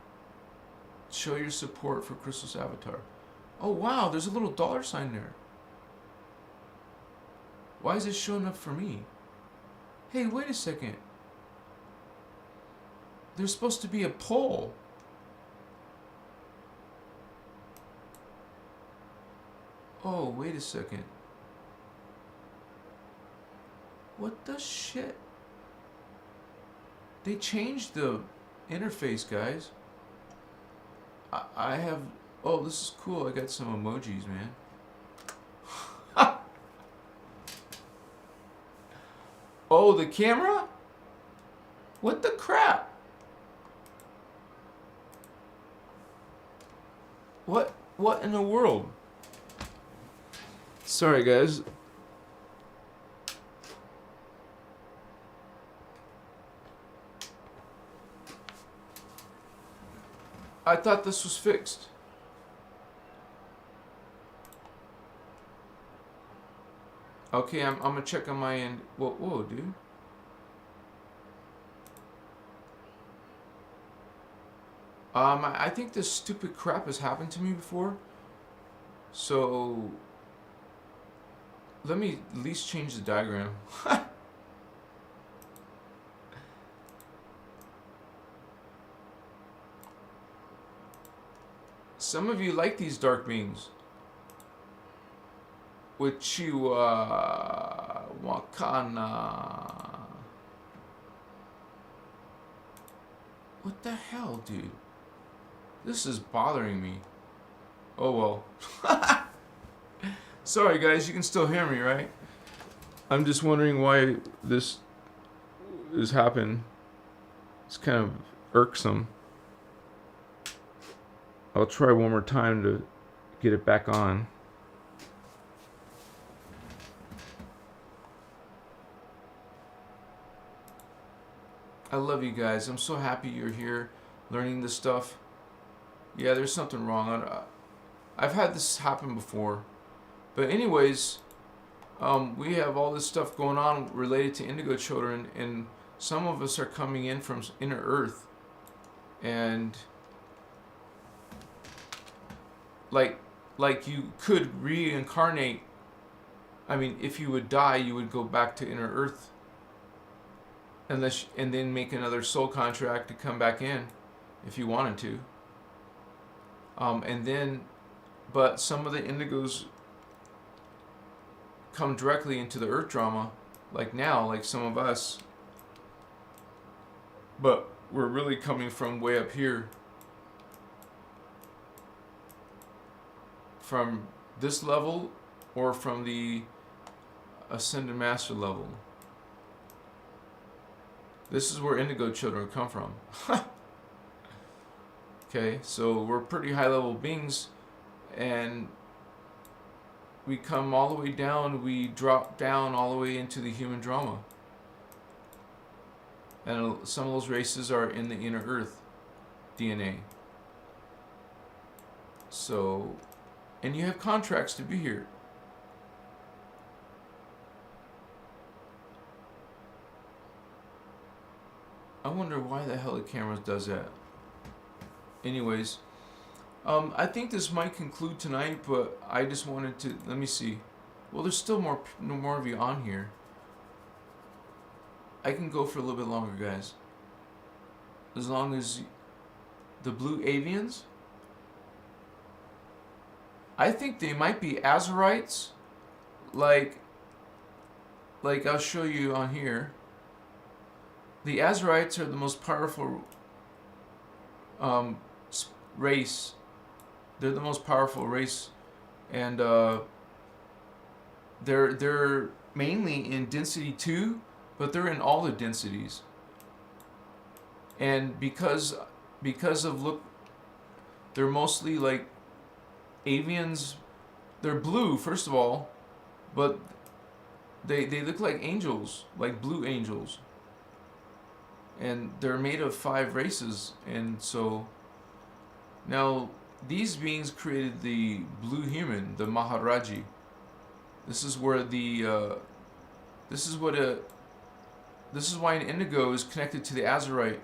Show your support for Christos avatar. Oh wow, there's a little $sign there. Why is it showing up for me? Hey, wait a second. There's supposed to be a poll. Oh, wait a second. What the shit? They changed the interface, guys. I have... Oh, this is cool. I got some emojis, man. Oh, the camera? What the crap? What in the world? Sorry, guys. I thought this was fixed. Okay, I'm gonna check on my end. Whoa, dude. I think this stupid crap has happened to me before. So let me at least change the diagram. Some of you like these dark beings. Uchiwa Wakana. What the hell, dude? This is bothering me. Oh well. Sorry guys, you can still hear me, right? I'm just wondering why this has happened. It's kind of irksome. I'll try one more time to get it back on. I love you guys. I'm so happy you're here learning this stuff. Yeah, there's something wrong. I've had this happen before. But anyways, we have all this stuff going on related to Indigo Children, and some of us are coming in from inner Earth. And like you could reincarnate. I mean, if you would die, you would go back to inner Earth. And then make another soul contract to come back in, if you wanted to. But some of the indigos come directly into the Earth drama, like now, like some of us. But we're really coming from way up here, from this level, or from the Ascended Master level. This is where Indigo Children come from. Okay, so we're pretty high level beings, and we come all the way down, we drop down all the way into the human drama. And some of those races are in the inner Earth DNA. So, and you have contracts to be here. I wonder why the hell the camera does that. Anyways, I think this might conclude tonight, but I just wanted to, let me see. Well, there's still more of you on here. I can go for a little bit longer, guys. As long as the blue avians, I think they might be Azurites, like I'll show you on here. The Azurites are the most powerful race. They're the most powerful race, and they're mainly in density 2, but they're in all the densities. And because because of, look, they're mostly like avians. They're blue, first of all, but they look like angels, like blue angels. And they're made of 5 races. And so now these beings created the blue human, the Maharaji. This is where the this is why an indigo is connected to the azurite.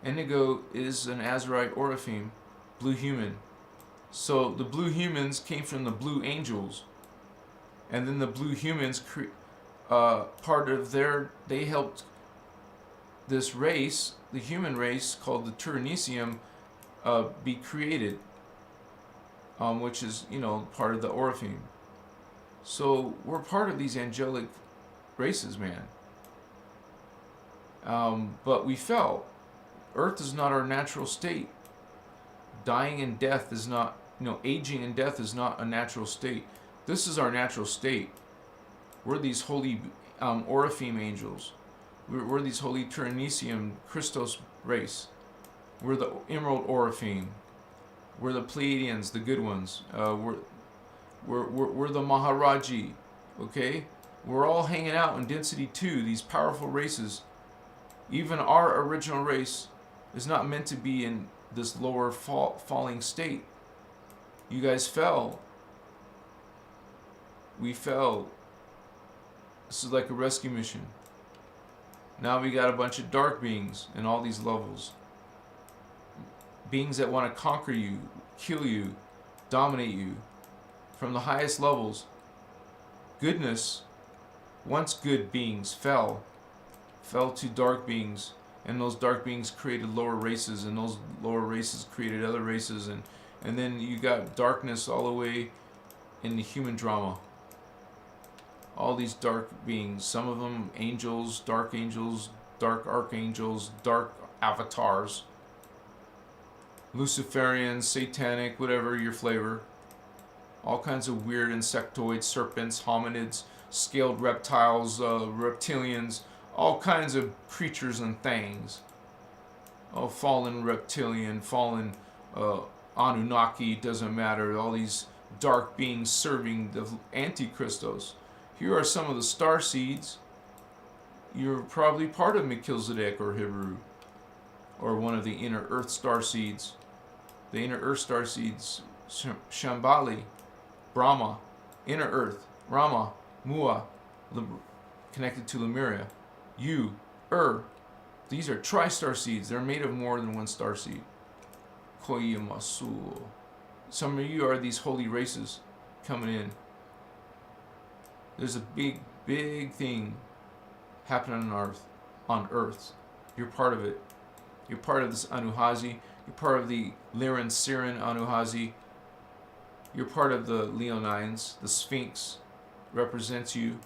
Indigo is an azurite orapheme, blue human. So the blue humans came from the blue angels, and then the blue humans part of they helped this race, the human race called the Turanesium, be created, which is, part of the Orpheum. So we're part of these angelic races, man. But we fell. Earth is not our natural state. Dying and death is not, aging and death is not a natural state. This is our natural state. We're these holy Orpheum angels. We're these holy Turanesium Christos race. We're the Emerald Orpheum. We're the Pleiadians, the good ones. We're the Maharaji, okay? We're all hanging out in density 2, these powerful races. Even our original race is not meant to be in this lower falling state. You guys fell. We fell. This is like a rescue mission. Now we got a bunch of dark beings in all these levels. Beings that want to conquer you, kill you, dominate you. From the highest levels, goodness, once good beings fell to dark beings, and those dark beings created lower races, and those lower races created other races, and then you got darkness all the way in the human drama. All these dark beings, some of them angels, dark archangels, dark avatars, Luciferians, satanic, whatever your flavor. All kinds of weird insectoids, serpents, hominids, scaled reptiles, reptilians, all kinds of creatures and things. Oh, fallen reptilian, fallen Anunnaki, doesn't matter. All these dark beings serving the antichristos. Here are some of the starseeds. You're probably part of Melchizedek or Hebrew, or one of the inner earth starseeds. The inner earth starseeds, Shambhali, Brahma, inner earth, Rama, Mua, connected to Lemuria, these are tri-star seeds. They're made of more than one star seed. Koyamasu. Some of you are these holy races coming in. There's a big, big thing happening on Earth. You're part of it. You're part of this Anuhazi. You're part of the Lyran Siren Anuhazi. You're part of the Leonines. The Sphinx represents you.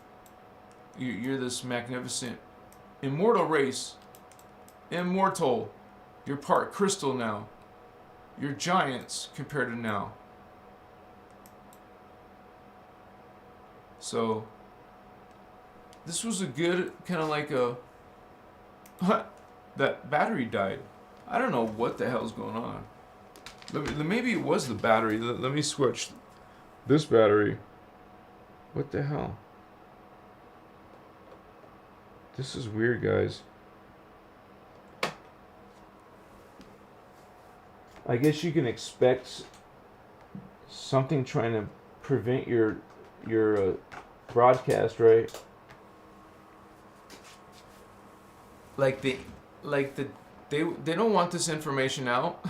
You're this magnificent, immortal race. Immortal. You're part crystal now. You're giants compared to now. So, this was a good, kind of like a... that battery died. I don't know what the hell's going on. Maybe it was the battery. Let me switch this battery. What the hell? This is weird, guys. I guess you can expect something trying to prevent your broadcast, right? They don't want this information out.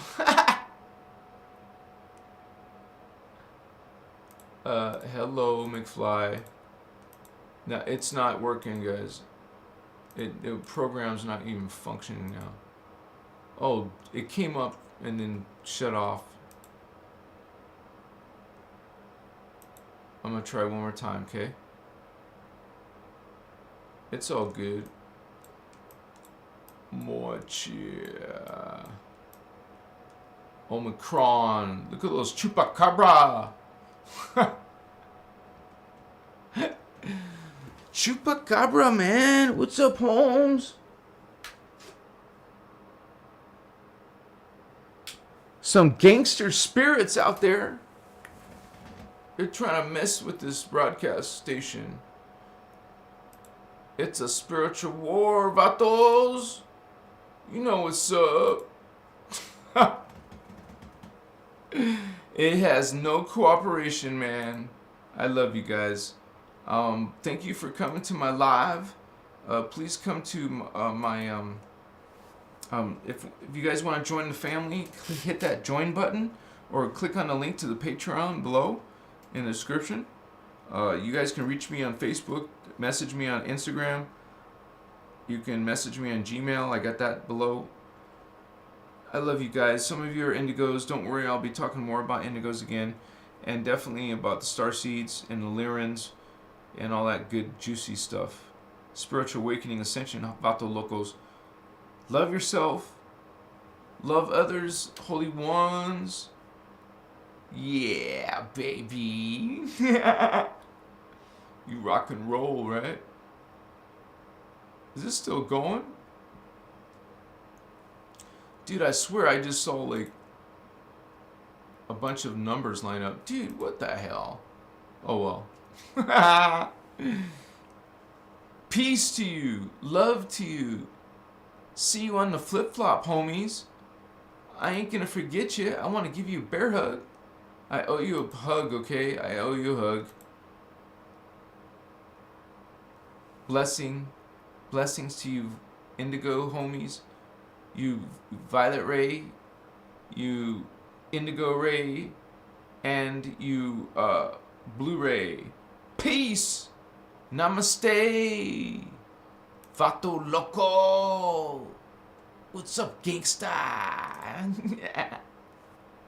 Hello, McFly. No, it's not working, guys. The program's not even functioning now. Oh, it came up and then shut off. I'm gonna try one more time, okay? It's all good. Mochia. Omicron. Look at those chupacabra. Chupacabra, man. What's up, Holmes? some gangster spirits out there. They're trying to mess with this broadcast station. It's a spiritual war, vatos. You know what's up. It has no cooperation, man. I love you guys. Thank you for coming to my live. Please come to my if you guys want to join the family, hit that join button or click on the link to the Patreon below in the description. You guys can reach me on Facebook, message me on Instagram. You can message me on Gmail. I got that below. I love you guys. Some of you are Indigos. Don't worry, I'll be talking more about Indigos again. And definitely about the Starseeds and the Lyrans and all that good juicy stuff. Spiritual awakening, ascension, vato locos. Love yourself. Love others, holy ones. Yeah, baby. You rock and roll, right? Is this still going? Dude, I swear I just saw like a bunch of numbers line up. Dude, what the hell? Oh well. Peace to you. Love to you. See you on the flip-flop, homies. I ain't gonna forget you. I want to give you a bear hug. I owe you a hug, okay? I owe you a hug. Blessings to you, Indigo homies. You Violet Ray, you Indigo Ray, and you Blue Ray. Peace. Namaste. Vato loco. What's up, gangsta? Yeah.